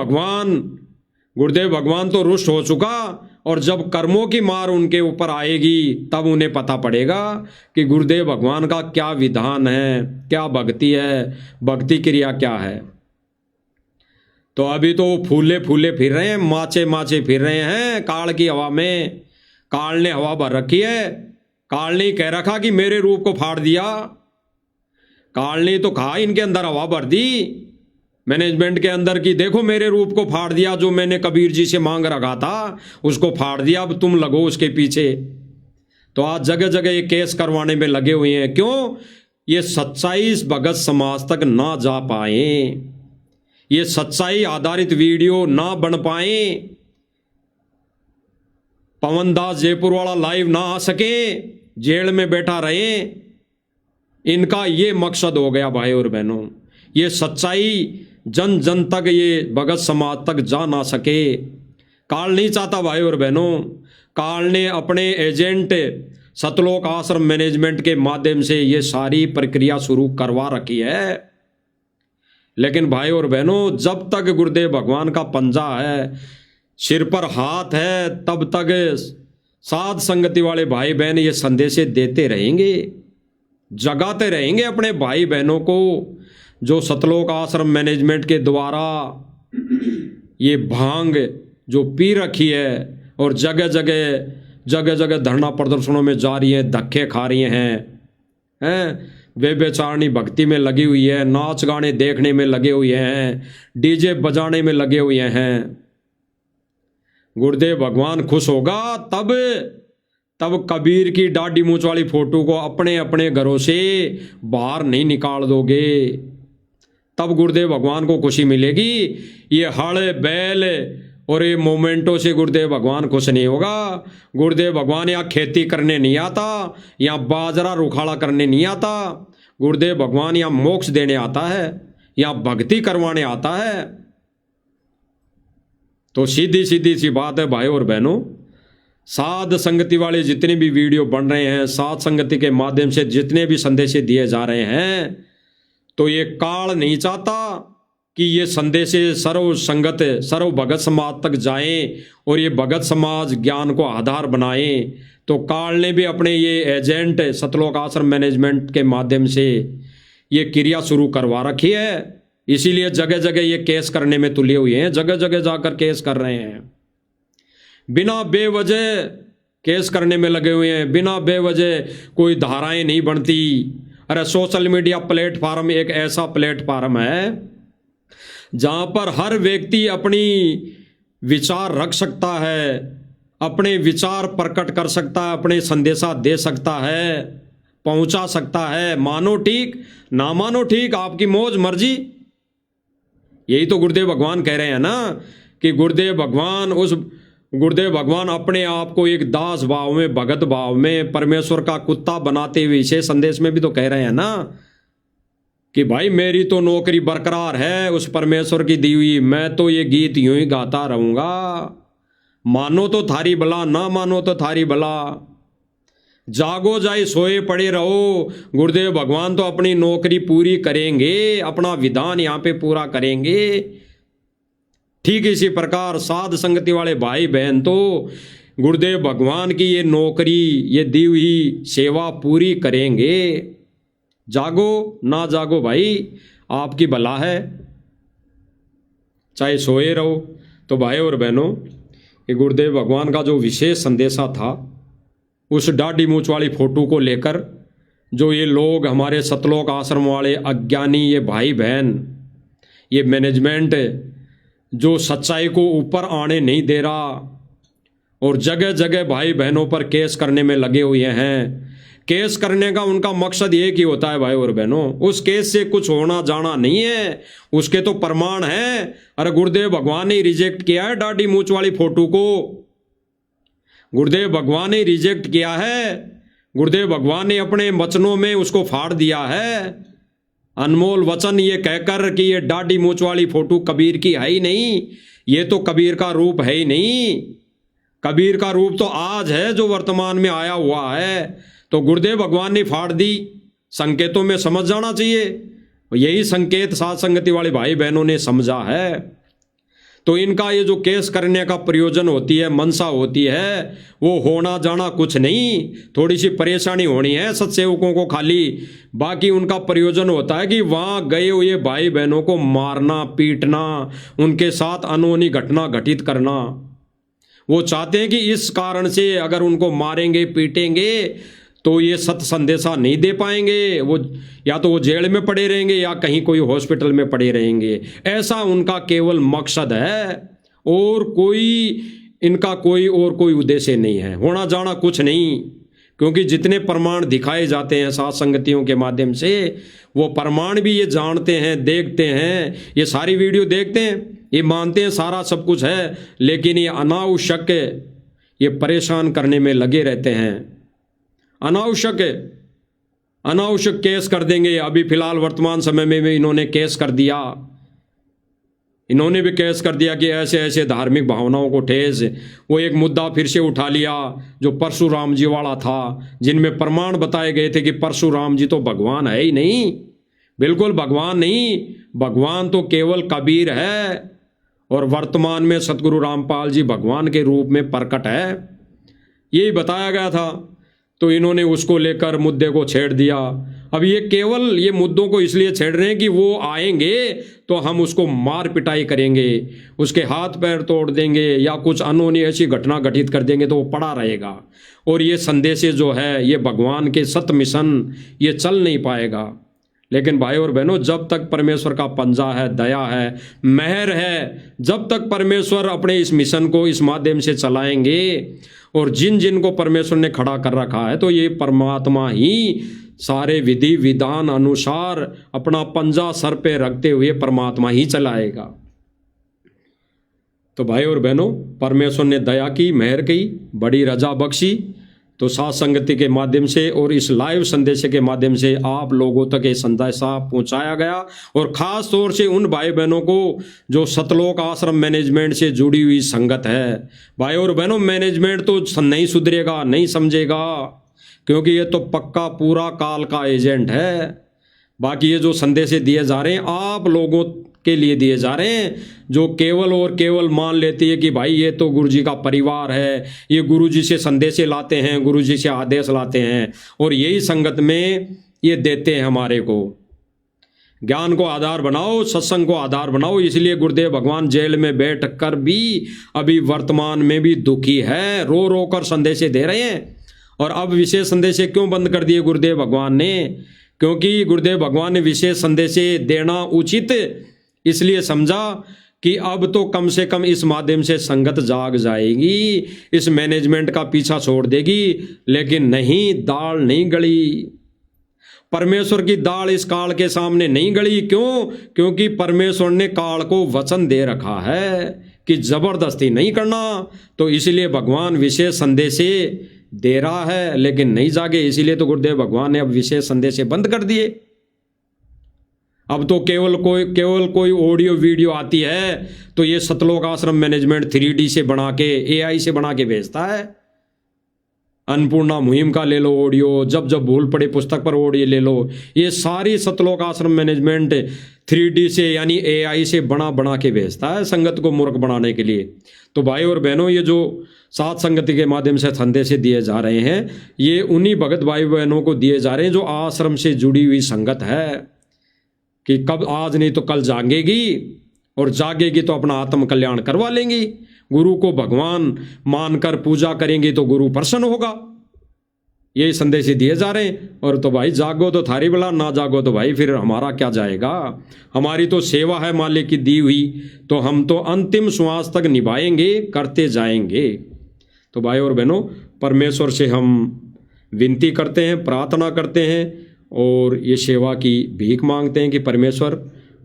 भगवान तो रुष्ट हो चुका, और जब कर्मों की मार उनके ऊपर आएगी तब उन्हें पता पड़ेगा कि गुरुदेव भगवान का क्या विधान है, क्या भक्ति है, भक्ति क्रिया क्या है। तो अभी तो फूले फूले फिर रहे हैं, माचे फिर रहे हैं काल की हवा में। काल ने हवा भर रखी है। काल ने कह रखा कि मेरे रूप को फाड़ दिया। काल ने तो कहा इनके अंदर हवा भर दी मैनेजमेंट के अंदर की, देखो मेरे रूप को फाड़ दिया, जो मैंने कबीर जी से मांग रखा था उसको फाड़ दिया, अब तुम लगो उसके पीछे। तो आज जगह जगह ये केस करवाने में लगे हुए हैं। क्यों? ये सच्चाई इस भगत समाज तक ना जा पाए, ये सच्चाई आधारित वीडियो ना बन पाए, पवन दास जयपुर वाला लाइव ना आ सके, जेल में बैठा रहे। इनका ये मकसद हो गया भाई और बहनों, ये सच्चाई जन जन तक, ये भगत समाज तक जा ना सके। काल नहीं चाहता भाई और बहनों, काल ने अपने एजेंट सतलोक आश्रम मैनेजमेंट के माध्यम से ये सारी प्रक्रिया शुरू करवा रखी है। लेकिन भाई और बहनों, जब तक गुरुदेव भगवान का पंजा है, सिर पर हाथ है, तब तक साध संगति वाले भाई बहन ये संदेशे देते रहेंगे, जगाते रहेंगे अपने भाई बहनों को जो सतलोक आश्रम मैनेजमेंट के द्वारा ये भांग जो पी रखी है और जगह जगह धरना प्रदर्शनों में जा रही है, धक्के खा रही हैं, वे बेचारनी भक्ति में लगी हुई है, नाच गाने देखने में लगे हुए हैं, डीजे बजाने में लगे हुए हैं। गुरुदेव भगवान खुश होगा तब कबीर की दाढ़ी मूंछ वाली फोटो को अपने अपने घरों से बाहर नहीं निकाल दोगे, तब गुरुदेव भगवान को खुशी मिलेगी। ये हड़ बैल और ये मोमेंटों से गुरुदेव भगवान खुश नहीं होगा। गुरुदेव भगवान यहाँ खेती करने नहीं आता, यहाँ बाजरा रुखाड़ा करने नहीं आता। गुरुदेव भगवान यहाँ मोक्ष देने आता है, यहाँ भक्ति करवाने आता है। तो सीधी सी बात है भाई और बहनों, साध संगति वाले जितने भी वीडियो बन रहे हैं, साध संगति के माध्यम से जितने भी संदेश दिए जा रहे हैं, तो ये काल नहीं चाहता कि ये संदेश सर्व संगत सर्व भगत समाज तक जाएं और ये भगत समाज ज्ञान को आधार बनाएं। तो काल ने भी अपने ये एजेंट सतलोक आश्रम मैनेजमेंट के माध्यम से ये क्रिया शुरू करवा रखी है। इसीलिए जगह जगह ये केस करने में तुले हुए हैं, जगह जगह जाकर केस कर रहे हैं, बिना बेवजह केस करने में लगे हुए हैं, बिना बेवजह कोई धाराएं नहीं बनती। अरे सोशल मीडिया प्लेटफार्म एक ऐसा प्लेटफार्म है जहां पर हर व्यक्ति अपनी विचार रख सकता है, अपने विचार प्रकट कर सकता है, अपने संदेशा दे सकता है, पहुंचा सकता है। मानो ठीक, ना मानो ठीक, आपकी मौज मर्जी। यही तो गुरुदेव भगवान कह रहे हैं ना कि गुरुदेव भगवान अपने आप को एक दास भाव में, भगत भाव में, परमेश्वर का कुत्ता बनाते हुए विशेष संदेश में भी तो कह रहे हैं ना कि भाई मेरी तो नौकरी बरकरार है उस परमेश्वर की दी हुई, मैं तो ये गीत यूं ही गाता रहूंगा, मानो तो थारी भला, ना मानो तो थारी भला, जागो जाए सोए पड़े रहो। गुरुदेव भगवान तो अपनी नौकरी पूरी करेंगे, अपना विधान यहाँ पे पूरा करेंगे। ठीक इसी प्रकार साध संगति वाले भाई बहन तो गुरुदेव भगवान की ये नौकरी, ये दी हुई सेवा पूरी करेंगे। जागो ना जागो भाई, आपकी भला है, चाहे सोए रहो। तो भाई और बहनों, ये गुरुदेव भगवान का जो विशेष संदेशा था, उस दाढ़ी मूंछ वाली फोटो को लेकर जो ये लोग हमारे सतलोक आश्रम वाले अज्ञानी ये भाई बहन, ये मैनेजमेंट जो सच्चाई को ऊपर आने नहीं दे रहा और जगह जगह भाई बहनों पर केस करने में लगे हुए हैं। केस करने का उनका मकसद एक ही होता है भाई और बहनों, उस केस से कुछ होना जाना नहीं है, उसके तो प्रमाण है। अरे गुरुदेव भगवान ने रिजेक्ट किया है दाढ़ी मूंछ वाली फोटो को, गुरुदेव भगवान ने रिजेक्ट किया है, गुरुदेव भगवान ने अपने वचनों में उसको फाड़ दिया है। अनमोल वचन ये कहकर कि ये दाढ़ी मूंछ वाली फोटो कबीर की है ही नहीं, ये तो कबीर का रूप है ही नहीं। कबीर का रूप तो आज है जो वर्तमान में आया हुआ है, तो गुरुदेव भगवान ने फाड़ दी। संकेतों में समझ जाना चाहिए, यही संकेत साध संगति वाले भाई बहनों ने समझा है। तो इनका ये जो केस करने का प्रयोजन होती है, मनसा होती है, वो होना जाना कुछ नहीं, थोड़ी सी परेशानी होनी है सत्सेवकों को खाली। बाकी उनका प्रयोजन होता है कि वहाँ गए हुए भाई बहनों को मारना, पीटना, उनके साथ अनहोनी घटना घटित करना। वो चाहते हैं कि इस कारण से अगर उनको मारेंगे, पीटेंगे तो ये सत्य संदेशा नहीं दे पाएंगे, वो या तो वो जेल में पड़े रहेंगे या कहीं कोई हॉस्पिटल में पड़े रहेंगे। ऐसा उनका केवल मकसद है, और कोई इनका कोई और कोई उद्देश्य नहीं है, होना जाना कुछ नहीं। क्योंकि जितने प्रमाण दिखाए जाते हैं साध संगतियों के माध्यम से, वो प्रमाण भी ये जानते हैं, देखते हैं, ये सारी वीडियो देखते हैं, ये मानते हैं सारा सब कुछ है, लेकिन ये अनावश्यक ये परेशान करने में लगे रहते हैं। अनावश्यक केस कर देंगे। अभी फिलहाल वर्तमान समय में भी इन्होंने केस कर दिया, इन्होंने भी केस कर दिया कि ऐसे ऐसे धार्मिक भावनाओं को ठेस। वो एक मुद्दा फिर से उठा लिया जो परशुराम जी वाला था, जिनमें प्रमाण बताए गए थे कि परशुराम जी तो भगवान है ही नहीं, बिल्कुल भगवान नहीं, भगवान तो केवल कबीर है, और वर्तमान में सतगुरु रामपाल जी भगवान के रूप में प्रकट है, यही बताया गया था। तो इन्होंने उसको लेकर मुद्दे को छेड़ दिया। अब ये केवल ये मुद्दों को इसलिए छेड़ रहे हैं कि वो आएंगे तो हम उसको मार पिटाई करेंगे, उसके हाथ पैर तोड़ देंगे या कुछ अनहोनी ऐसी घटना घटित कर देंगे तो वो पड़ा रहेगा। और ये संदेश जो है, ये भगवान के सत्य मिशन, ये चल नहीं पाएगा। लेकिन भाई और बहनों, जब तक परमेश्वर का पंजा है, दया है, मेहर है, जब तक परमेश्वर अपने इस मिशन को इस माध्यम से चलाएंगे, और जिन जिन को परमेश्वर ने खड़ा कर रखा है, तो ये परमात्मा ही सारे विधि विधान अनुसार अपना पंजा सर पे रखते हुए परमात्मा ही चलाएगा। तो भाई और बहनों, परमेश्वर ने दया की, मेहर की, बड़ी रजा बख्शी। तो साध संगति के माध्यम से और इस लाइव संदेश के माध्यम से आप लोगों तक ये संदेशा पहुंचाया गया, और ख़ास तौर से उन भाई बहनों को जो सतलोक आश्रम मैनेजमेंट से जुड़ी हुई संगत है। भाई और बहनों, मैनेजमेंट तो नहीं सुधरेगा, नहीं समझेगा, क्योंकि ये तो पक्का पूरा काल का एजेंट है। बाकी ये जो संदेश दिए जा रहे हैं, आप लोगों के लिए दिए जा रहे हैं, जो केवल और केवल मान लेती है कि भाई ये तो गुरुजी का परिवार है, ये गुरुजी से संदेश लाते हैं, गुरुजी से आदेश लाते हैं, और यही संगत में ये देते हैं हमारे को। ज्ञान को आधार बनाओ, सत्संग को आधार बनाओ। इसलिए गुरुदेव भगवान जेल में बैठ कर भी अभी वर्तमान में भी दुखी है, रो रो कर संदेश दे रहे हैं। और अब विशेष संदेश क्यों बंद कर दिए गुरुदेव भगवान ने? क्योंकि गुरुदेव भगवान ने विशेष संदेश देना उचित इसलिए समझा कि अब तो कम से कम इस माध्यम से संगत जाग जाएगी, इस मैनेजमेंट का पीछा छोड़ देगी। लेकिन नहीं, दाल नहीं गली। परमेश्वर की दाल इस काल के सामने नहीं गली। क्यों? क्योंकि परमेश्वर ने काल को वचन दे रखा है कि जबरदस्ती नहीं करना। तो इसलिए भगवान विशेष संदेश दे रहा है, लेकिन नहीं जागे। इसीलिए तो गुरुदेव भगवान ने अब विशेष संदेश बंद कर दिए। अब तो केवल कोई ऑडियो वीडियो आती है तो ये सतलोक आश्रम मैनेजमेंट 3D से बना के, AI से बना के भेजता है। अन्नपूर्णा मुहिम का ले लो ऑडियो, जब जब भूल पड़े पुस्तक पर ऑडियो ले लो। ये सारी सतलोक आश्रम मैनेजमेंट 3D से यानी AI से बना के भेजता है संगत को मूर्ख बनाने के लिए। तो भाई और बहनों, ये जो सात संगति के माध्यम से संदेश दिए जा रहे हैं, ये उन्हीं भगत भाई बहनों को दिए जा रहे हैं जो आश्रम से जुड़ी हुई संगत है कि कब आज नहीं तो कल जागेगी, और जागेगी तो अपना आत्म कल्याण करवा लेंगी। गुरु को भगवान मानकर पूजा करेंगे तो गुरु प्रसन्न होगा। यही संदेश दिए जा रहे हैं। और तो भाई जागो तो थारी बला, ना जागो तो भाई फिर हमारा क्या जाएगा। हमारी तो सेवा है मालिक की दी हुई, तो हम तो अंतिम श्वास तक निभाएंगे, करते जाएंगे। तो भाई और बहनों, परमेश्वर से हम विनती करते हैं, प्रार्थना करते हैं और ये सेवा की भीख मांगते हैं कि परमेश्वर,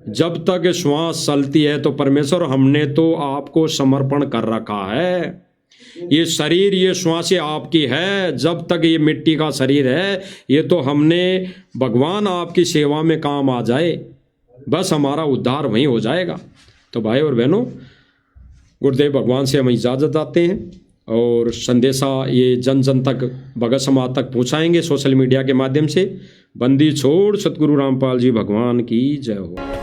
जब तक श्वास चलती है तो परमेश्वर हमने तो आपको समर्पण कर रखा है। ये शरीर, ये श्वासें आपकी है। जब तक ये मिट्टी का शरीर है, ये तो हमने भगवान आपकी सेवा में काम आ जाए, बस हमारा उद्धार वहीं हो जाएगा। तो भाई और बहनों, गुरुदेव भगवान से हम इजाज़त आते हैं और संदेशा ये जन जन तक, भगत समाज तक पहुँचाएंगे सोशल मीडिया के माध्यम से। बंदी छोड़ सतगुरु रामपाल जी भगवान की जय हो।